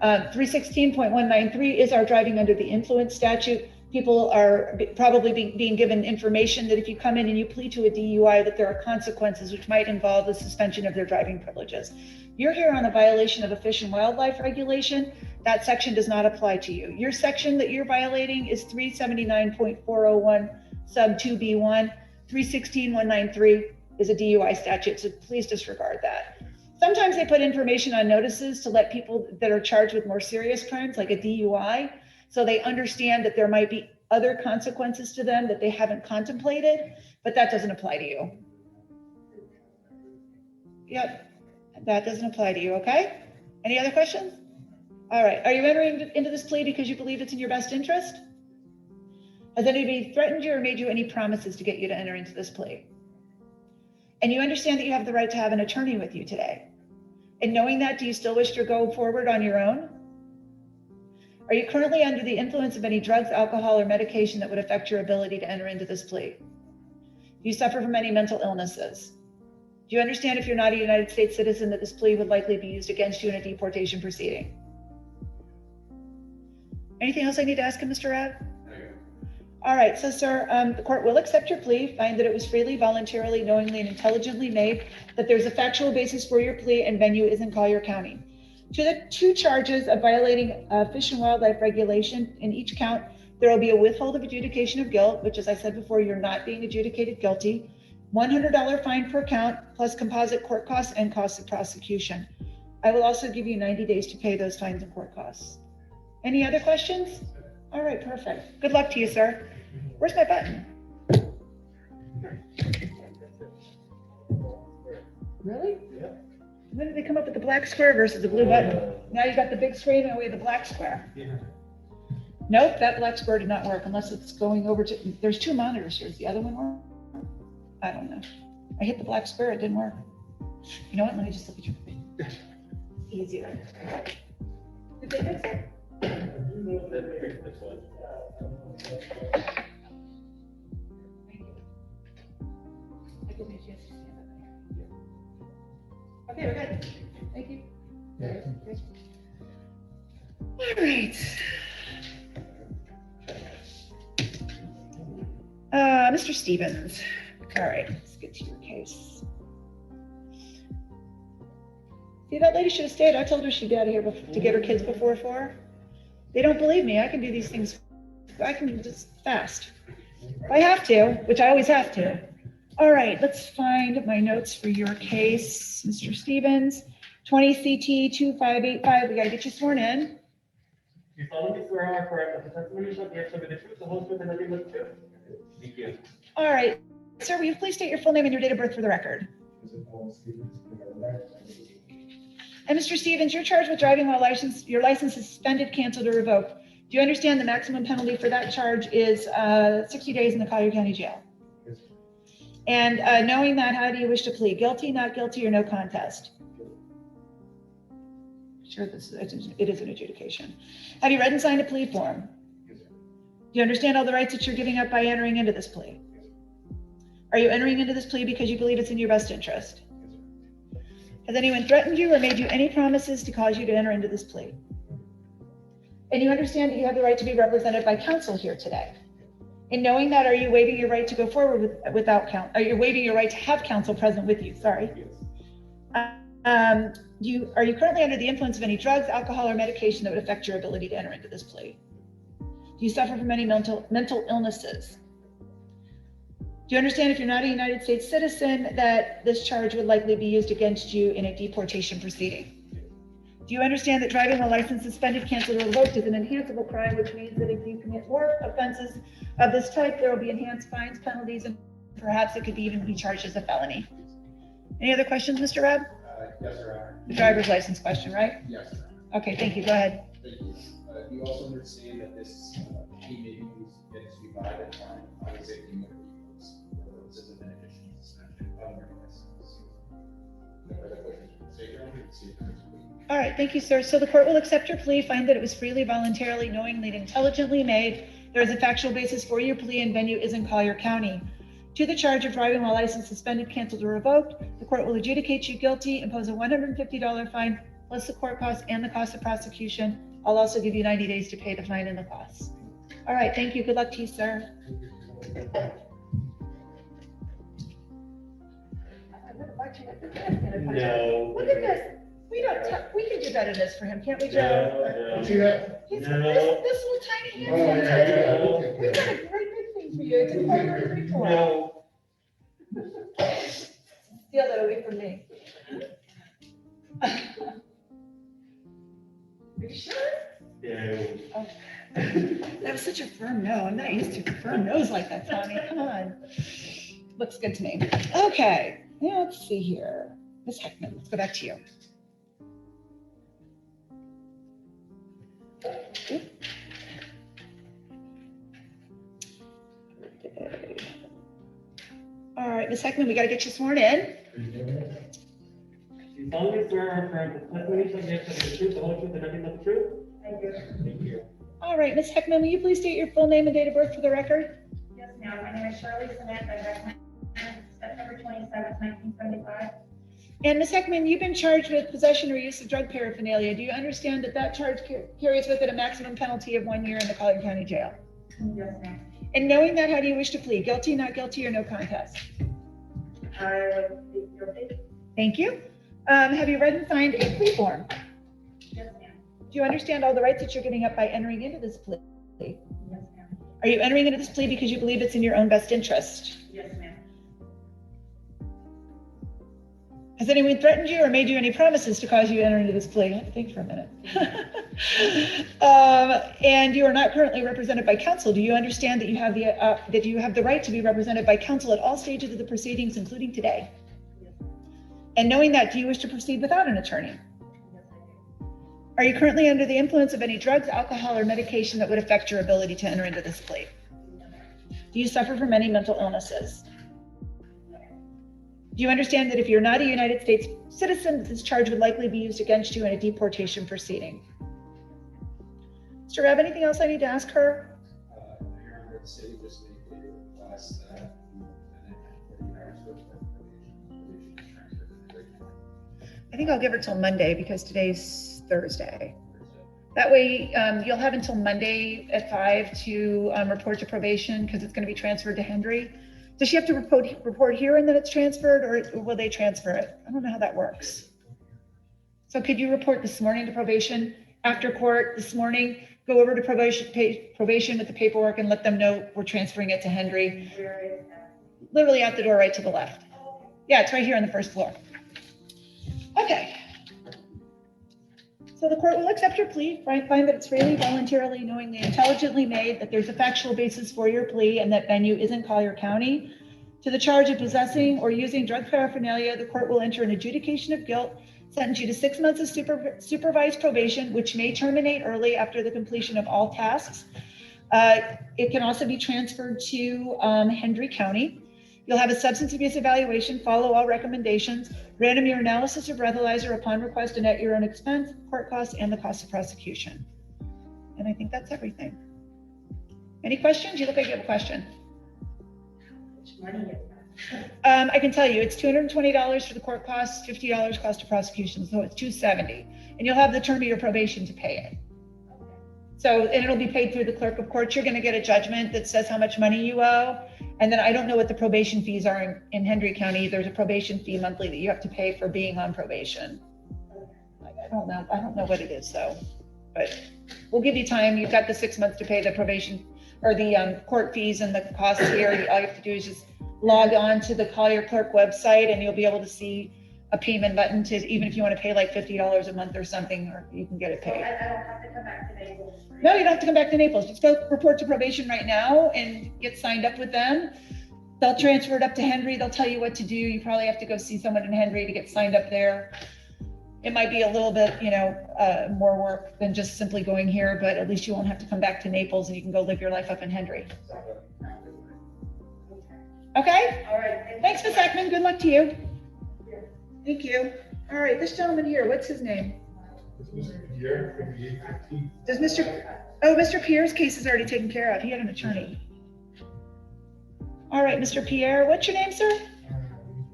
316.193 is our driving under the influence statute. People are probably being given information that if you come in and you plead to a DUI, that there are consequences which might involve the suspension of their driving privileges. You're here on a violation of a fish and wildlife regulation. That section does not apply to you. Your section that you're violating is 379.401 sub 2B1. 316.193 is a DUI statute, so please disregard that. Sometimes they put information on notices to let people that are charged with more serious crimes, like a DUI, so they understand that there might be other consequences to them that they haven't contemplated, but that doesn't apply to you. Yep, that doesn't apply to you, okay? Any other questions? All right, are you entering into this plea because you believe it's in your best interest? Has anybody threatened you or made you any promises to get you to enter into this plea? And you understand that you have the right to have an attorney with you today. And knowing that, do you still wish to go forward on your own? Are you currently under the influence of any drugs, alcohol, or medication that would affect your ability to enter into this plea? Do you suffer from any mental illnesses? Do you understand if you're not a United States citizen that this plea would likely be used against you in a deportation proceeding? Anything else I need to ask him, Mr. Rabb? All right, so sir, the court will accept your plea, find that it was freely, voluntarily, knowingly, and intelligently made, that there's a factual basis for your plea and venue is in Collier County. To the two charges of violating fish and wildlife regulation, in each count, there will be a withhold of adjudication of guilt, which as I said before, you're not being adjudicated guilty, $100 fine per count, plus composite court costs and costs of prosecution. I will also give you 90 days to pay those fines and court costs. Any other questions? All right, perfect. Good luck to you, sir. Where's my button? Really? Yeah. When did they come up with the black square versus the blue button? Now you got the big screen and we have the black square. Yeah. Nope, that black square did not work unless it's going over to, there's two monitors here. Is the other one work? I don't know. I hit the black square, it didn't work. You know what, let me just look at your thing. Easier. Did they fix it? Okay, we're good. Thank you. All right. Mr. Stevens. All right, let's get to your case. See, that lady should have stayed. I told her she'd be out of here to get her kids before 4. They don't believe me. I can do these things. I can do this fast. If I have to, which I always have to. All right, let's find my notes for your case, Mr. Stevens. 20 CT 2585. We got to get you sworn in. You solemnly swear or affirm that the testimony you shall give shall be the truth, the whole truth, and nothing but the truth? Thank you. All right, sir, will you please state your full name and your date of birth for the record? And Mr. Stevens, you're charged with driving while your license is suspended, canceled, or revoked. Do you understand the maximum penalty for that charge is 60 days in the Collier County Jail? Yes. And knowing that, how do you wish to plead? Guilty, not guilty, or no contest? Sure, it is an adjudication. Have you read and signed a plea form? Yes, sir. Do you understand all the rights that you're giving up by entering into this plea? Yes, sir. Are you entering into this plea because you believe it's in your best interest? Yes, sir. Has anyone threatened you or made you any promises to cause you to enter into this plea? And you understand that you have the right to be represented by counsel here today. In knowing that, are you waiving your right to go forward without counsel? Are you waiving your right to have counsel present with you? Sorry. Yes. Are you currently under the influence of any drugs, alcohol, or medication that would affect your ability to enter into this plea? Do you suffer from any mental illnesses? Do you understand if you're not a United States citizen that this charge would likely be used against you in a deportation proceeding? Do you understand that driving while license suspended, canceled, or revoked is an enhanceable crime, which means that if you commit more offenses of this type, there will be enhanced fines, penalties, and perhaps it could even be charged as a felony? Any other questions, Mr. Rabb? Yes, Your Honor. The driver's license question, right? Yes, Your Honor. Okay, thank you. Go ahead. Thank you. You also understand that this key may be used against you by the client, highway safety motor vehicles, for purposes of an additional suspension of your license. No further questions. Say your honor. All right, thank you, sir. So the court will accept your plea, find that it was freely, voluntarily, knowingly, and intelligently made, There is a factual basis for your plea and venue is in Collier County. To the charge of driving while license suspended, canceled, or revoked, the court will adjudicate you guilty, impose a $150 fine, plus the court costs and the cost of prosecution. I'll also give you 90 days to pay the fine and the costs. All right, thank you. Good luck to you, sir. No. Look at this. We can do better than this for him, can't we, Joe? No. See that? He's No. this little tiny Oh, hand. yeah. We've got a great big thing for you. It's a primary report. No. Steal that away from me. Are you sure? No. Oh. That was such a firm no. I'm not used to firm no's like that, Tommy. Come on. Looks good to me. Okay, now let's see here. Ms. Heckman, let's go back to you. Okay. All right, Ms. Heckman, we got to get you sworn in. You solemnly swear or affirm that the testimony you shall give shall be the truth, the whole truth, and nothing but the truth? I do. Thank you. All right, Ms. Heckman, will you please state your full name and date of birth for the record? Yes, ma'am. My name is Shirley Smith. I got my September 27th, 1975. And Ms. Heckman, you've been charged with possession or use of drug paraphernalia. Do you understand that that charge carries with it a maximum penalty of 1 year in the Collier County Jail? Yes, ma'am. And knowing that, how do you wish to plead? Guilty, not guilty, or no contest? I would be guilty. Thank you. Have you read and signed a plea form? Yes, ma'am. Do you understand all the rights that you're giving up by entering into this plea? Yes, ma'am. Are you entering into this plea because you believe it's in your own best interest? Yes, ma'am. Has anyone threatened you or made you any promises to cause you to enter into this plea? I have to think for a minute. And you are not currently represented by counsel. Do you understand that you have the right to be represented by counsel at all stages of the proceedings, including today? Yes, And knowing that, do you wish to proceed without an attorney? yes, I do. Are you currently under the influence of any drugs, alcohol, or medication that would affect your ability to enter into this plea? No, ma'am. Do you suffer from any mental illnesses? Do you understand that if you're not a United States citizen, this charge would likely be used against you in a deportation proceeding? Mr. Reb, anything else I need to ask her? Your Honor, the city just made a request that the defendant have 48 hours of probation transfer to the county. I think I'll give her till Monday because today's Thursday. That way, you'll have until Monday at 5 to report to probation because it's going to be transferred to Henry. Does she have to report here and then it's transferred, or will they transfer it? I don't know how that works. So could you report this morning to probation after court this morning? Go over to probation with the paperwork and let them know we're transferring it to Henry. Where is that? Literally out the door right to the left. Yeah, it's right here on the first floor. Okay. So the court will accept your plea, find that it's freely, voluntarily, knowingly, intelligently made, that there's a factual basis for your plea, and that venue is in Collier County. To the charge of possessing or using drug paraphernalia, the court will enter an adjudication of guilt, sentence you to 6 months of supervised probation, which may terminate early after the completion of all tasks. It can also be transferred to Henry County. You'll have a substance abuse evaluation, follow all recommendations, random urinalysis or breathalyzer upon request and at your own expense, court costs, and the cost of prosecution. And I think that's everything. Any questions? You look like you have a question. Which money is that? I can tell you it's $220 for the court costs, $50 cost of prosecution, so it's $270. And you'll have the term of your probation to pay it. So, and it'll be paid through the clerk of court. You're going to get a judgment that says how much money you owe. And then I don't know what the probation fees are in Henry County. There's a probation fee monthly that you have to pay for being on probation. I don't know what it is though, but we'll give you time. You've got the 6 months to pay the probation or the court fees and the costs here. All you have to do is just log on to the Collier Clerk website and you'll be able to see a payment button to, even if you want to pay like $50 a month or something, or you can get it So paid. I don't have to come back to Naples. No, you don't have to come back to Naples. Just go report to probation right now and get signed up with them. They'll transfer it up to Henry. They'll tell you what to do. You probably have to go see someone in Henry to get signed up there. It might be a little bit, more work than just simply going here, but at least you won't have to come back to Naples and you can go live your life up in Henry. Okay? All right. Thanks, Ms. Ackman. Good luck to you. Thank you. All right, this gentleman here, what's his name? This was Does Mr. Pierre's case is already taken care of. He had an attorney. All right, Mr. Pierre, what's your name, sir?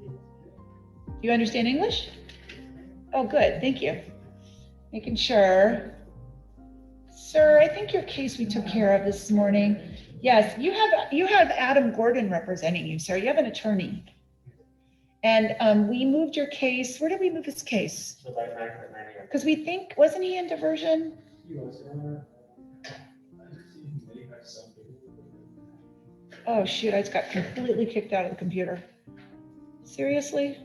Do you understand English? Oh, good, thank you. Making sure. Sir, I think your case we took care of this morning. Yes, you have Adam Gordon representing you, sir. You have an attorney. And we moved your case. Where did we move his case? Because we think, wasn't he in diversion? Oh shoot, I just got completely kicked out of the computer. Seriously?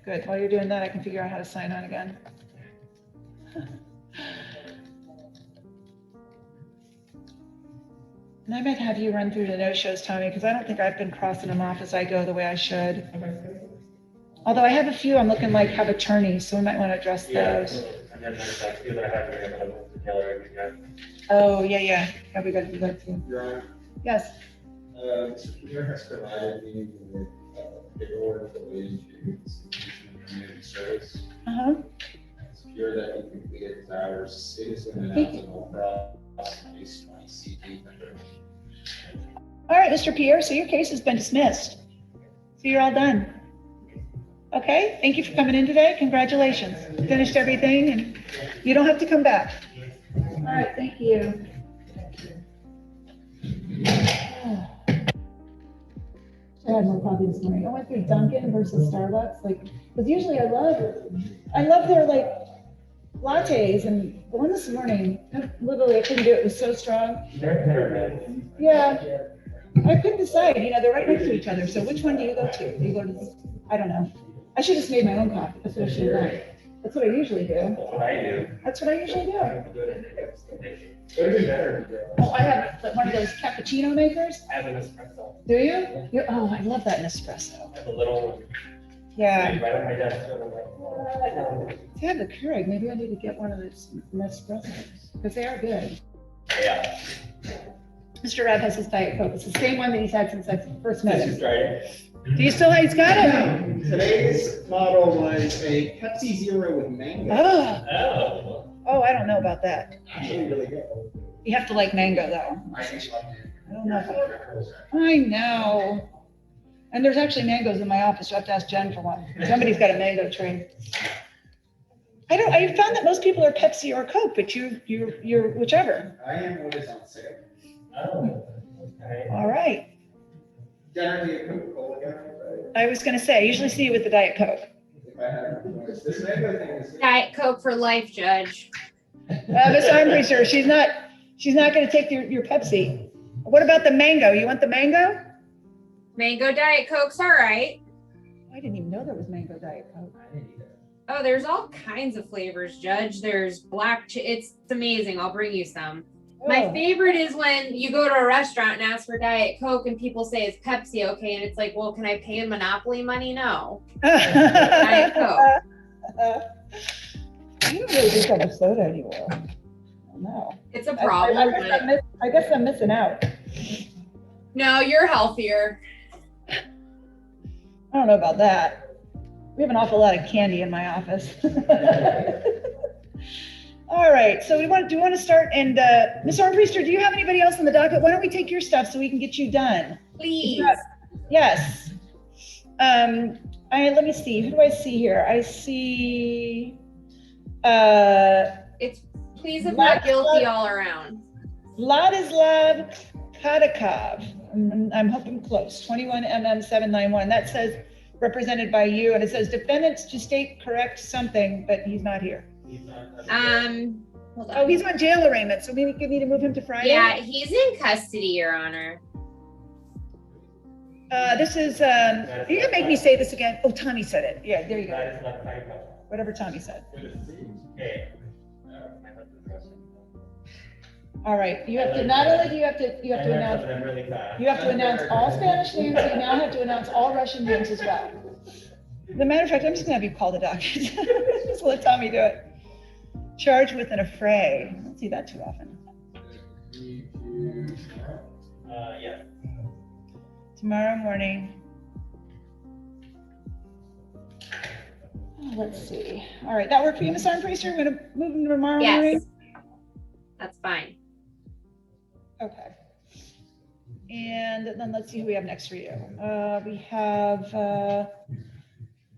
Good, while you're doing that, I can figure out how to sign on again. And I might have you run through the no-shows, Tommy, because I don't think I've been crossing them off as I go the way I should. Although I have a few I'm looking like have attorneys, so we might want to address those. And then there's a few that I have here, but I won't together again. Oh, yeah, we got to do that too. Your Honor, Yes. Mr. Pierre has provided me with paperwork related to institution of community service. Uh-huh. It's clear that he completed his hours. It is an eligible cross case 20 CP. All right, Mr. Pierre, so your case has been dismissed. So you're all done. Okay, thank you for coming in today. Congratulations. Finished everything and you don't have to come back. All right, thank you. I had more coffee this morning. I went through Dunkin' versus Starbucks, because usually I love their lattes, and the one this morning, literally I couldn't do it. It was so strong. Yeah, I couldn't decide. They're right next to each other. So which one do you go to? Do you go to? I don't know. I should have just made my own coffee. That's what I should have done. That's what I usually do. That's what I do. That's what I usually do. Oh, I have one of those cappuccino makers. I have an espresso. Do you? Oh, I love that Nespresso. I have a little one. Yeah. Right on my desk. So I'm like, If I have the Keurig, maybe I need to get one of those Nespressos because they are good. yeah. Mr. Rab has his Diet Coke. It's the same one that he's had since I first met him. Right. Do you still have? He's got it. Today's model was a Pepsi Zero with mango. Oh. Oh, I don't know about that. Actually, really good. You have to like mango though. I don't know. I know. And there's actually mangoes in my office. You have to ask Jen for one. Somebody's got a mango tree. I found that most people are Pepsi or Coke, but you're whichever. I am what is on sale. Oh. Okay. All right. Generally a Coca-Cola guy, right? I was gonna say, I usually see you with the Diet Coke. If I had a choice. This mango thing is. Diet Coke for life, Judge. Miss Armbruster, she's not gonna take your Pepsi. What about the mango? You want the mango? Mango Diet Coke's all right. I didn't even know there was mango Diet Coke. Oh, there's all kinds of flavors, Judge. There's it's amazing. I'll bring you some. My favorite is when you go to a restaurant and ask for Diet Coke and people say it's Pepsi, okay? And it's like, well, can I pay in Monopoly money? No. Diet Coke. You don't really drink that much soda anymore. No. It's a problem. I guess I'm missing out. No, you're healthier. I don't know about that. We have an awful lot of candy in my office. All right, so do you want to start? And Ms. Armbruster, do you have anybody else on the docket? Why don't we take your stuff so we can get you done? Please. Yes. Let me see. Who do I see here? I see. It's please if not guilty all around. Vladislav Kadakov. I'm hoping close. 21 mm 791. That says represented by you, and it says defendants to state correct something, but he's not here. Hold on. Oh, he's on jail arraignment, so maybe we need to move him to Friday. Yeah, he's in custody, Your Honor. This is, you can make me say this again. Oh, Tommy said it. Yeah, there you go. Whatever Tommy said. All right, you have to, not only do you have to announce all Spanish names, you now have to announce all Russian names as well. As a matter of fact, I'm just gonna have you call the doctor. Just let Tommy do it. Charged with an affray. I don't see that too often. Yeah. Tomorrow morning. Let's see. All right, that work for you, Ms. Armpriester? We're gonna move them to tomorrow morning? Yes, that's fine. Okay. And then let's see who we have next for you. We have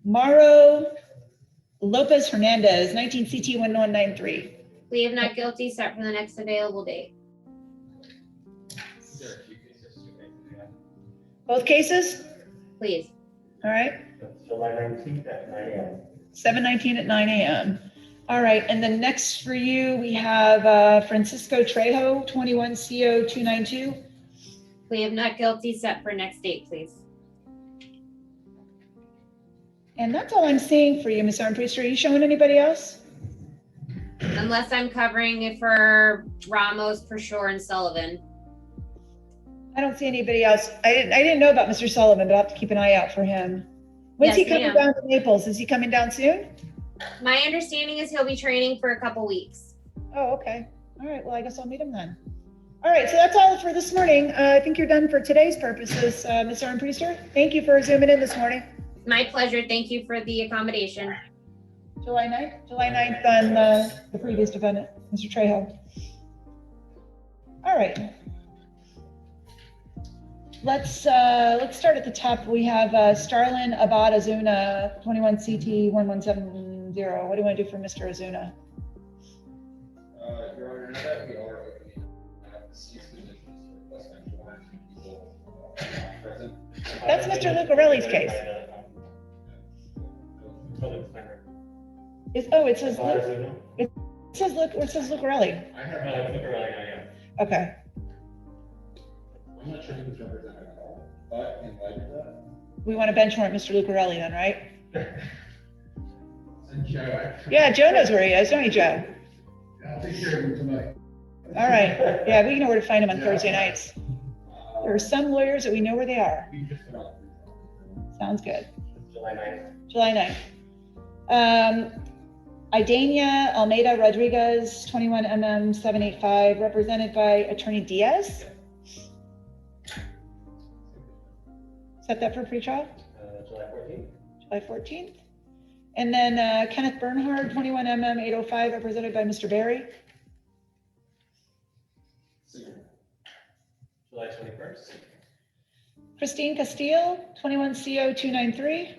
Mauro Lopez Hernandez, 19 CT 1193. Plea of not guilty set for the next available date. Both cases? Please. All right. July 19th at 9 a.m. 7/19 at 9 a.m. All right, and then next for you, we have Francisco Trejo, 21 CO 292. Plea of not guilty set for next date, please. And that's all I'm seeing for you, Ms. Armpriester. Are you showing anybody else? Unless I'm covering it for Ramos, for sure, and Sullivan. I don't see anybody else. I didn't know about Mr. Sullivan, but I'll have to keep an eye out for him. When's he Yes, coming ma'am. down to Naples? Is he coming down soon? My understanding is he'll be training for a couple weeks. Oh, okay. All right, well, I guess I'll meet him then. All right, so that's all for this morning. I think you're done for today's purposes, Ms. Armpriester. Thank you for zooming in this morning. My pleasure. Thank you for the accommodation. July 9th? July 9th on the previous defendant, Mr. Trejo. All right. Let's start at the top. We have Starlin Abad Azuna, 21 CT 1170. What do you want to do for Mr. Azuna? Your Honor, now that we are opening seats positions for less than 400 people not present. That's Mr. Lucarelli's case. It says Lucarelli. I have Okay. I'm not sure who was represented at all, but in light of that, We want to bench warrant Mr. Lucarelli then, right? and Joe, Yeah, Joe knows where he is, don't you, Joe? I'll take care of him tonight. All right. Yeah, we know where to find him on Thursday nights. There are some lawyers that we know where they are. Sounds good. July 9th. July 9th. Idania Almeida Rodriguez, 21 MM 785, represented by Attorney Diaz. Set that for pretrial? July 14th. July 14th. And then Kenneth Bernhard, 21 MM 805, represented by Mr. Barry. July 21st. Christine Castillo, 21 CO 293.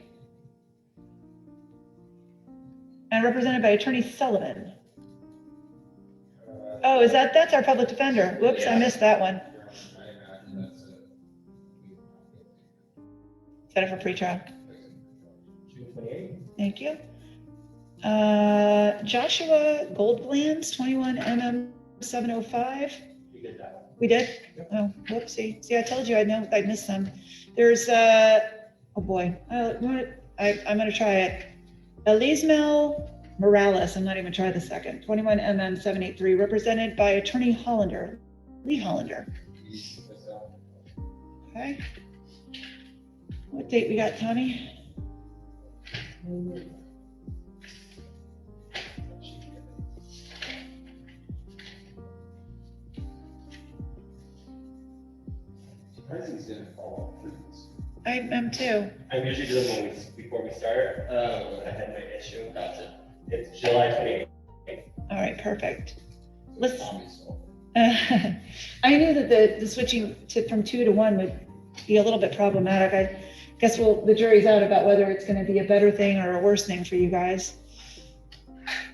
And represented by Attorney Sullivan. Oh, that's our public defender. Whoops, I missed that one. Set it for pretrial. June 28th. Thank you. Joshua Goldglanz, 21 MM 705. We did that one. We did? Oh, whoopsie. See, I told you I missed some. There's, oh boy, I'm gonna try it. Elismel Morales, I'm not even trying the second. 21 MM 783, represented by Attorney Hollander, Lee Hollander. Okay. What date we got, Tommy? I am too. I usually do them before we start. I had my issue. Gotcha. It's July 28th. All right, perfect. Let's. I knew that the switching from 2 to 1 would be a little bit problematic. I guess the jury's out about whether it's going to be a better thing or a worse thing for you guys.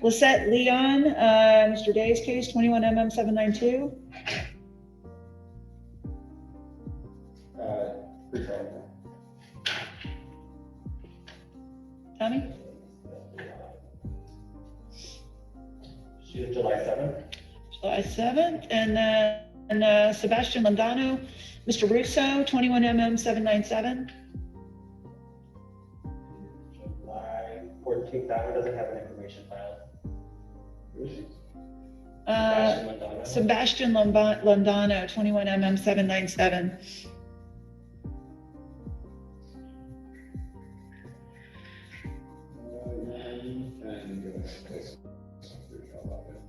Lisette Leon, Mr. Day's case, 21 MM 792. Tommy? She's July 7th. July 7th. And then Sebastian Landano, Mr. Russo, 21 MM 797. July 14th. That one doesn't have an information file. Sebastian Landano, 21 MM 797.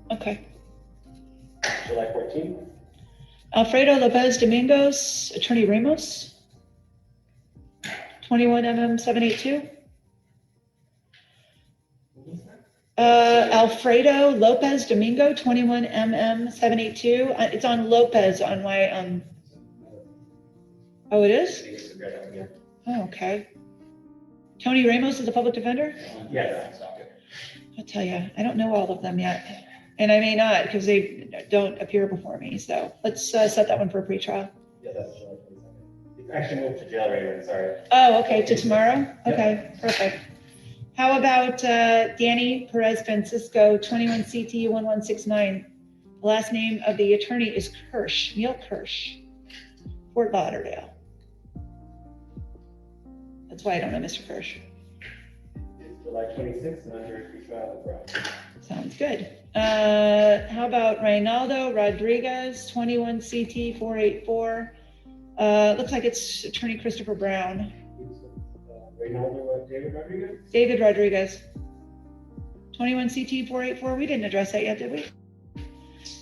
Okay. July 14th. Alfredo Lopez Domingos, Attorney Ramos, 21 MM 782. Alfredo Lopez Domingo, 21 MM 782. It's on Lopez on my, oh, it is? Oh, okay. Tony Ramos is a public defender? Yes. I'll tell you, I don't know all of them yet. And I may not because they don't appear before me. So let's set that one for a pretrial. Yeah, that's July 22nd. It's actually moved to jail right now, sorry. Oh, okay, to tomorrow? Yep. Okay, perfect. How about Danny Perez Francisco, 21 CT 1169? The last name of the attorney is Kirsch, Neil Kirsch, Fort Lauderdale. That's why I don't know Mr. Kirsch. It's July 26th, and under pretrial as well. Sounds good. How about Reynaldo Rodriguez, 21 CT 484? Looks like it's attorney Christopher Brown. Reynaldo David Rodriguez? David Rodriguez. 21 CT 484. We didn't address that yet, did we?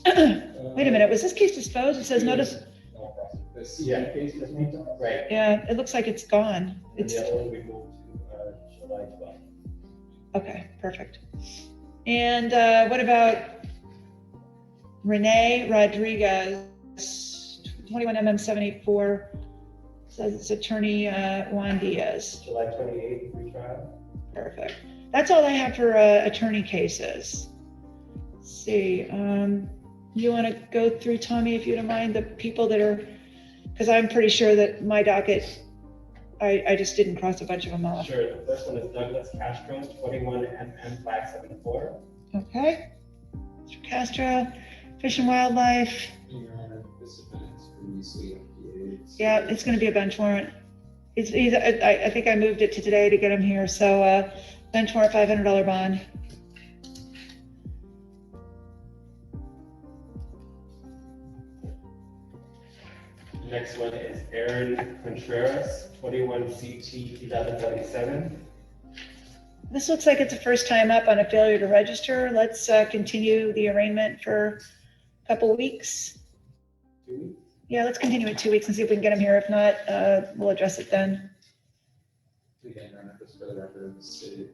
Wait a minute. Was this case disposed? It says notice. Yeah, case is moved on. Right. Yeah, it looks like it's gone. And It's the other one we moved to July 12th. okay, perfect. And what about Renee Rodriguez, 21 MM 784? Says it's attorney Juan Diaz. July 28th, pretrial. Perfect. That's all I have for attorney cases. Let's see. You want to go through, Tommy, if you don't mind, the people that are, because I'm pretty sure that my docket, I just didn't cross a bunch of them off. Sure, the first one is Douglas Castro, 21 MM 574. Okay. Mr. Castro, Fish and Wildlife. Your Honor, this defendant is previously appealed. Yeah, it's going to be a bench warrant. I think I moved it to today to get him here. So bench warrant, $500 bond. Next one is Aaron Contreras, 21 CT 1177. This looks like it's a first time up on a failure to register. Let's continue the arraignment for a couple weeks. 2 weeks? Yeah, let's continue it 2 weeks and see if we can get him here. If not, we'll address it then. Again, Your Honor, just for the record, the city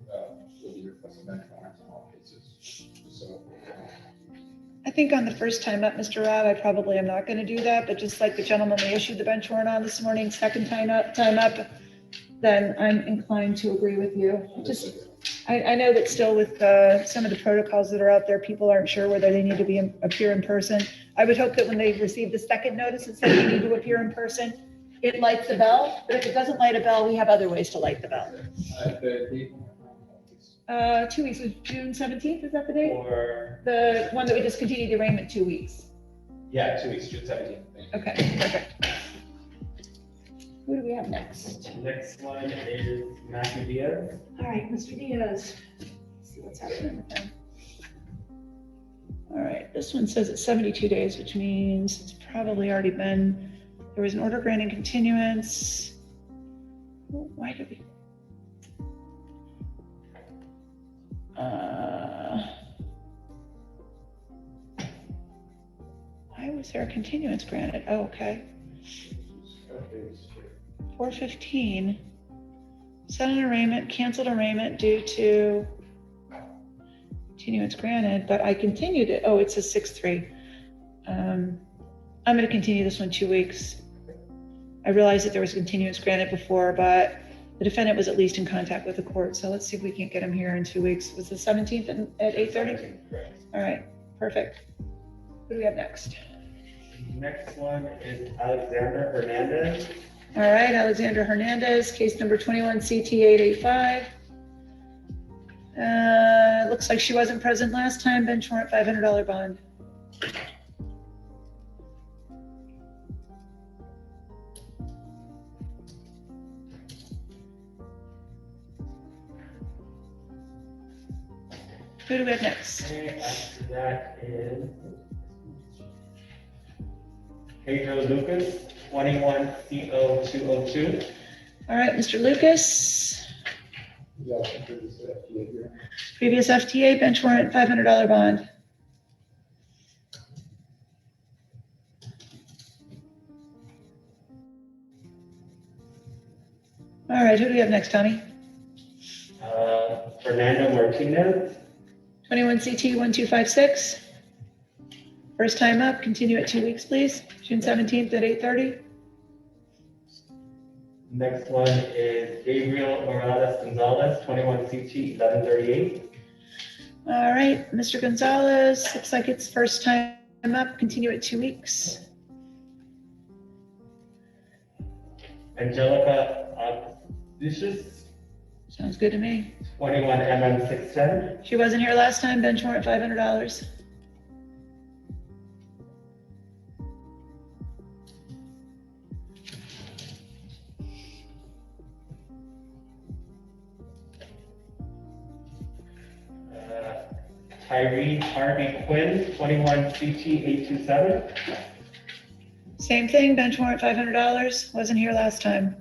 will be requesting bench warrants on all cases. So, I think on the first time up, Mr. Rob, I probably am not going to do that, but just like the gentleman we issued the bench warrant on this morning, second time up, then I'm inclined to agree with you. Just, I know that still with some of the protocols that are out there, people aren't sure whether they need to appear in person. I would hope that when they receive the second notice, it says you need to appear in person, it lights the bell, but if it doesn't light a bell, we have other ways to light the bell. the date. 2 weeks, was June 17th, is that the date? Or, The one that we discontinued the arraignment 2 weeks. yeah, 2 weeks, June 17th. Okay, perfect. Who do we have next? Next one is Matthew Diaz. All right, Mr. Diaz. Let's see what's happening with him. All right, this one says it's 72 days, which means it's probably already been, there was an order granting continuance. Why did we? Why was there a continuance granted? Oh, okay. 4/15. Set an arraignment, canceled arraignment due to continuance granted, but I continued it. Oh, it says 6/3. I'm going to continue this one 2 weeks. I realized that there was continuance granted before, but the defendant was at least in contact with the court. So let's see if we can't get him here in 2 weeks. Was the 17th at 8:30? All right, perfect. What do we have next? Next one is Alexander Hernandez. All right, Alexander Hernandez, case number 21 CT 885. Looks like she wasn't present last time. Bench warrant, $500 bond. Who do we have next? Okay, after that is Pedro Lucas, 21 CO 202. All right, Mr. Lucas. Yeah, previous FTA here. Previous FTA, bench warrant, $500 bond. All right, who do we have next, Tommy? Fernando Martinez, 21 CT 1256. First time up, continue at 2 weeks, please. June 17th at 8:30. Next one is Gabriel Morales Gonzalez, 21 CT 1138. All right, Mr. Gonzalez, looks like it's first time up, continue at 2 weeks. Angelica Vicious, Sounds good to me. 21 MM 610. She wasn't here last time, bench warrant $500. Tyree Harvey Quinn, 21 CT 827. Same thing, bench warrant $500, wasn't here last time.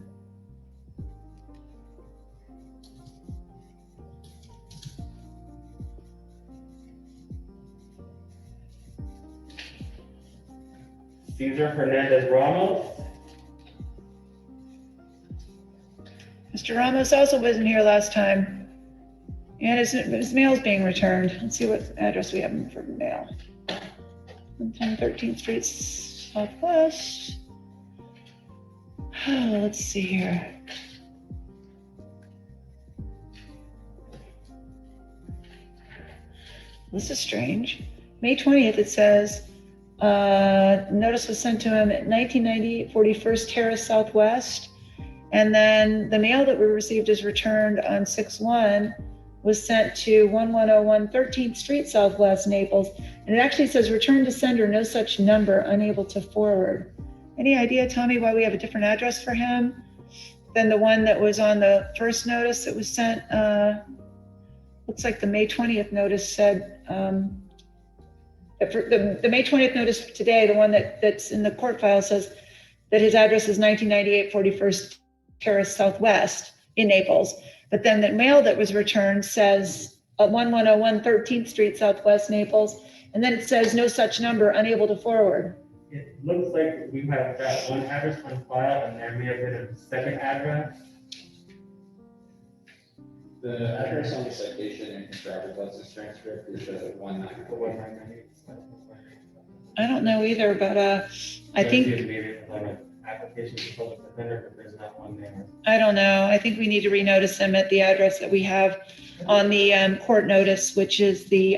Cesar Hernandez Ramos, Mr. Ramos also wasn't here last time. And his mail's being returned. Let's see what address we have for mail. 110 13th Street Southwest. Let's see here. This is strange. May 20th, it says, notice was sent to him at 1998 41st Terrace Southwest. And then the mail that we received is returned on 6/1 was sent to 1101 13th Street Southwest, Naples. And it actually says return to sender, no such number, unable to forward. Any idea, Tommy, why we have a different address for him than the one that was on the first notice that was sent? Looks like the May 20th notice said, the May 20th notice today, the one that's in the court file says that his address is 1998 41st Terrace Southwest in Naples. But then the mail that was returned says 1101 13th Street Southwest, Naples. And then it says no such number, unable to forward. it looks like we have that one address on file and there may have been a second address. The address on the citation and driver's license transcript is at 198. I don't know either, but I think, Maybe it's like an application for public defender, but there's not one there. I don't know. I think we need to renotice him at the address that we have on the court notice, which is the,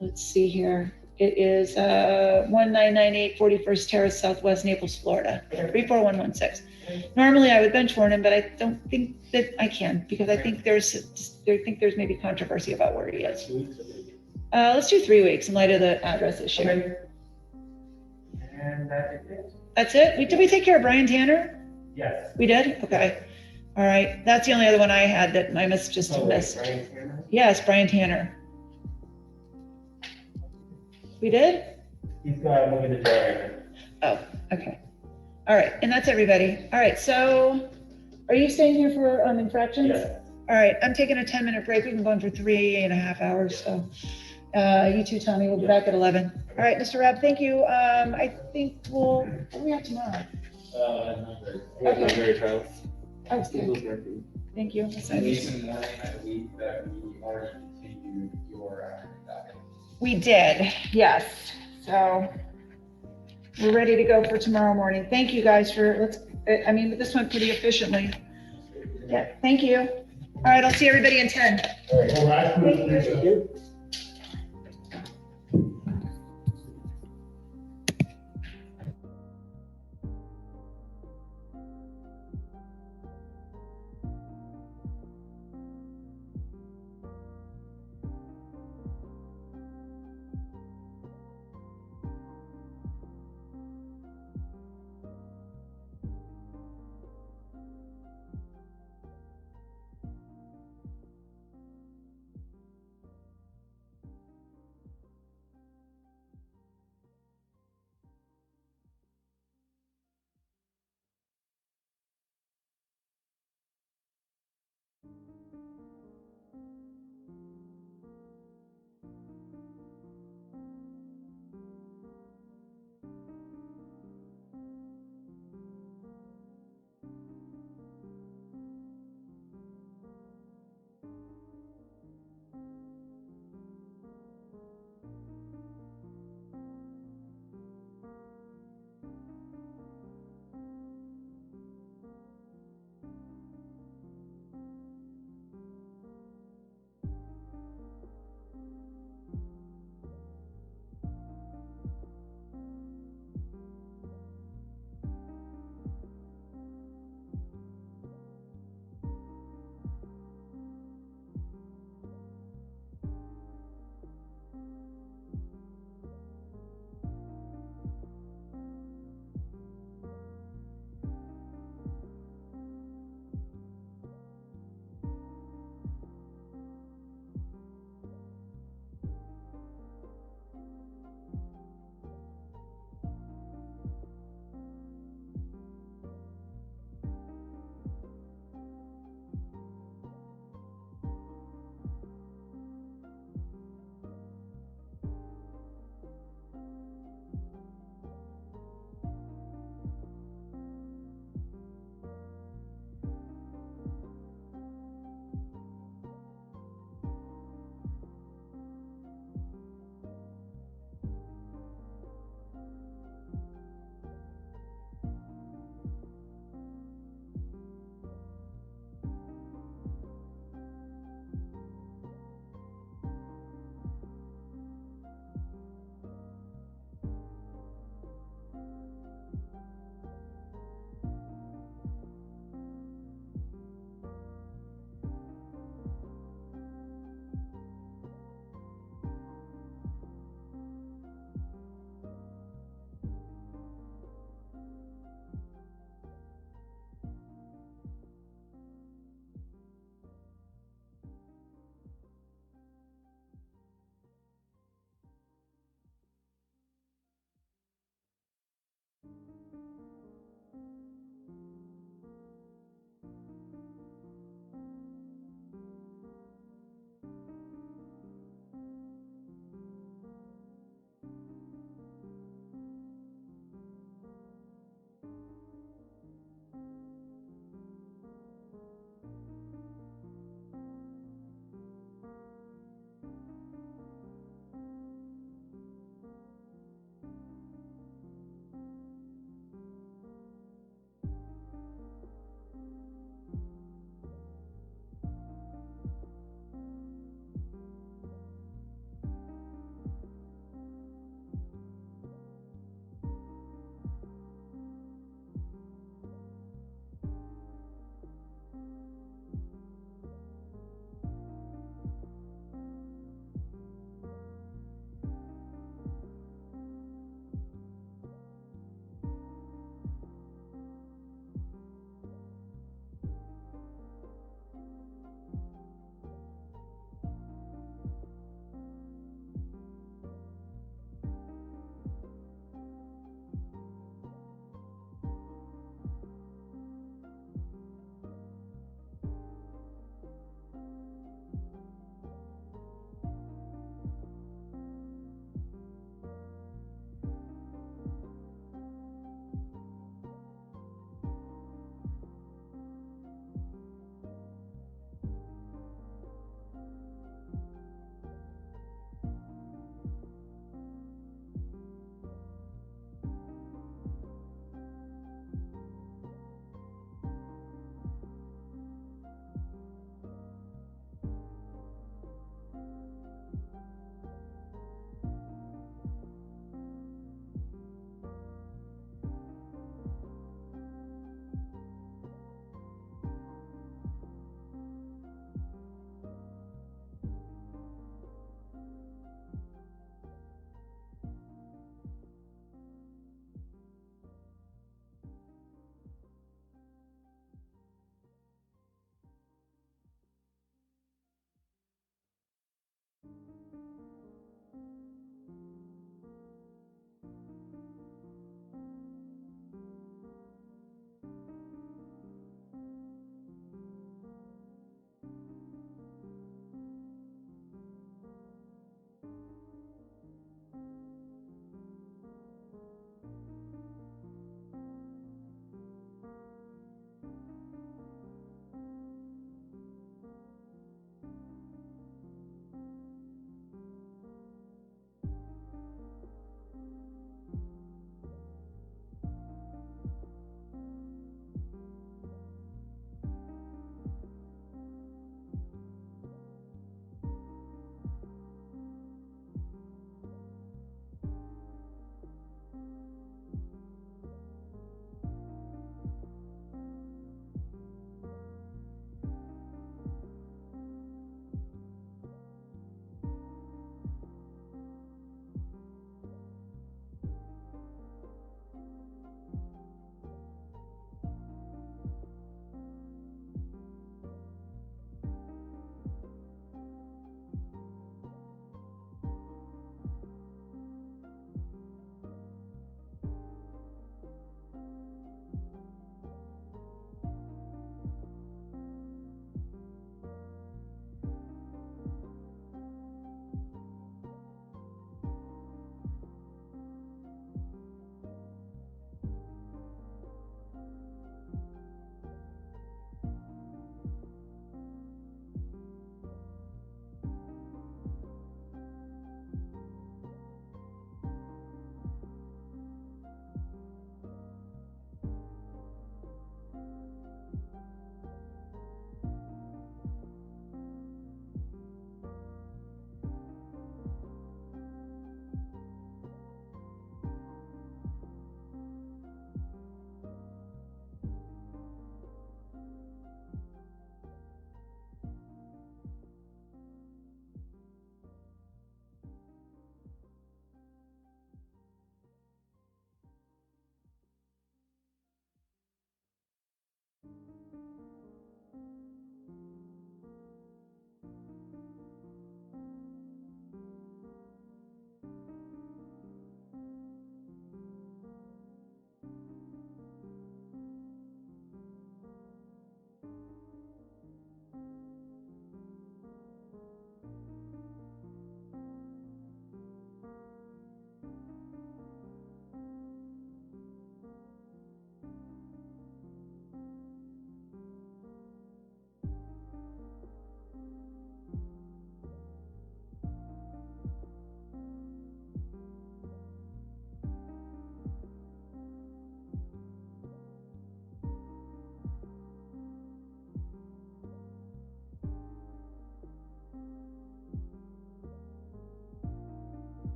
let's see here. It is 1998 41st Terrace Southwest, Naples, Florida, 34116. Normally I would bench warrant him, but I don't think that I can because I think there's maybe controversy about where he is. Let's do 3 weeks in light of the address issue. Okay. And that's it. That's it? Did we take care of Brian Tanner? Yes. We did? Okay. All right. That's the only other one I had that I missed. Brian Tanner? Yes, Brian Tanner. We did? He's moving to jail. Oh, okay. All right. And that's everybody. All right. So are you staying here for infractions? Yes. All right. I'm taking a 10-minute break. We've been going for 3.5 hours. So you too, Tommy. We'll be back at 11. All right, Mr. Rabb, thank you. I think what do we have tomorrow? Okay. Oh, it's good. Thank you. Recent morning, I believe that we already continued your docket. We did, yes. So we're ready to go for tomorrow morning. Thank you guys for, this went pretty efficiently. Yeah, thank you. All right, I'll see everybody in 10. Thank you.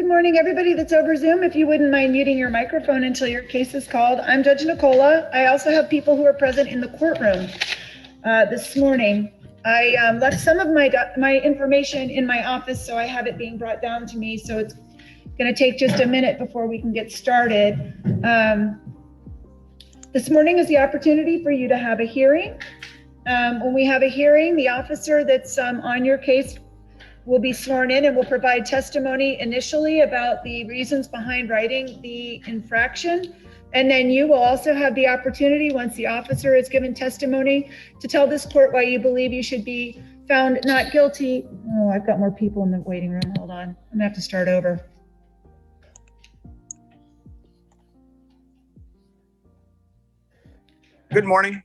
Good morning, everybody that's over Zoom. If you wouldn't mind muting your microphone until your case is called. I'm Judge Nicola. I also have people who are present in the courtroom this morning. I left some of my information in my office, so I have it being brought down to me. So it's going to take just a minute before we can get started. This morning is the opportunity for you to have a hearing. When we have a hearing, the officer that's on your case will be sworn in and will provide testimony initially about the reasons behind writing the infraction. And then you will also have the opportunity, once the officer is given testimony, to tell this court why you believe you should be found not guilty. Oh, I've got more people in the waiting room. Hold on. I'm gonna have to start over. Good morning.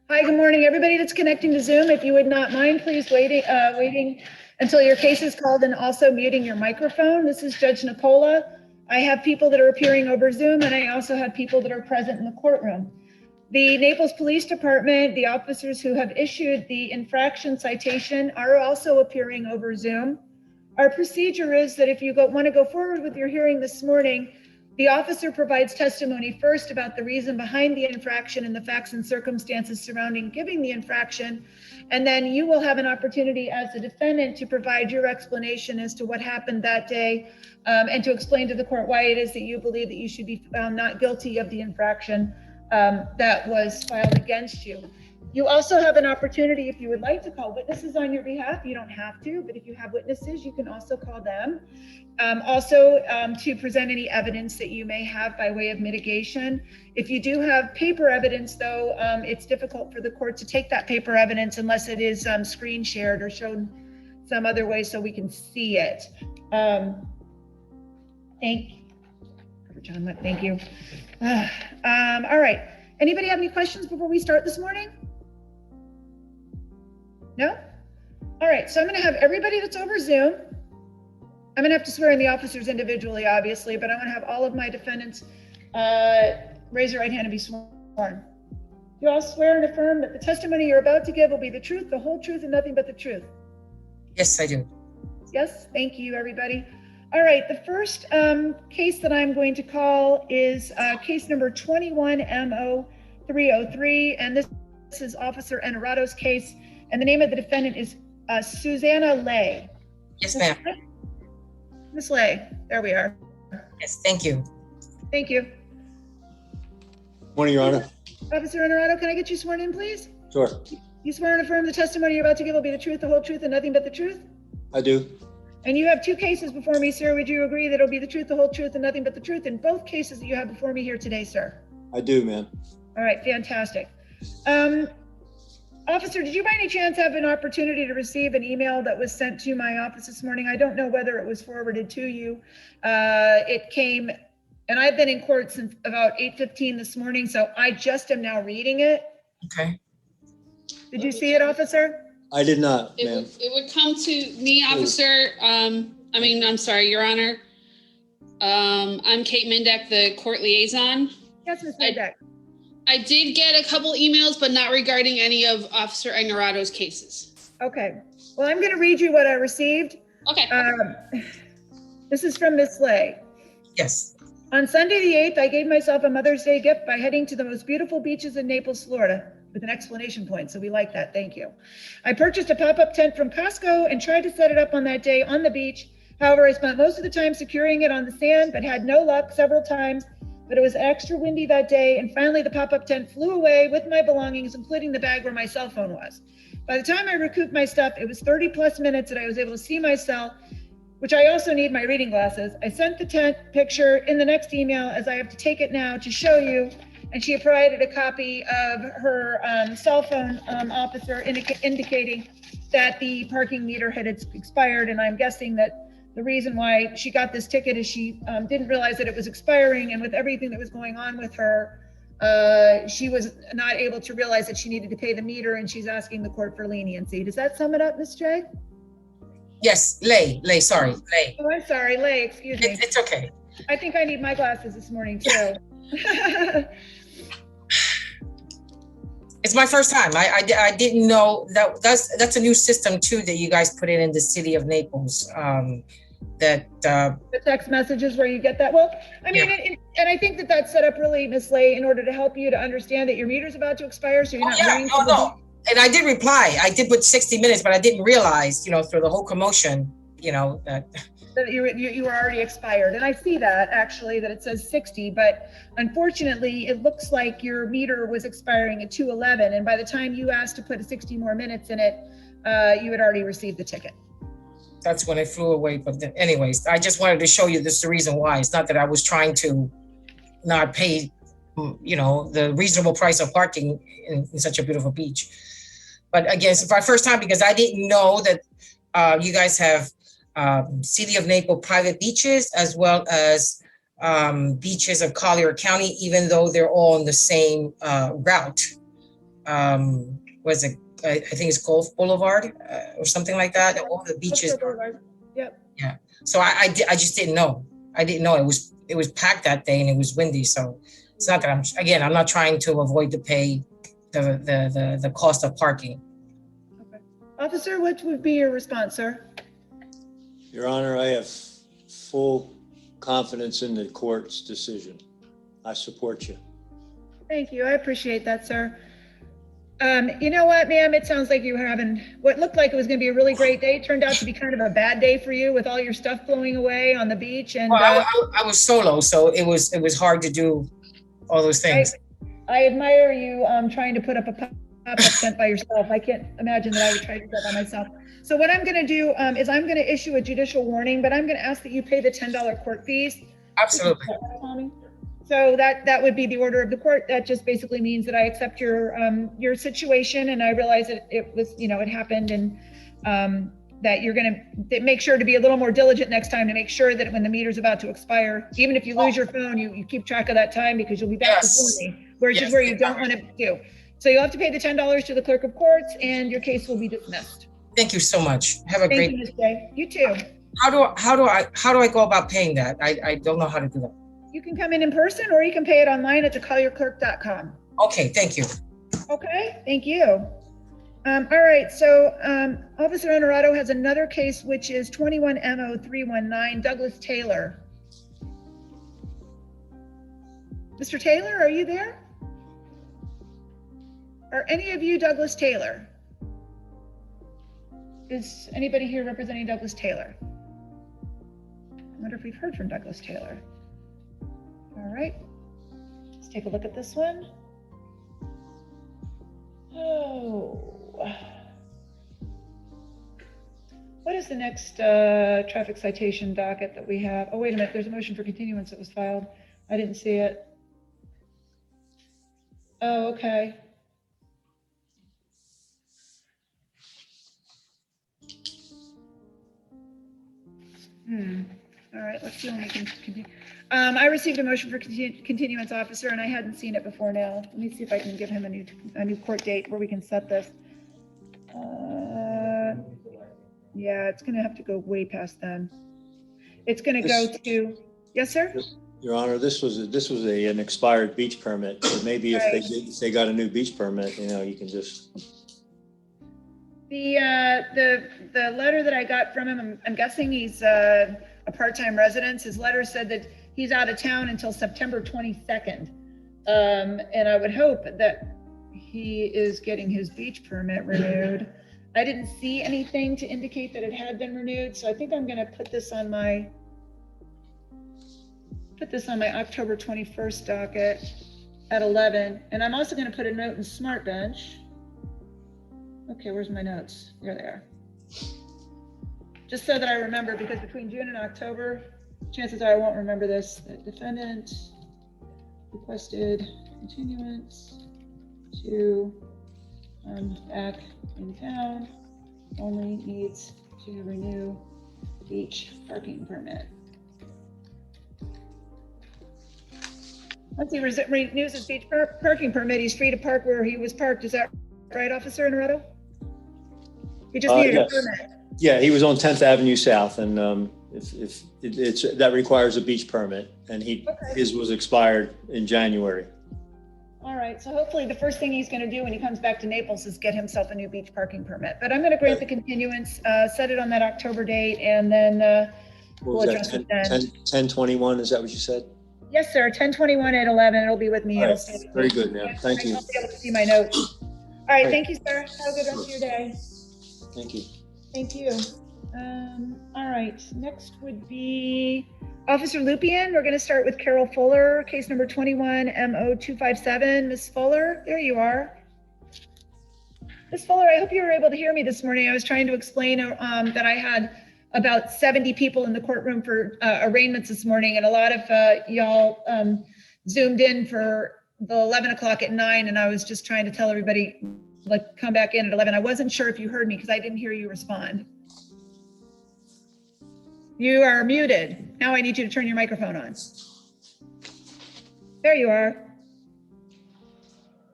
Hi, good morning, everybody that's connecting to Zoom. If you would not mind, please waiting until your case is called and also muting your microphone. This is Judge Nicola. I have people that are appearing over Zoom, and I also have people that are present in the courtroom. The Naples Police Department, the officers who have issued the infraction citation, are also appearing over Zoom. Our procedure is that if you want to go forward with your hearing this morning, the officer provides testimony first about the reason behind the infraction and the facts and circumstances surrounding giving the infraction. And then you will have an opportunity as a defendant to provide your explanation as to what happened that day and to explain to the court why it is that you believe that you should be found not guilty of the infraction that was filed against you. You also have an opportunity, if you would like to call witnesses on your behalf. You don't have to, but if you have witnesses, you can also call them. To present any evidence that you may have by way of mitigation. If you do have paper evidence, though, it's difficult for the court to take that paper evidence unless it is screen shared or shown some other way so we can see it. Thank you. All right. Anybody have any questions before we start this morning? No? All right. So I'm going to have everybody that's over Zoom. I'm gonna have to swear in the officers individually, obviously, but I want to have all of my defendants raise your right hand and be sworn. You all swear and affirm that the testimony you're about to give will be the truth, the whole truth, and nothing but the truth? Yes, I do. Yes, thank you, everybody. All right, the first case that I'm going to call is case number 21MO303, and this is Officer Enerado's case, and the name of the defendant is Susanna Lay. Yes, ma'am. Ms. Lay, there we are. Yes, thank you. Thank you. Morning, Your Honor. Officer Enerato, can I get you sworn in, please? Sure. You swear and affirm the testimony you're about to give will be the truth, the whole truth, and nothing but the truth? I do. And you have two cases before me, sir. Would you agree that it'll be the truth, the whole truth, and nothing but the truth in both cases that you have before me here today, sir? I do, ma'am. All right, fantastic. Officer, did you by any chance have an opportunity to receive an email that was sent to my office this morning? I don't know whether it was forwarded to you. It came, and I've been in court since about 8:15 this morning, so I just am now reading it. Okay. Did you see it, officer? I did not, ma'am. It would come to me, officer. I'm sorry, Your Honor. I'm Kate Mindeck, the court liaison. Yes, Ms. Mindeck. I did get a couple emails, but not regarding any of Officer Enerado's cases. Okay. Well, I'm going to read you what I received. Okay. This is from Miss Lay. Yes. On Sunday the 8th, I gave myself a Mother's Day gift by heading to the most beautiful beaches in Naples, Florida, with an exclamation point. So we like that. Thank you. I purchased a pop-up tent from Costco and tried to set it up on that day on the beach. However, I spent most of the time securing it on the sand, but had no luck several times. But it was extra windy that day, and finally the pop-up tent flew away with my belongings, including the bag where my cell phone was. By the time I recouped my stuff, it was 30 plus minutes that I was able to see my cell, which I also need my reading glasses. I sent the tent picture in the next email, as I have to take it now to show you, and she provided a copy of her cell phone, officer, indicating that the parking meter had expired, and I'm guessing that the reason why she got this ticket is she didn't realize that it was expiring, and with everything that was going on with her, she was not able to realize that she needed to pay the meter, and she's asking the court for leniency. Does that sum it up, Ms. J? Yes, Lay, sorry, Lay. Oh, I'm sorry, Lay, excuse me. It's okay. I think I need my glasses this morning too. It's my first time. I didn't know that's a new system too that you guys put in the city of Naples. The text messages where you get that. Well, I mean, and I think that that's set up really, Ms. Lay, in order to help you to understand that your meter's about to expire, so you're not running to the beach. And I did reply. I did put 60 minutes, but I didn't realize, through the whole commotion, that you were already expired. And I see that actually, that it says 60, but unfortunately it looks like your meter was expiring at 2:11. And by the time you asked to put 60 more minutes in it, you had already received the ticket. That's when it flew away. But anyways, I just wanted to show you this is the reason why. It's not that I was trying to not pay, the reasonable price of parking in such a beautiful beach. But again, it's my first time because I didn't know that you guys have City of Naples private beaches as well as beaches of Collier County, even though they're all on the same route. Was it? I think it's Gulf Boulevard or something like that. All the beaches. Yep. Yeah. So I just didn't know. I didn't know it was packed that day and it was windy. So it's not that I'm not trying to avoid to pay the cost of parking. Okay. Officer, what would be your response, sir? Your Honor, I have full confidence in the court's decision. I support you. Thank you. I appreciate that, sir. You know what, ma'am? It sounds like you were having what looked like it was going to be a really great day. It turned out to be kind of a bad day for you with all your stuff blowing away on the beach. And well, I was solo, so it was hard to do all those things. I admire you trying to put up a pop-up tent by yourself. I can't imagine that I would try to do that by myself. So what I'm going to do is I'm going to issue a judicial warning, but I'm going to ask that you pay the $10 court fees. Absolutely. So that would be the order of the court. That just basically means that I accept your situation, and I realize that it was, it happened, and that you're going to make sure to be a little more diligent next time to make sure that when the meter's about to expire, even if you lose your phone, you keep track of that time because you'll be back before me, which is where you don't want to do. So you'll have to pay the $10 to the clerk of courts, and your case will be dismissed. Thank you so much. Have a great. Thank you, Ms. Day. You too. How do I go about paying that? I don't know how to do that. You can come in person, or you can pay it online at thecollierclerk.com. Okay, thank you. Okay, thank you. All right, so Officer Honorado has another case, which is 21MO319, Douglas Taylor. Mr. Taylor, are you there? Are any of you Douglas Taylor? Is anybody here representing Douglas Taylor? I wonder if we've heard from Douglas Taylor. All right, let's take a look at this one. Oh, what is the next traffic citation docket that we have? Oh, wait a minute, there's a motion for continuance that was filed. I didn't see it. Oh, okay. All right, let's see when we can continue. I received a motion for continuance, officer, and I hadn't seen it before now. Let me see if I can give him a new court date where we can set this. Yeah, it's gonna have to go way past then. It's gonna go to, yes, sir? Your Honor, this was an expired beach permit. So maybe if they got a new beach permit, you can just. The letter that I got from him, I'm guessing he's a part-time resident. His letter said that he's out of town until September 22nd. And I would hope that he is getting his beach permit renewed. I didn't see anything to indicate that it had been renewed. So I think I'm gonna put this on my October 21st docket at 11. And I'm also gonna put a note in Smart Bench. Okay, where's my notes? Here they are. Just so that I remember, because between June and October, chances are I won't remember this. The defendant requested continuance to back in town, only needs to renew beach parking permit. Once he renews his beach parking permit, he's free to park where he was parked. Is that right, Officer Honorado? He just needed a permit. Yeah, he was on 10th Avenue South, and if that requires a beach permit, and his was expired in January. All right, so hopefully the first thing he's going to do when he comes back to Naples is get himself a new beach parking permit. But I'm going to grant the continuance, set it on that October date, and then What We'll was address that, it then. 1021, is that what you said? Yes, sir, 1021 at 11, it'll be with me. All It'll right, stay with very me. good, ma'am. Thank you. I'll be able to see my notes. All right, Right. thank you, sir. Have a good rest of your day. Thank you. Thank you. All right, next would be Officer Lupian. We're gonna start with Carol Fuller, case number 21 MO257. Ms. Fuller, there you are. Ms. Fuller, I hope you were able to hear me this morning. I was trying to explain that I had about 70 people in the courtroom for arraignments this morning, and a lot of y'all zoomed in for the 11 o'clock at 9, and I was just trying to tell everybody, like, come back in at 11. I wasn't sure if you heard me because I didn't hear you respond. You are muted. Now I need you to turn your microphone on. There you are.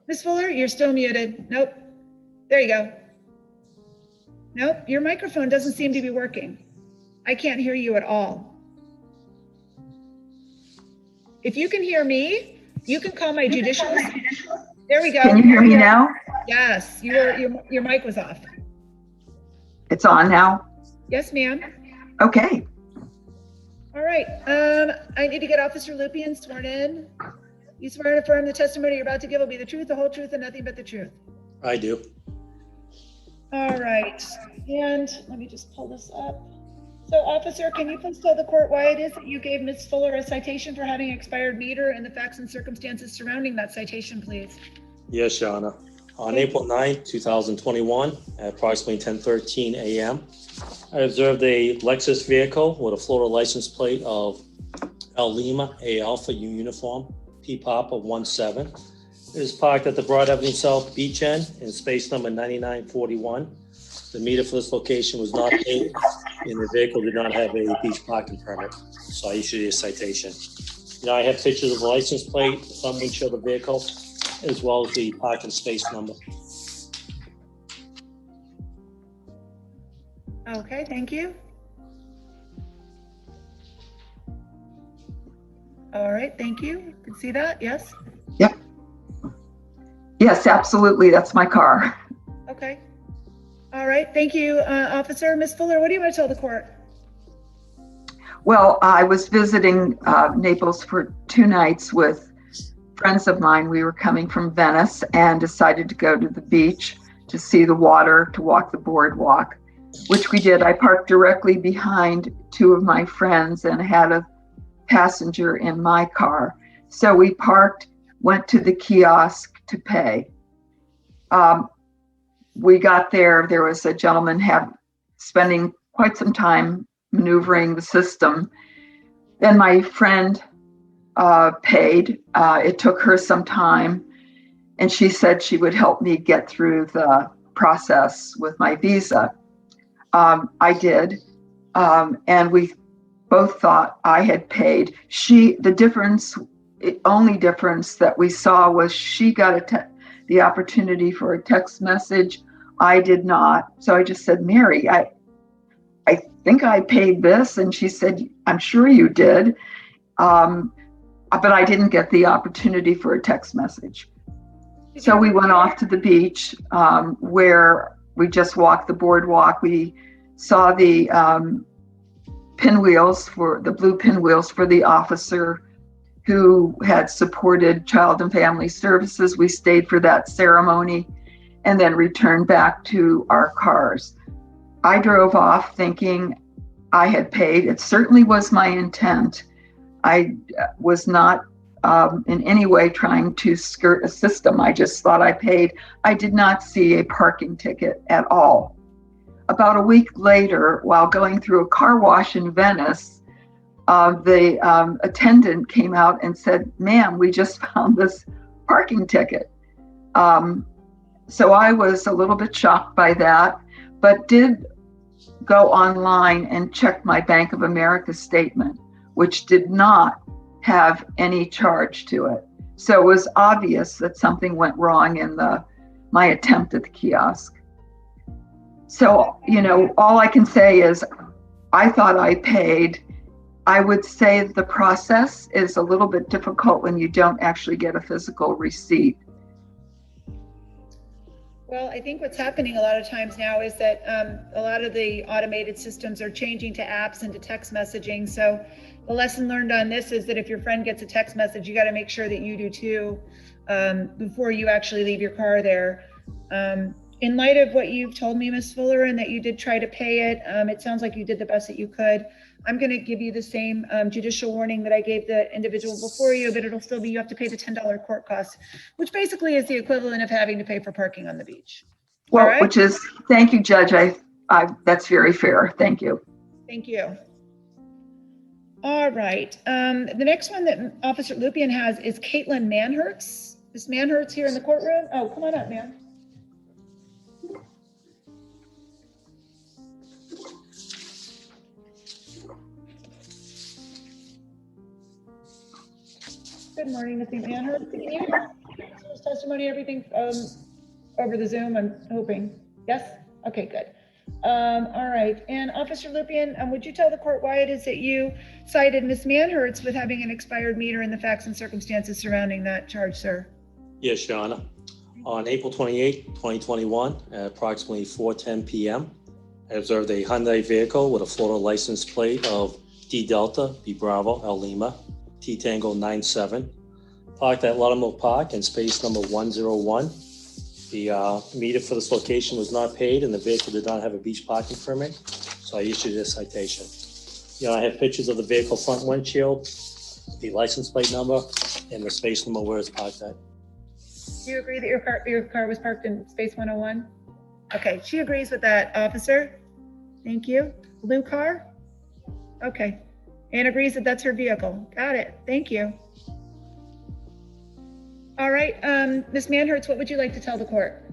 Ms. Fuller, you're still muted. Nope. There you go. Nope, your microphone doesn't seem to be working. I can't hear you at all. If you can hear me, you can call my judicial. There we go. Can you hear me now? Yes, your mic was off. It's on now? Yes, ma'am. Okay. All right, I need to get Officer Lupian sworn in. You swear and affirm the testimony you're about to give will be the truth, the whole truth, and nothing but the truth. I do. All right, and let me just pull this up. So, officer, can you please tell the court why it is that you gave Ms. Fuller a citation for having expired meter and the facts and circumstances surrounding that citation, please? Yes, Your Honor. On April 9, 2021, at approximately 10:13 a.m., I observed a Lexus vehicle with a Florida license plate of L Lima, A Alpha Uniform, P Papa 17. It is parked at the Broad Avenue South Beach End in space number 9941. The meter for this location was not paid, and the vehicle did not have a beach parking permit, so I issued a citation. Now I have pictures of the license plate, the front windshield of the vehicle, as well as the parking space number. Okay, thank you. All right, thank you. You can see that, yes? Yep. Yes, absolutely. That's my car. Okay. All right, thank you, officer. Ms. Fuller, what do you want to tell the court? Well, I was visiting Naples for 2 nights with friends of mine. We were coming from Venice and decided to go to the beach to see the water, to walk the boardwalk, which we did. I parked directly behind 2 of my friends and had a passenger in my car. So we parked, went to the kiosk to pay. We got there was a gentleman spending quite some time maneuvering the system. Then my friend paid. It took her some time, and she said she would help me get through the process with my visa. I did, and we both thought I had paid. The only difference that we saw was she got the opportunity for a text message. I did not. So I just said, Mary, I think I paid this. And she said, I'm sure you did. But I didn't get the opportunity for a text message. So we went off to the beach where we just walked the boardwalk. We saw the blue pinwheels for the officer who had supported Child and Family Services. We stayed for that ceremony and then returned back to our cars. I drove off thinking I had paid. It certainly was my intent. I was not in any way trying to skirt a system. I just thought I paid. I did not see a parking ticket at all. About a week later, while going through a car wash in Venice, the attendant came out and said, ma'am, we just found this parking ticket. So I was a little bit shocked by that, but did go online and check my Bank of America statement, which did not have any charge to it. So it was obvious that something went wrong in my attempt at the kiosk. So, all I can say is I thought I paid. I would say the process is a little bit difficult when you don't actually get a physical receipt. Well, I think what's happening a lot of times now is that a lot of the automated systems are changing to apps and to text messaging. So the lesson learned on this is that if your friend gets a text message, you got to make sure that you do too before you actually leave your car there. In light of what you've told me, Ms. Fuller, and that you did try to pay it, it sounds like you did the best that you could. I'm going to give you the same judicial warning that I gave the individual before you, but it'll still be, you have to pay the $10 court cost, which basically is the equivalent of having to pay for parking on the beach. Well, All right? which is, thank you, Judge. That's very fair. Thank you. Thank you. All right. The next one that Officer Lupien has is Caitlin Manhertz. Is Manhertz here in the courtroom? Oh, come on up, man. Good morning, Ms. Manhertz. Can you hear this testimony, everything over the Zoom, I'm hoping? Yes? Okay, good. All right. And Officer Lupien, would you tell the court why it is that you cited Ms. Manhertz with having an expired meter and the facts and circumstances surrounding that charge, sir? Yes, Your Honor. On April 28, 2021, at approximately 4:10 p.m., I observed a Hyundai vehicle with a Florida license plate of D Delta, B Bravo, L Lima, T Tango 97, parked at Lauderdale Park in space number 101. The meter for this location was not paid and the vehicle did not have a beach parking permit, so I issued a citation. I have pictures of the vehicle front windshield, the license plate number, and the space number where it's parked at. Do you agree that your car was parked in space 101? Okay, she agrees with that, officer. Thank you. Blue car? Okay. And agrees that that's her vehicle. Got it. Thank you. All right, Ms. Manhertz, what would you like to tell the court?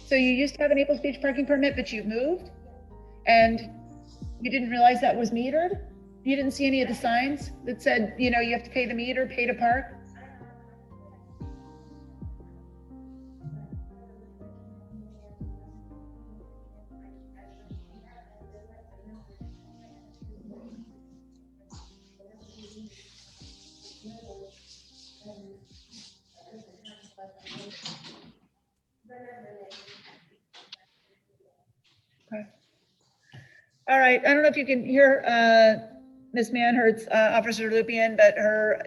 So you used to have an Naples Beach parking permit, but you've moved? And you didn't realize that was metered? You didn't see any of the signs that said, you have to pay the meter, pay to park? Okay. All right, I don't know if you can hear Ms. Manhertz, Officer Lupien, but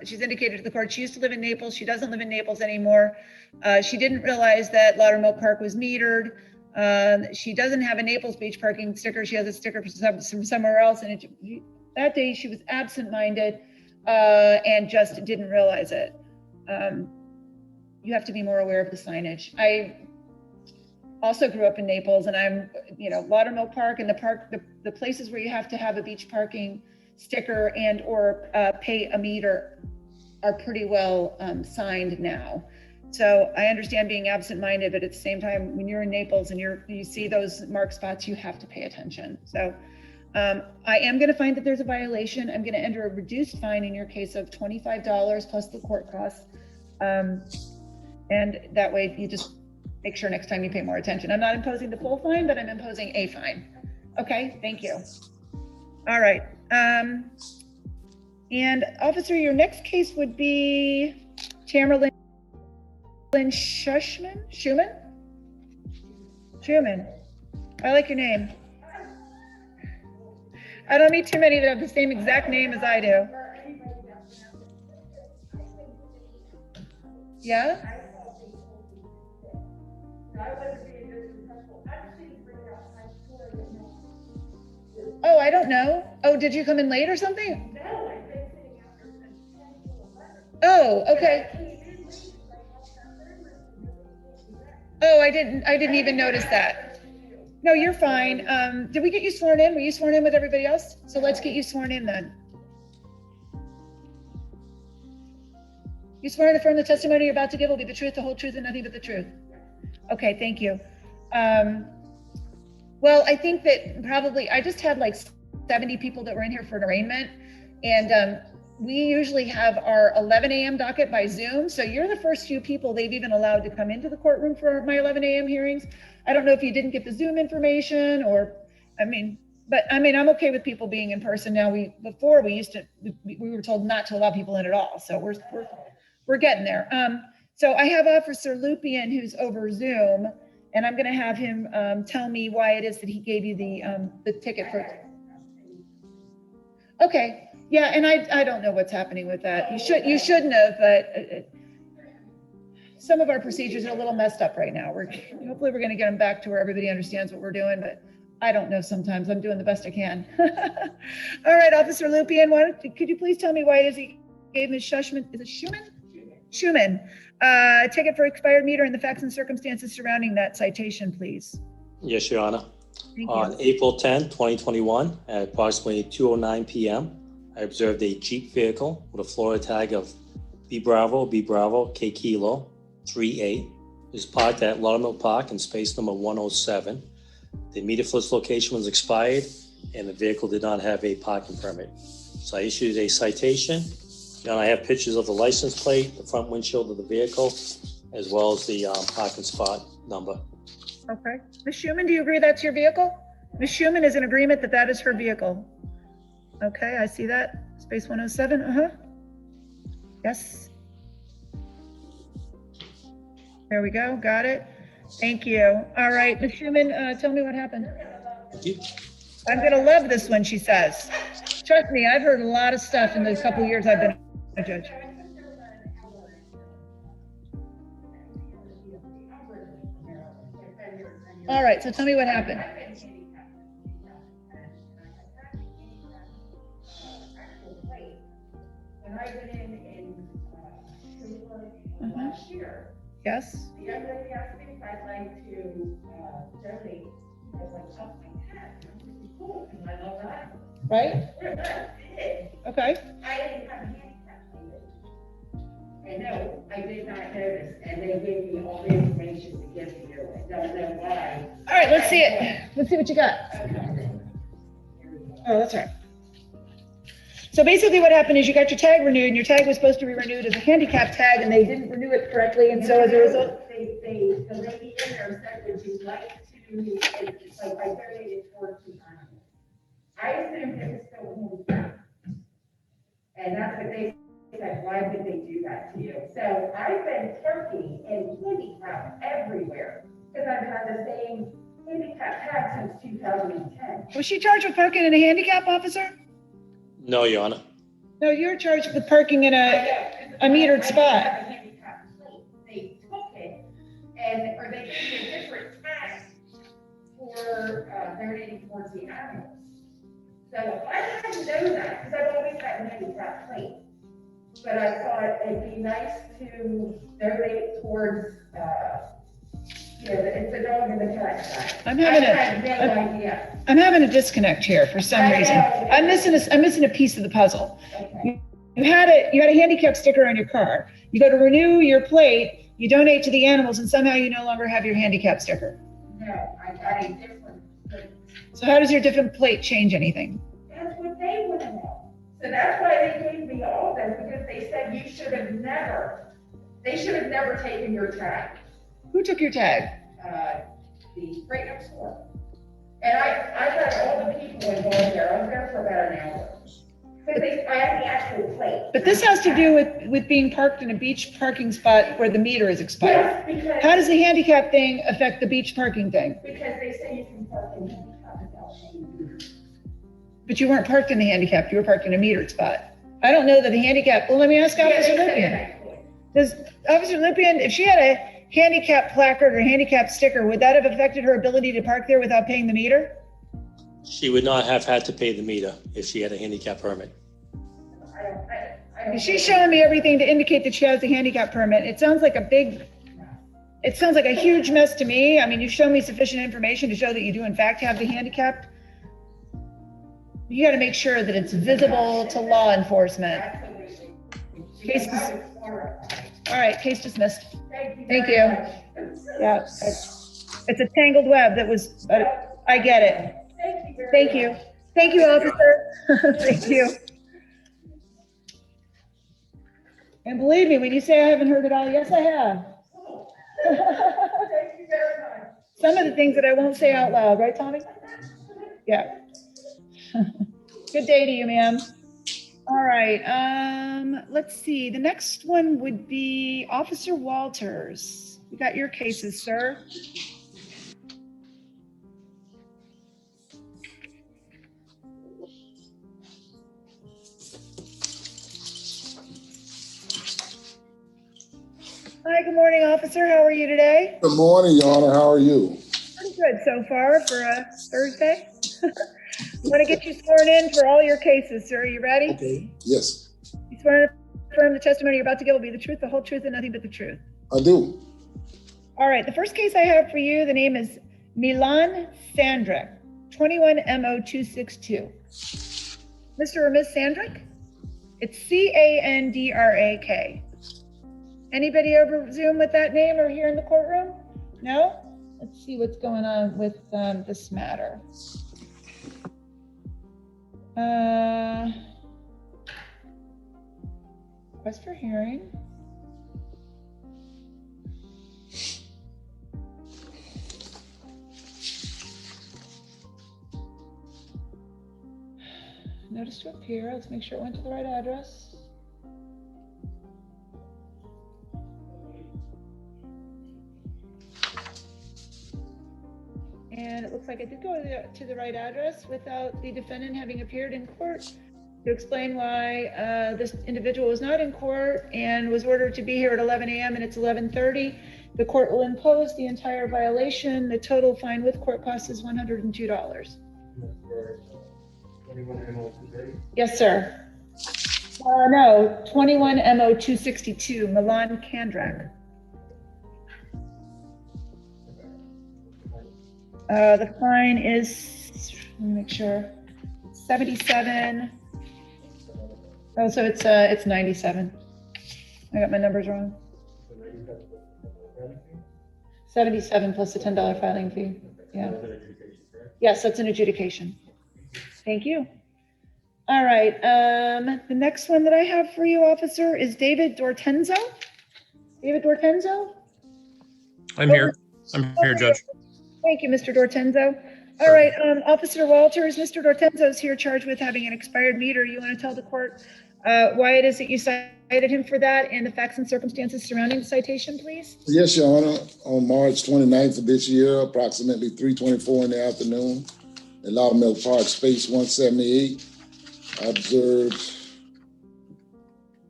she's indicated to the court she used to live in Naples. She doesn't live in Naples anymore. She didn't realize that Lauderdale Park was metered. She doesn't have a Naples Beach parking sticker. She has a sticker from somewhere else. And that day she was absent-minded and just didn't realize it. You have to be more aware of the signage. I also grew up in Naples, and I'm, Lauderdale Park and the places where you have to have a beach parking sticker and or pay a meter are pretty well signed now. So I understand being absent-minded, but at the same time, when you're in Naples and you see those marked spots, you have to pay attention. So I am going to find that there's a violation. I'm going to enter a reduced fine in your case of $25 plus the court costs. And that way you just make sure next time you pay more attention. I'm not imposing the full fine, but I'm imposing a fine. Okay, thank you. All right. And officer, your next case would be Tamara Schumann. I like your name. I don't meet too many that have the same exact name as I do. Yeah? Oh, I don't know. Oh, did you come in late or something? Oh, okay. Oh, I didn't even notice that. No, you're fine. Did we get you sworn in? Were you sworn in with everybody else? So let's get you sworn in then. You swear to affirm the testimony you're about to give will be the truth, the whole truth, and nothing but the truth. Okay, thank you. Well, I think that probably I just had like 70 people that were in here for an arraignment, And we usually have our 11 a.m. docket by Zoom. So you're the first few people they've even allowed to come into the courtroom for my 11 a.m. hearings. I don't know if you didn't get the Zoom information or, but I'm okay with people being in person now. Before we were told not to allow people in at all. So we're getting there. So I have Officer Lupien who's over Zoom, and I'm going to have him tell me why it is that he gave you the ticket for. Okay, yeah, and I don't know what's happening with that. You shouldn't have, but some of our procedures are a little messed up right now. Hopefully we're going to get them back to where everybody understands what we're doing, but I don't know. Sometimes I'm doing the best I can. All right, Officer Lupien, could you please tell me why it is he gave Ms. Schumann? Is it Schumann? Schumann, a ticket for expired meter and the facts and circumstances surrounding that citation, please. Yes, Your Honor. Thank On you. April 10, 2021, at approximately 2:09 p.m., I observed a Jeep vehicle with a Florida tag of B Bravo, K Kilo, 38. It was parked at Laudermill Park in space number 107. The meter flitz location was expired and the vehicle did not have a parking permit. So I issued a citation. And I have pictures of the license plate, the front windshield of the vehicle, as well as the parking spot number. Okay. Ms. Schumann, do you agree that's your vehicle? Ms. Schumann is in agreement that that is her vehicle. Okay, I see that. Space 107, Yes. There we go, got it. Thank you. All right, Ms. Schumann, tell me what happened. Thank you. I'm gonna love this one, she says. Trust me, I've heard a lot of stuff in the couple of years I've been a judge. All right, so tell me what happened. When I went in last year, Yes? the young lady asked me if I'd like to donate as a top my cat. Cool, and I love that. Right? Okay. I didn't have a handicap plan. And no, I did not notice, and they gave me all the information to give to you. I don't know why. All right, let's see it. Let's see what you got. Oh, that's right. So basically what happened is you got your tag renewed, and your tag was supposed to be renewed as a handicap tag, and they didn't renew it correctly, and so as a result. The lady in there said, would you like to, it's like I donated towards the animals. I assumed it was still handicap. And that's what they said, why did they do that to you? So I've been parking in handicap everywhere, because I've had the same handicap tag since 2010. Was she charged with parking in a handicap, officer? No, Your Honor. No, you're charged with parking in a metered spot. They took it, or they gave me a different tag for donating towards the animals. So I didn't know that, because I've always had a handicap plate. But I thought it'd be nice to donate towards, it's a dog in the cat tag. I'm having a disconnect here for some reason. I'm missing a piece of the puzzle. Okay. You had a handicap sticker on your car. You go to renew your plate, you donate to the animals, and somehow you no longer have your handicap sticker. No, I got a different plate. So how does your different plate change anything? That's what they would know. So that's why they gave me all this, because they said they should have never taken your tag. Who took your tag? The right next door. And I got all the people involved there. I was there for about an hour. Because I had the actual plate. But this has to do with being parked in a beach parking spot where the meter is expired. Yes, because. How does the handicap thing affect the beach parking thing? Because they say you can park in handicap without paying. But you weren't parked in the handicap, you were parked in a metered spot. I don't know that the handicap, well, let me ask Officer Lupien. Does Officer Lupien, if she had a handicap placard or handicap sticker, would that have affected her ability to park there without paying the meter? She would not have had to pay the meter if she had a handicap permit. She's showing me everything to indicate that she has a handicap permit. It sounds like a huge mess to me. I mean, you've shown me sufficient information to show that you do in fact have the handicap. You got to make sure that it's visible to law enforcement. All right, case dismissed. Thank you. Yeah, it's a tangled web that was, I get it. Thank you. Thank you, officer. Thank you. And believe me, when you say I haven't heard it all, yes, I have. Thank you very much. Some of the things that I won't say out loud, right, Tommy? Yeah. Good day to you, ma'am. All right, let's see. The next one would be Officer Walters. You got your cases, sir. Hi, good morning, officer. How are you today? Good morning, Your Honor. How are you? Pretty good so far for a Thursday. Want to get you sworn in for all your cases, sir. Are you ready? Okay. Yes, You swear to affirm the testimony you're about to give will be the truth, the whole truth, and nothing but the truth. I do. All right, the first case I have for you, the name is Milan Sandrak, 21 MO 262. Mr. or Ms. Sandrak? It's Candrak. Anybody over Zoom with that name or here in the courtroom? No? Let's see what's going on with this matter. Request for hearing. Notice to appear. Let's make sure it went to the right address. And it looks like it did go to the right address without the defendant having appeared in court to explain why this individual was not in court and was ordered to be here at 11 a.m. and it's 11:30. The court will impose the entire violation. The total fine with court costs is $102. Yes, sir. No, 21 MO 262, Milan Sandrak. The fine is, let me make sure, 77. Oh, so it's 97. I got my numbers wrong. 77 plus the $10 filing fee. Yeah. Yes, that's an adjudication. Thank you. All right. The next one that I have for you, officer, is David Dortenzo. David Dortenzo? I'm here. I'm here, Judge. Thank you, Mr. Dortenzo. All right, Officer Walters, Mr. Dortenzo is here charged with having an expired meter. You want to tell the court why it is that you cited him for that and the facts and circumstances surrounding the citation, please? Yes, Your Honor. On March 29th of this year, approximately 3:24 in the afternoon, at Lauderdale Park, Space 178, I observed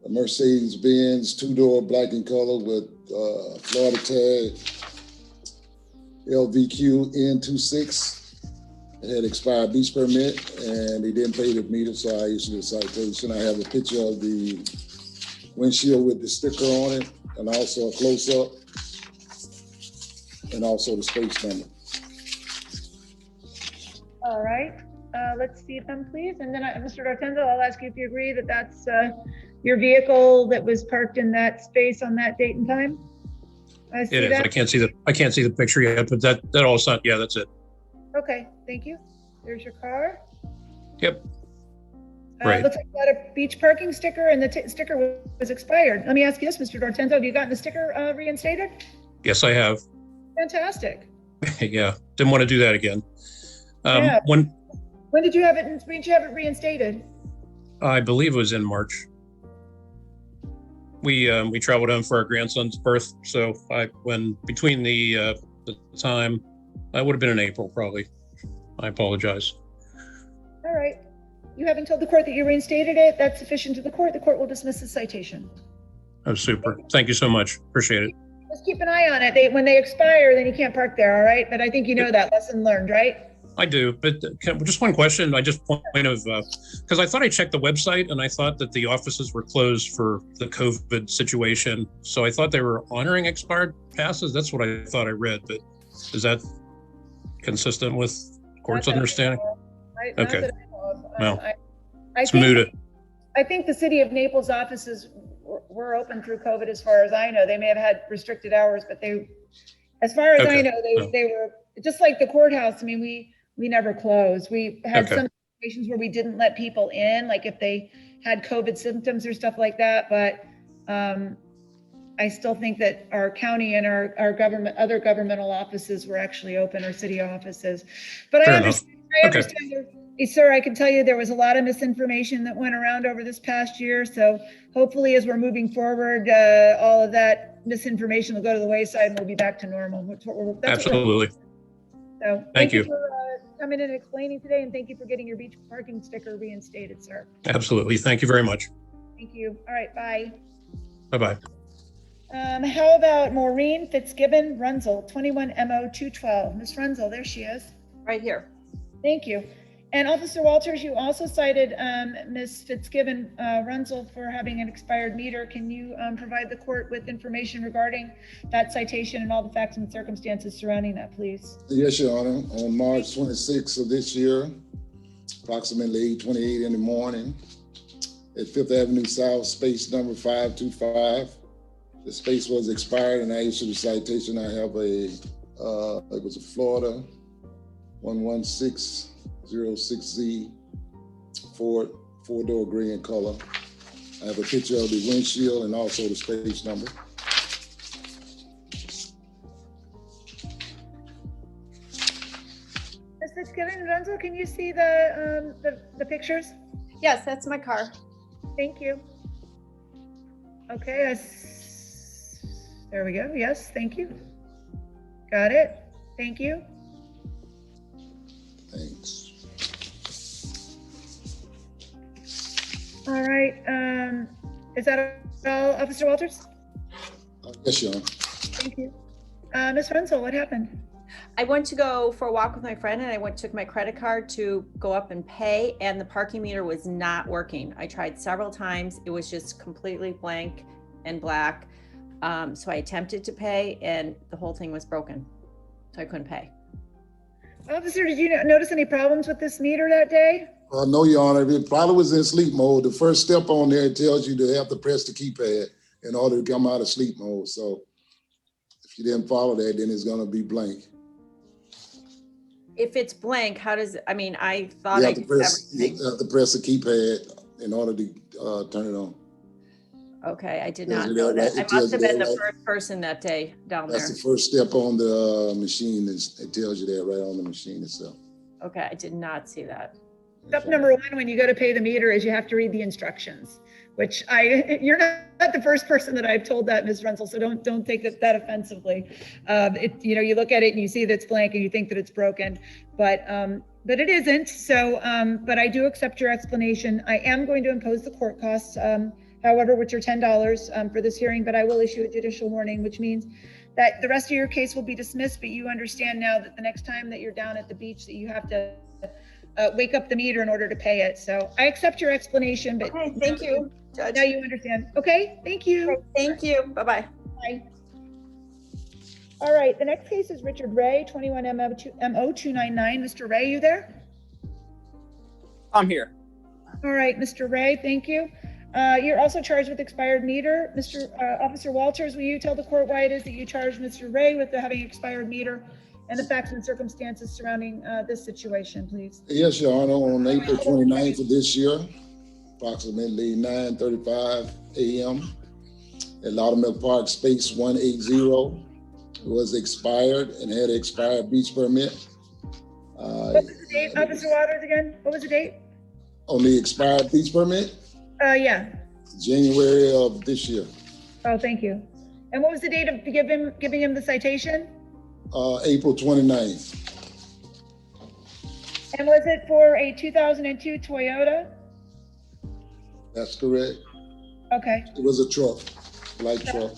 a Mercedes-Benz two-door black in color with Florida tag LVQ N26. It had expired beach permit and they didn't pay the meter, so I issued a citation. I have a picture of the windshield with the sticker on it and also a close-up and also the space number. All right, let's see them, please. And then Mr. Dortenzo, I'll ask you if you agree that that's your vehicle that was parked in that space on that date and time? It is. I can't see the picture yet, but that all sounds, yeah, that's it. Okay, thank you. There's your car. Yep. Right. Looks like you got a beach parking sticker and the sticker was expired. Let me ask you this, Mr. Dortenzo, have you gotten the sticker reinstated? Yes, I have. Fantastic. Yeah, didn't want to do that again. Yeah. When did you have it reinstated? I believe it was in March. We traveled home for our grandson's birth, so when between the time, that would have been in April probably. I apologize. All right. You haven't told the court that you reinstated it. That's sufficient to the court. The court will dismiss the citation. Oh, super. Thank you so much. Appreciate it. Just keep an eye on it. When they expire, then you can't park there, all right? But I think you know that lesson learned, right? I do, but just one question. I just because I thought I checked the website and I thought that the offices were closed for the COVID situation. So I thought they were honoring expired passes. That's what I thought I read, but is that consistent with court's understanding? Okay. Well, it's mooted. I think the city of Naples offices were open through COVID as far as I know. They may have had restricted hours, but as far as I know, they were just like the courthouse. I mean, we never closed. We had some situations where we didn't let people in, like if they had COVID symptoms or stuff like that. But I still think that our county and our government, other governmental offices were actually open, or city offices. But I Fair enough. understand sir, I can tell you there was a lot of misinformation that went around over this past year. So hopefully as we're moving forward, all of that misinformation will go to the wayside and we'll be back to normal. That's what we're Absolutely. so Thank you. for coming in and explaining today, and thank you for getting your beach parking sticker reinstated, sir. Absolutely. Thank you very much. Thank you. All right, bye. Bye-bye. How about Maureen Fitzgibbon Runzel, 21 MO 212. Miss Runzel, there she is. Right here. Thank you. And Officer Walters, you also cited Miss Fitzgibbon Runzel for having an expired meter. Can you provide the court with information regarding that citation and all the facts and circumstances surrounding that, please? Yes, Your Honor. On March 26th of this year, approximately 8:28 in the morning, at 5th Avenue South, space number 525. The space was expired and I issued a citation. I have it was a Florida 11606Z Ford, 4-door gray in color. I have a picture of the windshield and also the space number. Ms. Fitzgibbon Runzel, can you see the pictures? Yes, that's my car. Thank you. Okay, there we go. Yes, thank you. Got it. Thank you. Thanks. All right. Is that all, Officer Walters? Yes, Your Honor. Thank you. Ms. Runzel, what happened? I went to go for a walk with my friend and took my credit card to go up and pay, and the parking meter was not working. I tried several times. It was just completely blank and black. So I attempted to pay and the whole thing was broken. So I couldn't pay. Officer, did you notice any problems with this meter that day? No, Your Honor. It probably was in sleep mode. The first step on there tells you to have to press the keypad in order to come out of sleep mode. So if you didn't follow that, then it's going to be blank. If it's blank, how does, I mean, I thought You I have to did press, everything. you have to press the keypad in order to turn it on. Okay, I did Tells not you know that, that. right? I It must tells have you been that, the right? first person that day down there. That's the first step on the machine. It tells you that right on the machine itself. Okay, I did not see that. Step number one when you go to pay the meter is you have to read the instructions, which you're not the first person that I've told that, Ms. Runzel, so don't take that offensively. You look at it and you see that it's blank and you think that it's broken, but it isn't. So, but I do accept your explanation. I am going to impose the court costs, however, which are $10 for this hearing, but I will issue a judicial warning, which means that the rest of your case will be dismissed, but you understand now that the next time that you're down at the beach that you have to wake up the meter in order to pay it. So I accept your explanation, but okay, thank you, Judge. Now you understand. Okay, thank you. Okay, thank you. Bye-bye. Bye. All right, the next case is Richard Ray, 21 MO 299. Mr. Ray, you there? I'm here. All right, Mr. Ray, thank you. You're also charged with expired meter. Officer Walters, will you tell the court why it is that you charged Mr. Ray with having expired meter and the facts and circumstances surrounding this situation, please? Yes, Your Honor. On April 29th of this year, approximately 9:35 a.m. at Laudermill Park, space 180 was expired and had an expired beach permit. What was the date, Officer Waters, again? What was the date? On the expired beach permit? Yeah. January of this year. Oh, thank you. And what was the date of giving him the citation? April 29th. And was it for a 2002 Toyota? That's correct. Okay. It was a truck, light truck.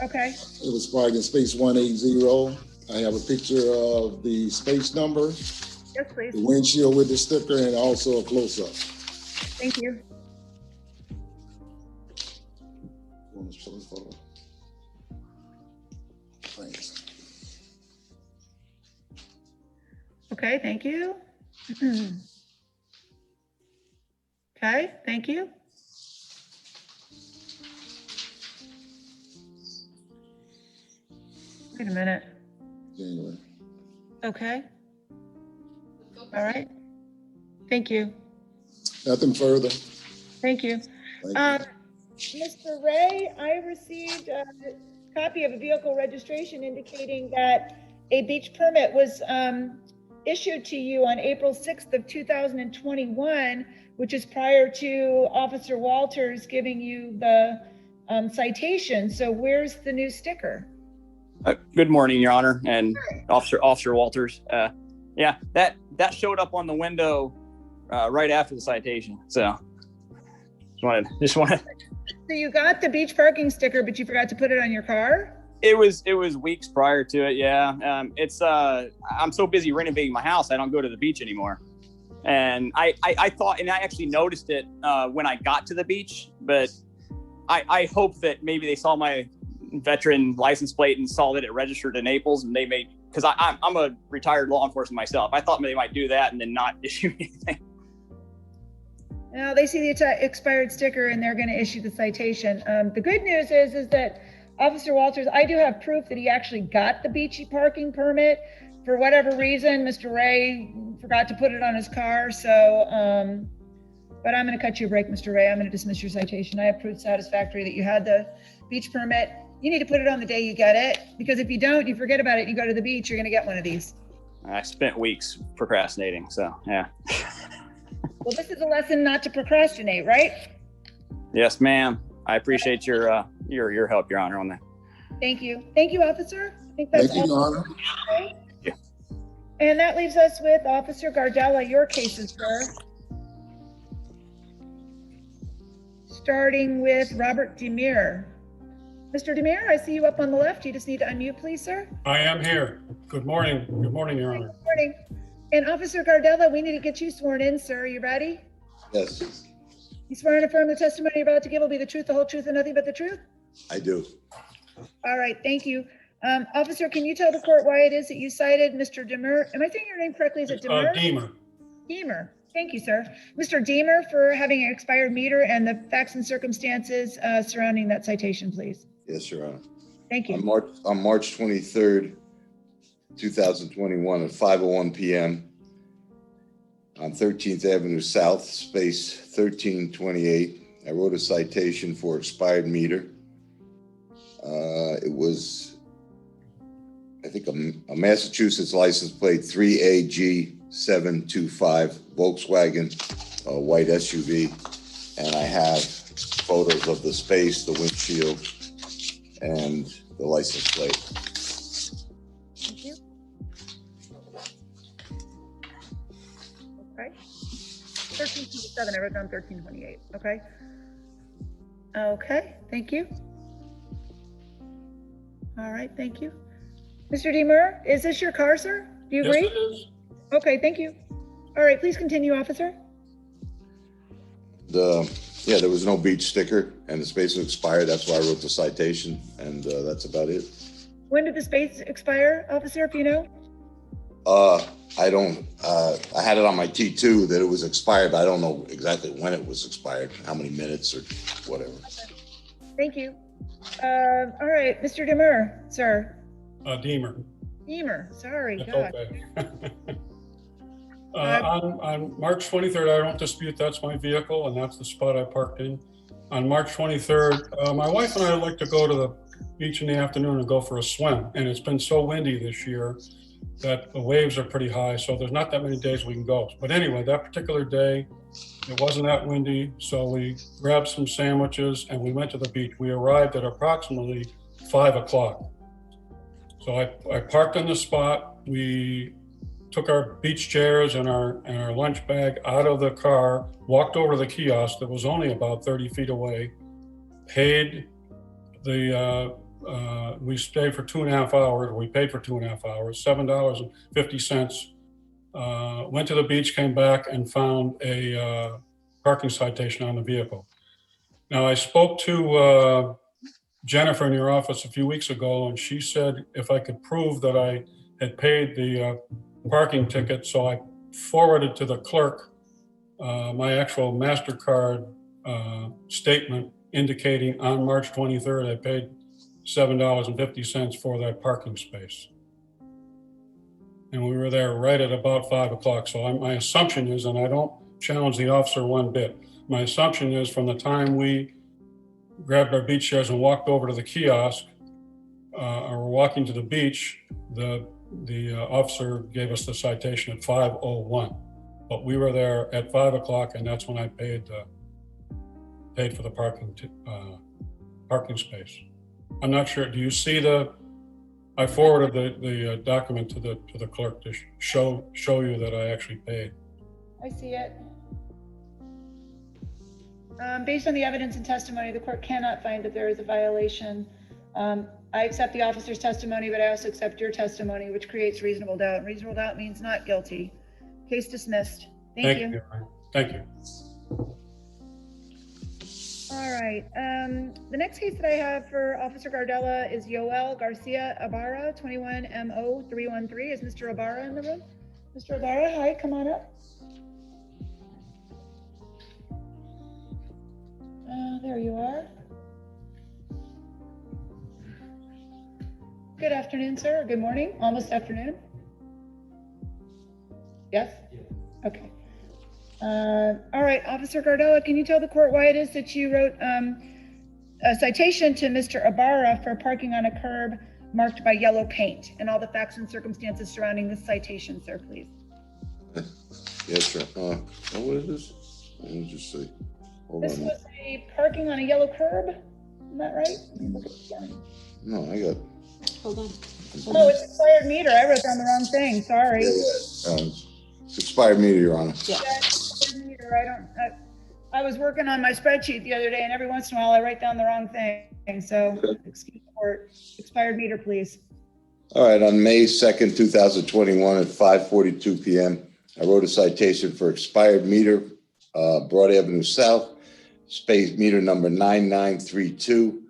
Okay. It was parked in space 180. I have a picture of the space number, Yes, please. the windshield with the sticker, and also a close-up. Thank you. Thanks. Okay, thank you. Okay, thank you. Wait a minute. January. Okay. All right. Thank you. Nothing further. Thank you. Thank you. Mr. Ray, I received a copy of a vehicle registration indicating that a beach permit was issued to you on April 6th of 2021, which is prior to Officer Walters giving you the citation. So where's the new sticker? Good morning, Your Honor, and Officer Walters. Yeah, that showed up on the window right after the citation. So just wanted. So you got the beach parking sticker, but you forgot to put it on your car? It was weeks prior to it. Yeah. I'm so busy renovating my house, I don't go to the beach anymore. And I thought, and I actually noticed it when I got to the beach, but I hope that maybe they saw my veteran license plate and saw that it registered in Naples, and they may, because I'm a retired law enforcement myself. I thought they might do that and then not issue anything. Now they see the expired sticker and they're going to issue the citation. The good news is that Officer Walters, I do have proof that he actually got the beachy parking permit. For whatever reason, Mr. Ray forgot to put it on his car. So, but I'm going to cut you a break, Mr. Ray. I'm going to dismiss your citation. I have proof satisfactory that you had the beach permit. You need to put it on the day you get it, because if you don't, you forget about it, you go to the beach, you're going to get one of these. I spent weeks procrastinating. So, yeah. Well, this is a lesson not to procrastinate, right? Yes, ma'am. I appreciate your help, Your Honor, on that. Thank you. Thank you, officer. I think that's Thank you, all. Your Honor. Thank you. And that leaves us with Officer Gardella, your cases, sir. Starting with Robert Demir. Mr. Demir, I see you up on the left. You just need to unmute, please, sir. I am here. Good morning. Good morning, Your Honor. Good morning. And Officer Gardella, we need to get you sworn in, sir. Are you ready? Yes, You swear and affirm the testimony you're about to give will be the truth, the whole truth, and nothing but the truth? I do. All right, thank you. Officer, can you tell the court why it is that you cited Mr. Demir? Am I saying your name correctly? Is it Demir? Deemer. Deemer. Thank you, sir. Mr. Deemer, for having an expired meter and the facts and circumstances surrounding that citation, please. Yes, Your Honor. Thank you. On March 23rd, 2021 at 5:01 p.m. on 13th Avenue South, space 1328, I wrote a citation for expired meter. It was, I think, a Massachusetts license plate 3AG725 Volkswagen white SUV, and I have photos of the space, the windshield, and the license plate. Thank you. Okay. 1327, I wrote down 1328, okay? Okay, thank you. All right, thank you. Mr. Deemer, is this your car, sir? Do you agree? Yes, it is. Okay, thank you. All right, please continue, officer. There was no beach sticker, and the space was expired. That's why I wrote the citation, and that's about it. When did the space expire, officer, if you know? I don't, I had it on my T2 that it was expired, but I don't know exactly when it was expired, how many minutes or whatever. Thank you. All right, Mr. Deemer, sir. Deemer. Deemer, sorry, That's God. okay. On March 23rd, I don't dispute that's my vehicle, and that's the spot I parked in. On March 23rd, my wife and I like to go to the beach in the afternoon and go for a swim. And it's been so windy this year that the waves are pretty high, so there's not that many days we can go. But anyway, that particular day, it wasn't that windy, so we grabbed some sandwiches and we went to the beach. We arrived at approximately 5 o'clock. So I parked on the spot. We took our beach chairs and our lunch bag out of the car, walked over to the kiosk that was only about 30 feet away, paid the, we stayed for 2.5 hours. We paid for 2.5 hours, $7.50. Went to the beach, came back and found a parking citation on the vehicle. Now I spoke to Jennifer in your office a few weeks ago, and she said if I could prove that I had paid the parking ticket, so I forwarded to the clerk my actual MasterCard statement indicating on March 23rd I paid $7.50 for that parking space. And we were there right at about 5 o'clock. So my assumption is, and I don't challenge the officer one bit, my assumption is from the time we grabbed our beach chairs and walked over to the kiosk. We're walking to the beach. The officer gave us the citation at 5:01, but we were there at 5 o'clock, and that's when I paid for the parking space. I'm not sure. Do you see I forwarded the document to the clerk to show you that I actually paid. I see it. Based on the evidence and testimony, the court cannot find that there is a violation. I accept the officer's testimony, but I also accept your testimony, which creates reasonable doubt. Reasonable doubt means not guilty. Case dismissed. Thank you. Thank you. All right. The next case that I have for Officer Gardella is Yoel Garcia Ibarra, 21 MO 313. Is Mr. Ibarra in the room? Mr. Ibarra, hi, come on up. There you are. Good afternoon, sir. Good morning. Almost afternoon. Yes? Okay. All right, Officer Gardella, can you tell the court why it is that you wrote a citation to Mr. Ibarra for parking on a curb marked by yellow paint and all the facts and circumstances surrounding this citation, sir, please? Yes, sir. What is this? Let me just see. Hold This on. was a parking on a yellow curb, isn't that right? Let me look at it again. No, I got. Hold on. Oh, it's expired meter. I wrote down the wrong thing. Sorry. It's expired meter, Your Honor. Yeah, expired meter. I was working on my spreadsheet the other day, and every once in a while I write down the wrong thing. So, excuse the court. Expired meter, please. All right, on May 2nd, 2021 at 5:42 p.m., I wrote a citation for expired meter, Broad Avenue South, space meter number 9932,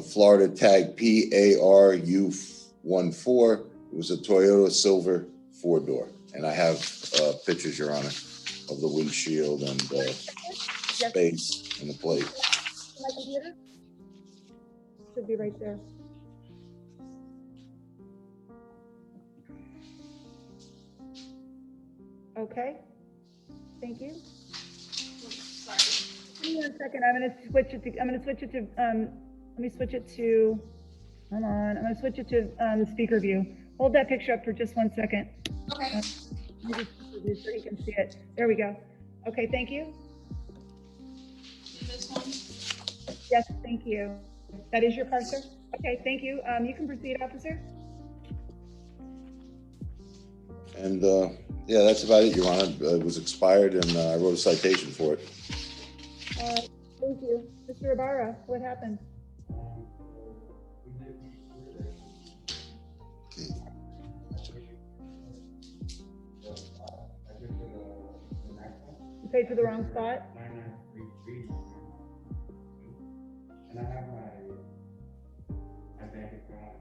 Florida tag PARU14. It was a Toyota Silver 4-door. And I have pictures, Your Honor, of the windshield and space and the plate. My computer? Should be right there. Okay. Thank you. Give me 1 second. I'm gonna switch it to. Let me switch it to. Hold on. I'm gonna switch it to the speaker view. Hold that picture up for just 1 second. Okay. So you can see it. There we go. Okay. Thank you. This one? Yes. Thank you. That is your car, sir. Okay. Thank you. You can proceed, officer. And yeah, that's about it, Your Honor. It was expired and I wrote a citation for it. Thank you. Mr. Ibarra, what happened? You paid for the wrong spot? And I have my bank account,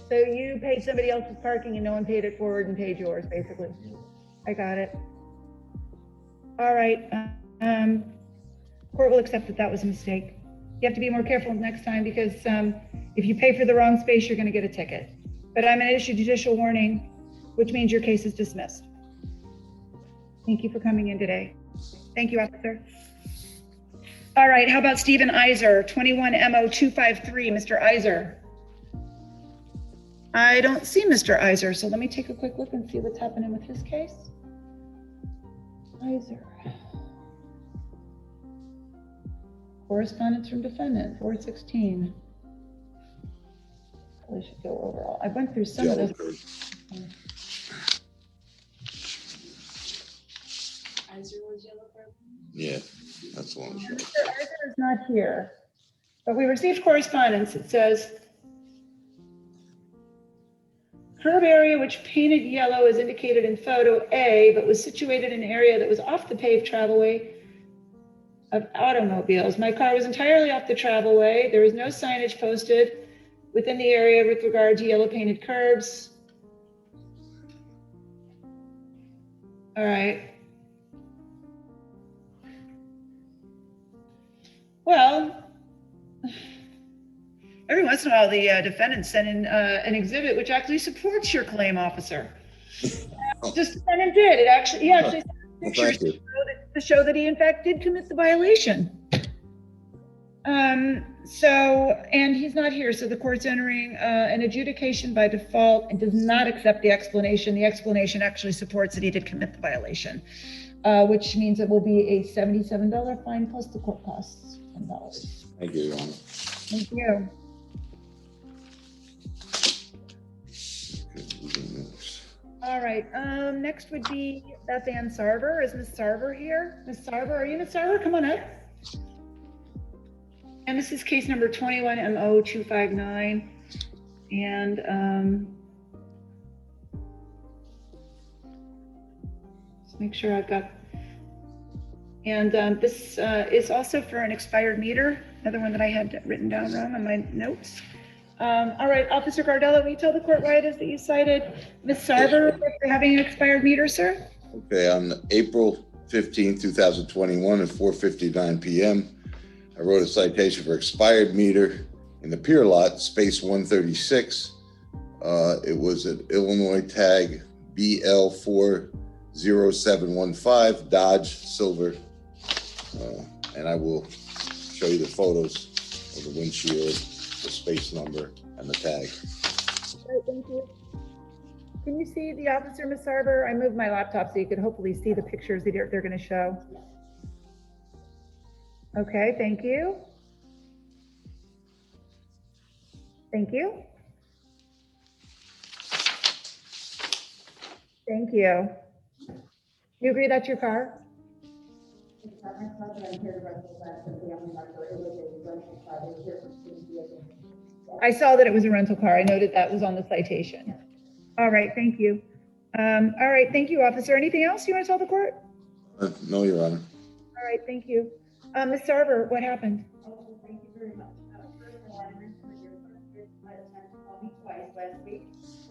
So you paid somebody else's parking and no one paid it forward and paid yours, basically. I got it. All right. Court will accept that that was a mistake. You have to be more careful next time because if you pay for the wrong space, you're going to get a ticket. But I'm going to issue judicial warning, which means your case is dismissed. Thank you for coming in today. Thank you, officer. All right. How about Stephen Iser, 21 MO 253, Mr. Iser? I don't see Mr. Iser, so let me take a quick look and see what's happening with his case. Iser. Correspondence from defendant, 416. Probably should go overall. I went through some of those. Iser was yellow curb? Yeah, that's the one. Mr. Iser is not here, but we received correspondence. It says, curb area which painted yellow is indicated in photo A, but was situated in an area that was off the paved travelway of automobiles. My car was entirely off the travelway. There was no signage posted within the area with regard to yellow painted curbs. All right. Well, every once in a while, the defendant sent in an exhibit which actually supports your claim, officer. This defendant did. He actually sent Well, thank you. to show that he in fact did commit the violation. And he's not here, so the court's entering an adjudication by default and does not accept the explanation. The explanation actually supports that he did commit the violation, which means it will be a $77 fine plus the court costs, $10. Thank you, Your Honor. Thank you. All right, next would be Beth Ann Sarver. Is Ms. Sarver here? Ms. Sarver, are you Ms. Sarver? Come on up. And this is case number 21MO259. And let's make sure I've got, and this is also for an expired meter, another one that I had written down wrong on my notes. All right, Officer Gardello, will you tell the court why it is that you cited Ms. Sarver for having an expired meter, sir? Okay, on April 15, 2021 at 4:59 p.m., I wrote a citation for expired meter in the pier lot, space 136. It was an Illinois tag BL40715 Dodge Silver. And I will show you the photos of the windshield, the space number, and the tag. All right, thank you. Can you see the officer, Ms. Sarver? I moved my laptop so you could hopefully see the pictures that they're going to show. Okay, thank you. Thank you. Thank you. You agree that's your car? I saw that it was a rental car. I noted that was on the citation. All right, thank you. All right, thank you, officer. Anything else you want to tell the court? No, Your Honor. All right, thank you. Ms. Sarver, what happened? Oh, thank you very much. First of all, I remember your attempt to call me twice last week.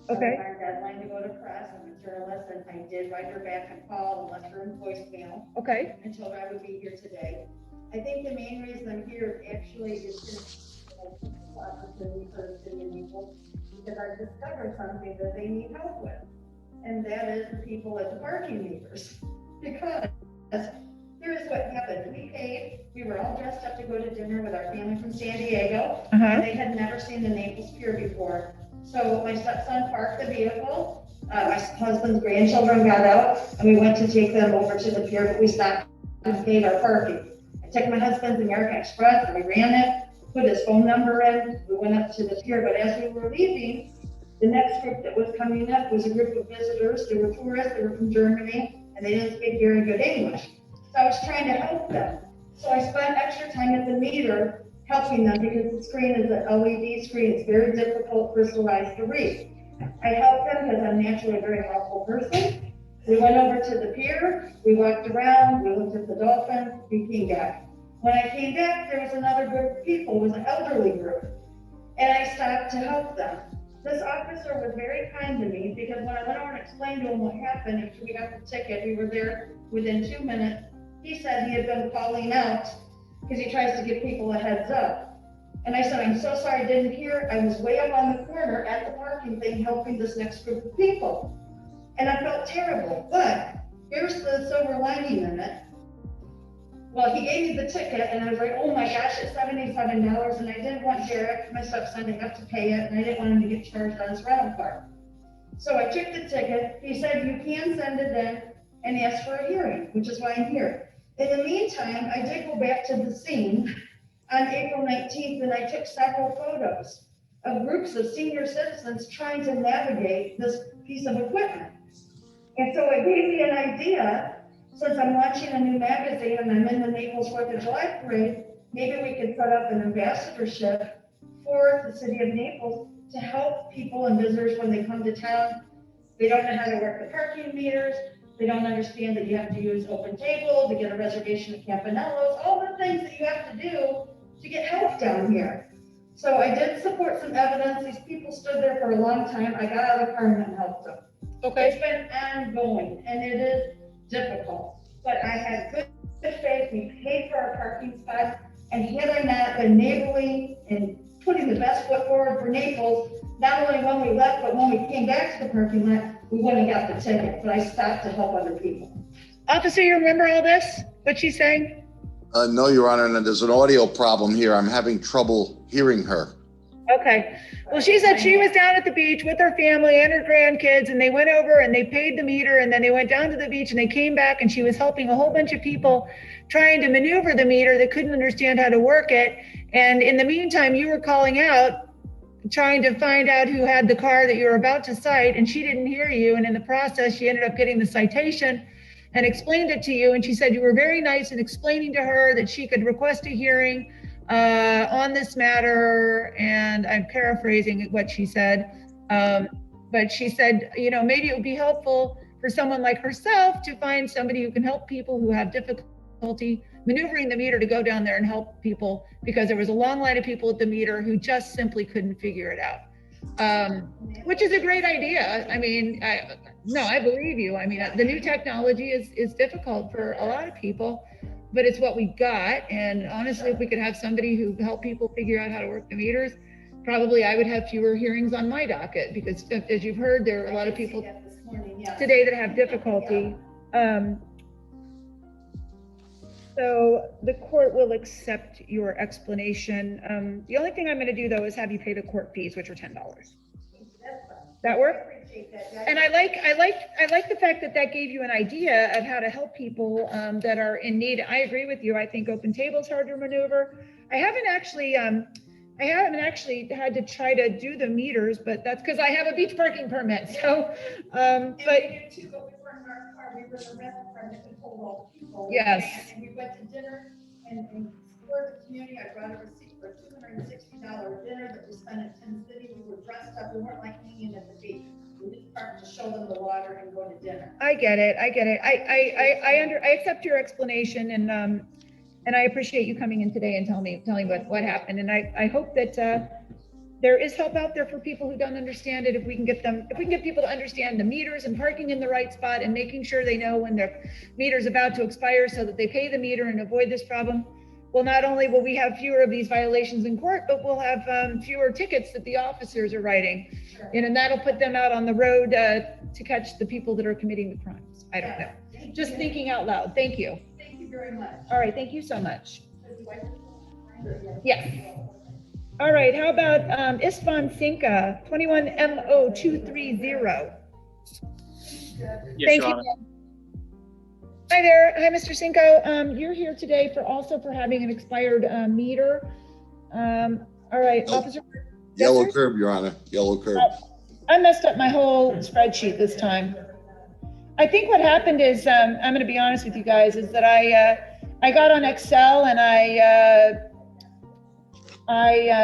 Okay. Our deadline to go to press, I'm a journalist, and I did write her back and call and left her in voicemail. Okay. And told her I would be here today. I think the main reason I'm here actually is to opportunity for the city of Naples, because I've discovered something that they need help with. And that is the people at the parking meters. Because here's what happened. We paid, we were all dressed up to go to dinner with our family from San Diego. And they had never seen the Naples Pier before. So my stepson parked the vehicle. My husband's grandchildren got out and we went to take them over to the pier, but we stopped and paid our parking. I took my husband's American Express and we ran it, put his phone number in, we went up to the pier, but as we were leaving, the next group that was coming up was a group of visitors. They were tourists, they were from Germany, and they didn't speak very good English. So I was trying to help them. So I spent extra time at the meter helping them because the screen is an LED screen. It's very difficult for their eyes to read. I helped them because I'm naturally a very helpful person. We went over to the pier, we walked around, we looked at the dolphins, we came back. When I came back, there was another group of people, it was an elderly group. And I stopped to help them. This officer was very kind to me because when I went over and explained to him what happened after we got the ticket, we were there within 2 minutes. He said he had been calling out because he tries to give people a heads up. And I said, I'm so sorry I didn't hear. I was way up on the corner at the parking thing helping this next group of people. And I felt terrible, but here's the silver lining in it. Well, he gave me the ticket and I was like, oh my gosh, it's $77. And I didn't want Derek, my stepson, to have to pay it. And I didn't want him to get charged on his rental car. So I took the ticket. He said, you can send it in and ask for a hearing, which is why I'm here. In the meantime, I did go back to the scene on April 19th and I took several photos of groups of senior citizens trying to navigate this piece of equipment. And so it gave me an idea, since I'm launching a new magazine and I'm in the Naples 4th of July parade, maybe we could set up an ambassadorship for the city of Naples to help people and visitors when they come to town. They don't know how to work the parking meters. They don't understand that you have to use Open Table to get a reservation at Campanello's, all the things that you have to do to get help down here. So I did support some evidence. These people stood there for a long time. I got out of the car and helped them. Okay. It's been ongoing and it is difficult, but I had good faith. We paid for our parking spot, and had I not been neighborly and putting the best foot forward for Naples, not only when we left, but when we came back to the parking lot, we wouldn't have got the ticket, but I stopped to help other people. Officer, you remember all this? What she's saying? No, Your Honor, and there's an audio problem here. I'm having trouble hearing her. Okay. Well, she said she was down at the beach with her family and her grandkids, and they went over and they paid the meter, and then they went down to the beach and they came back, and she was helping a whole bunch of people trying to maneuver the meter that couldn't understand how to work it. And in the meantime, you were calling out, trying to find out who had the car that you were about to cite, and she didn't hear you. And in the process, she ended up getting the citation and explained it to you. And she said you were very nice in explaining to her that she could request a hearing on this matter. And I'm paraphrasing what she said. But she said, you know, maybe it would be helpful for someone like herself to find somebody who can help people who have difficulty maneuvering the meter to go down there and help people, because there was a long line of people at the meter who just simply couldn't figure it out, which is a great idea. I mean, I believe you. I mean, the new technology is difficult for a lot of people, but it's what we got. And honestly, if we could have somebody who help people figure out how to work the meters, probably I would have fewer hearings on my docket, because as you've heard, there are a lot of people today that have difficulty. So the court will accept your explanation. The only thing I'm going to do though is have you pay the court fees, which are $10. That work? And I like the fact that that gave you an idea of how to help people that are in need. I agree with you. I think open table is hard to maneuver. I haven't actually had to try to do the meters, but that's because I have a beach parking permit. So, yes. And we went to dinner and for the community, I brought a receipt for a $260 dinner that we spent at Tin City. We were dressed up. We weren't like hanging at the beach. We just parked to show them the water and go to dinner. I get it. I accept your explanation, and I appreciate you coming in today and telling what happened. And I hope that there is help out there for people who don't understand it. If we can get people to understand the meters and parking in the right spot and making sure they know when their meter is about to expire so that they pay the meter and avoid this problem. Well, not only will we have fewer of these violations in court, but we'll have fewer tickets that the officers are writing. Sure. And that'll put them out on the road to catch the people that are committing the crimes. I don't know. Just thinking out loud. Thank you. Thank you very much. All right. Thank you so much. Yes. All right. How about Istvan Sinka, 21MO230? Yes, Thank you. Hi there. Hi, Mr. Cinco. You're here today for having an expired meter. All right, Officer. Yellow curb, Your Honor. Yellow curb. I messed up my whole spreadsheet this time. I think what happened is, I'm going to be honest with you guys, is that I got on Excel and I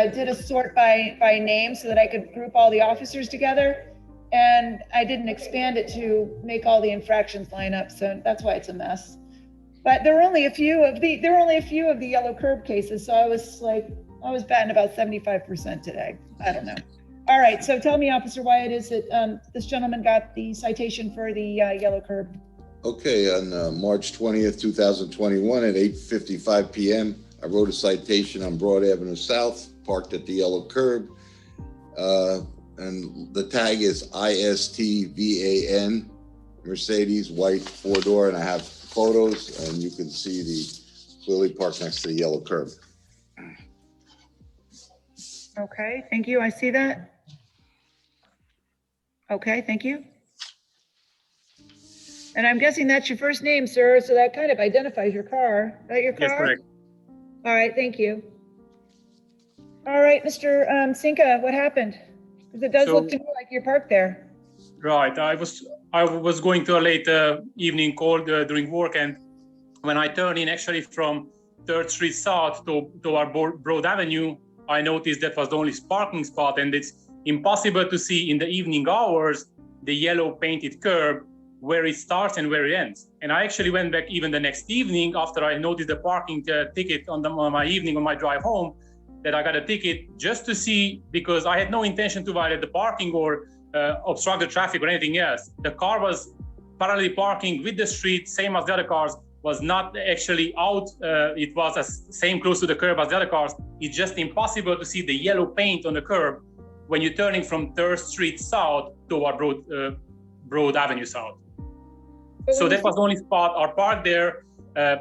did a sort by name so that I could group all the officers together. And I didn't expand it to make all the infractions line up, so that's why it's a mess. But there were only a few of the yellow curb cases, so I was batting about 75% today. I don't know. All right, so tell me, officer, why it is that this gentleman got the citation for the yellow curb. Okay, on March 20th, 2021 at 8:55 p.m., I wrote a citation on Broad Avenue South, parked at the yellow curb. And the tag is ISTVAN, Mercedes, white, 4-door, and I have photos, and you can see the clearly parked next to the yellow curb. Okay, thank you. I see that. Okay, thank you. And I'm guessing that's your first name, sir, so that kind of identifies your car. Is that your car? Yes, correct. All right, thank you. All right, Mr. Sinka, what happened? Because it does look to me like you're parked there. Right. I was going to a late evening call during work, and when I turned in actually from 3rd Street South to our Broad Avenue, I noticed that was the only parking spot, and it's impossible to see in the evening hours the yellow painted curb where it starts and where it ends. And I actually went back even the next evening after I noticed the parking ticket on my drive home, that I got a ticket just to see, because I had no intention to violate the parking or obstruct the traffic or anything else. The car was parallelly parking with the street, same as the other cars, was not actually out. It was same close to the curb as the other cars. It's just impossible to see the yellow paint on the curb when you're turning from 3rd Street South toward Broad Avenue South. So that was the only spot. Our park there,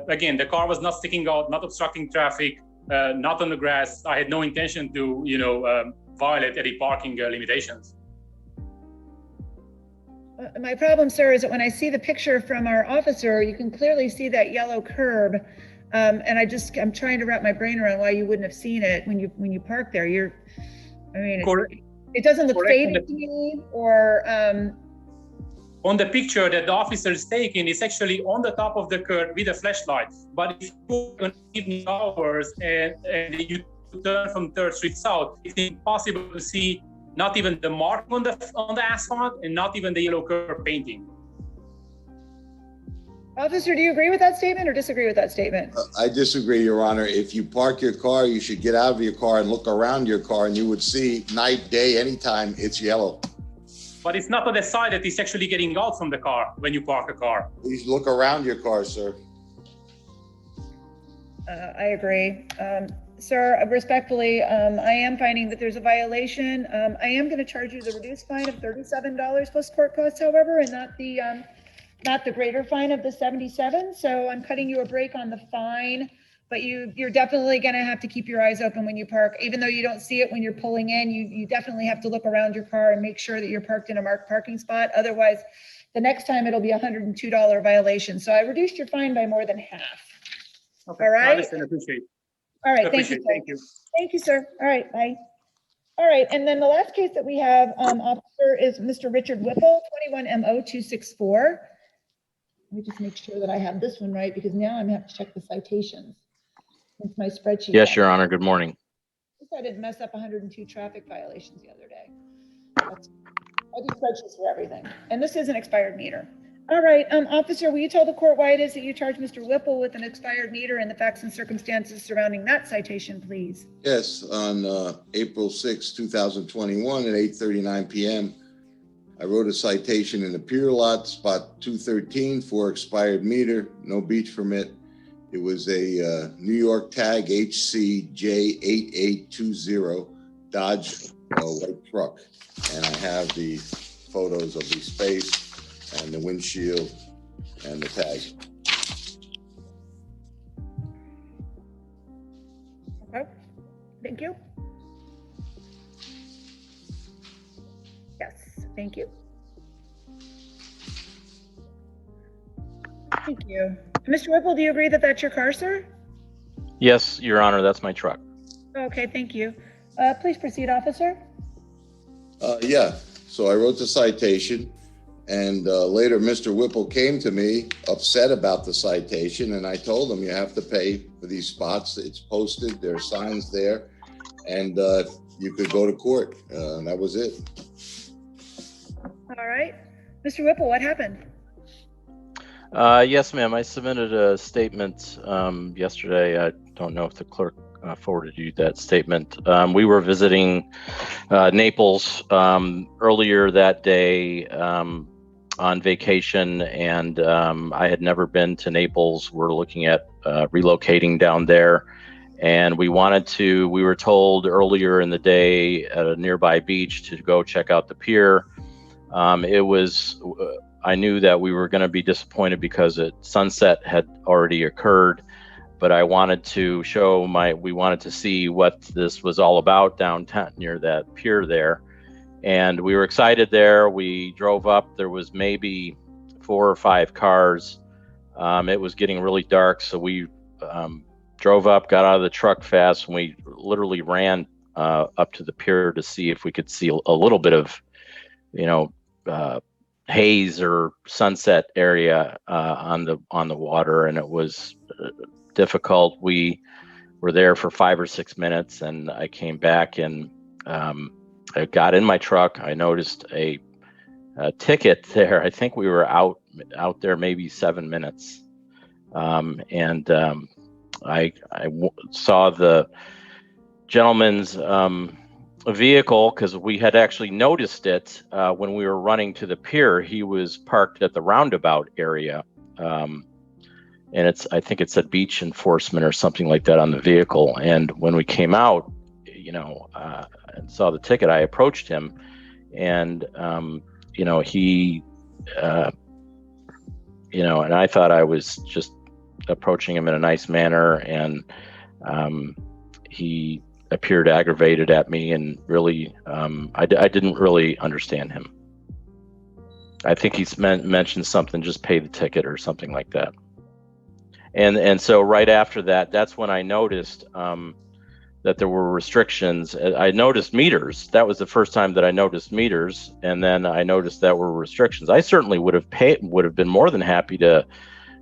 again, the car was not sticking out, not obstructing traffic, not on the grass. I had no intention to, violate any parking limitations. My problem, sir, is that when I see the picture from our officer, you can clearly see that yellow curb. And I'm trying to wrap my brain around why you wouldn't have seen it when you park there. It doesn't look faded to me, or on the picture that the officer is taking, it's actually on the top of the curb with a flashlight. But if you go in evening hours and you turn from 3rd Street South, it's impossible to see not even the mark on the asphalt and not even the yellow curb painting. Officer, do you agree with that statement or disagree with that statement? I disagree, Your Honor. If you park your car, you should get out of your car and look around your car, and you would see night, day, anytime it's yellow. But it's not on the side that it's actually getting out from the car when you park a car. Please look around your car, sir. I agree. Sir, respectfully, I am finding that there's a violation. I am going to charge you the reduced fine of $37 plus court costs, however, and not the greater fine of the 77. So I'm cutting you a break on the fine, but you're definitely going to have to keep your eyes open when you park. Even though you don't see it when you're pulling in, you definitely have to look around your car and make sure that you're parked in a marked parking spot. Otherwise, the next time it'll be a $102 violation. So I reduced your fine by more than half. Okay. All right. I understand, appreciate. All right. Thank you. Thank you, sir. All right. Bye. All right. And then the last case that we have, officer, is Mr. Richard Whipple, 21MO264. Let me just make sure that I have this one right, because now I'm going to have to check the citations. Since my spreadsheet. Yes, Your Honor. Good morning. I didn't mess up 102 traffic violations the other day. I do spreadsheets for everything. And this is an expired meter. All right, officer, will you tell the court why it is that you charged Mr. Whipple with an expired meter and the facts and circumstances surrounding that citation, please? Yes, on April 6, 2021 at 8:39 p.m., I wrote a citation in the pier lot, spot 213 for expired meter, no beach permit. It was a New York tag HCJ8820 Dodge white truck. And I have the photos of the space and the windshield and the tag. Okay, thank you. Yes, thank you. Thank you. Mr. Whipple, do you agree that that's your car, sir? Yes, Your Honor, that's my truck. Okay, thank you. Please proceed, officer. Yeah, so I wrote the citation, and later Mr. Whipple came to me upset about the citation, and I told him you have to pay for these spots. It's posted, there are signs there, and you could go to court. And that was it. All right. Mr. Whipple, what happened? Yes, ma'am. I submitted a statement yesterday. I don't know if the clerk forwarded you that statement. We were visiting Naples earlier that day on vacation, and I had never been to Naples. We're looking at relocating down there, and we were told earlier in the day at a nearby beach to go check out the pier. I knew that we were going to be disappointed because sunset had already occurred, but I wanted to we wanted to see what this was all about downtown near that pier there. And we were excited there. We drove up, there was maybe 4 or 5 cars. It was getting really dark. So we drove up, got out of the truck fast, and we literally ran up to the pier to see if we could see a little bit of, haze or sunset area on the water, and it was difficult. We were there for 5 or 6 minutes, and I came back and I got in my truck. I noticed a ticket there. I think we were out there maybe 7 minutes, and I saw the gentleman's vehicle, because we had actually noticed it when we were running to the pier. He was parked at the roundabout area, and I think it said beach enforcement or something like that on the vehicle. And when we came out, and saw the ticket, I approached him, and he you know, and I thought I was just approaching him in a nice manner, and he appeared aggravated at me, and really, I didn't really understand him. I think he's mentioned something, just pay the ticket or something like that. And so right after that, that's when I noticed that there were restrictions. I noticed meters. That was the first time that I noticed meters, and then I noticed that were restrictions. I certainly would have been more than happy to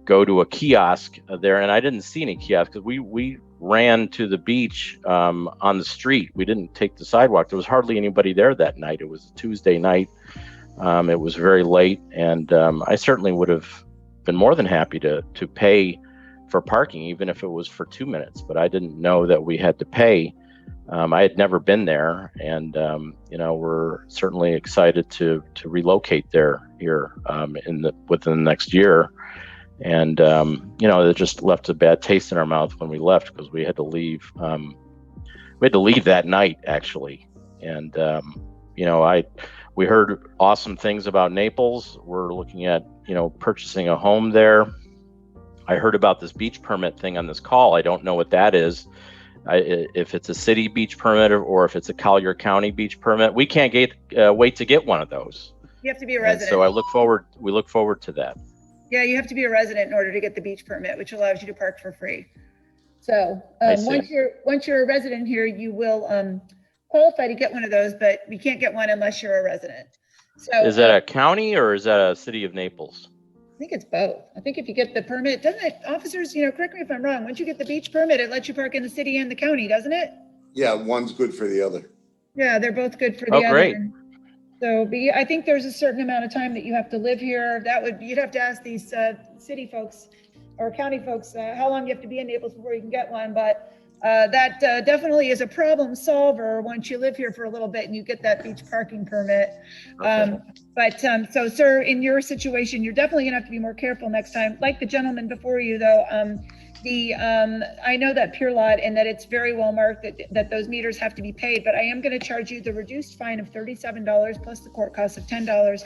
go to a kiosk there, and I didn't see any kiosks because we ran to the beach on the street. We didn't take the sidewalk. There was hardly anybody there that night. It was a Tuesday night. It was very late, and I certainly would have been more than happy to pay for parking, even if it was for 2 minutes. But I didn't know that we had to pay. I had never been there, and you know, we're certainly excited to relocate here within the next year. And you know, it just left a bad taste in our mouth when we left, because we had to leave. We had to leave that night, actually. And you know, we heard awesome things about Naples. We're looking at, you know, purchasing a home there. I heard about this beach permit thing on this call. I don't know what that is. If it's a city beach permit or if it's a Collier County beach permit. We can't wait to get one of those. You have to be a resident. And so we look forward to that. Yeah, you have to be a resident in order to get the beach permit, which allows you to park for free. So once you're a resident here, you will qualify to get one of those, but you can't get one unless you're a resident. So is that a county or is that a city of Naples? I think it's both. I think if you get the permit, doesn't it, officers, you know, correct me if I'm wrong, once you get the beach permit, it lets you park in the city and the county, doesn't it? Yeah, one's good for the other. Yeah, they're both good for the other. Great. So I think there's a certain amount of time that you have to live here. You'd have to ask these city folks or county folks how long you have to be in Naples before you can get one. But that definitely is a problem solver once you live here for a little bit and you get that beach parking permit. Okay. So sir, in your situation, you're definitely gonna have to be more careful next time. Like the gentleman before you though, I know that Pure Lot and that it's very well marked that those meters have to be paid, but I am gonna charge you the reduced fine of $37 plus the court cost of $10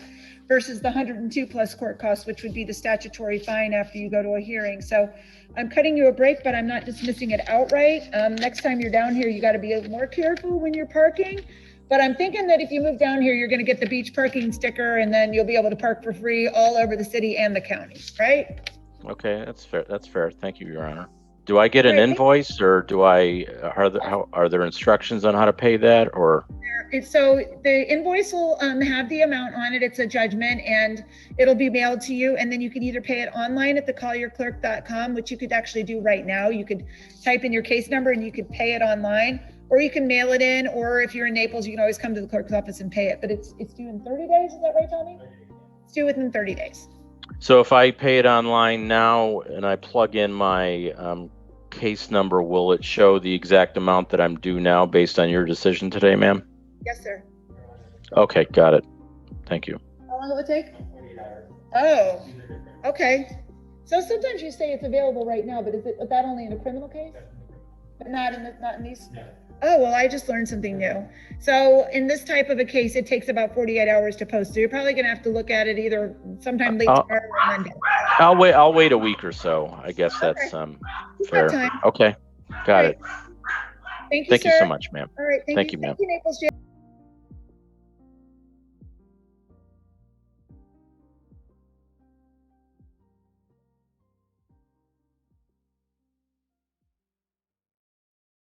versus the $102 plus court costs, which would be the statutory fine after you go to a hearing. So I'm cutting you a break, but I'm not dismissing it outright. Next time you're down here, you gotta be more careful when you're parking. But I'm thinking that if you move down here, you're gonna get the beach parking sticker and then you'll be able to park for free all over the city and the county, right? Okay, that's fair. That's fair. Thank you, Your Honor. Do I get an invoice, or are there instructions on how to pay that, or? So the invoice will have the amount on it. It's a judgment and it'll be mailed to you. And then you can either pay it online at thecollierclerk.com, which you could actually do right now. You could type in your case number and you could pay it online, or you can mail it in, or if you're in Naples, you can always come to the clerk's office and pay it. But it's due in 30 days. Is that right, Tommy? It's due within 30 days. So if I pay it online now and I plug in my case number, will it show the exact amount that I'm due now based on your decision today, ma'am? Yes, sir. Okay, got it. Thank you. How long will it take? Oh, okay. So sometimes you say it's available right now, but is that only in a criminal case? But not in these? No. Oh, well, I just learned something new. So in this type of a case, it takes about 48 hours to post. So you're probably gonna have to look at it either sometime late tomorrow or Monday. I'll wait a week or so. I guess that's fair. Okay, got it. Thank you, Thank you sir. so much, ma'am. All right, Thank you, ma'am. Thank you, Naples Jail.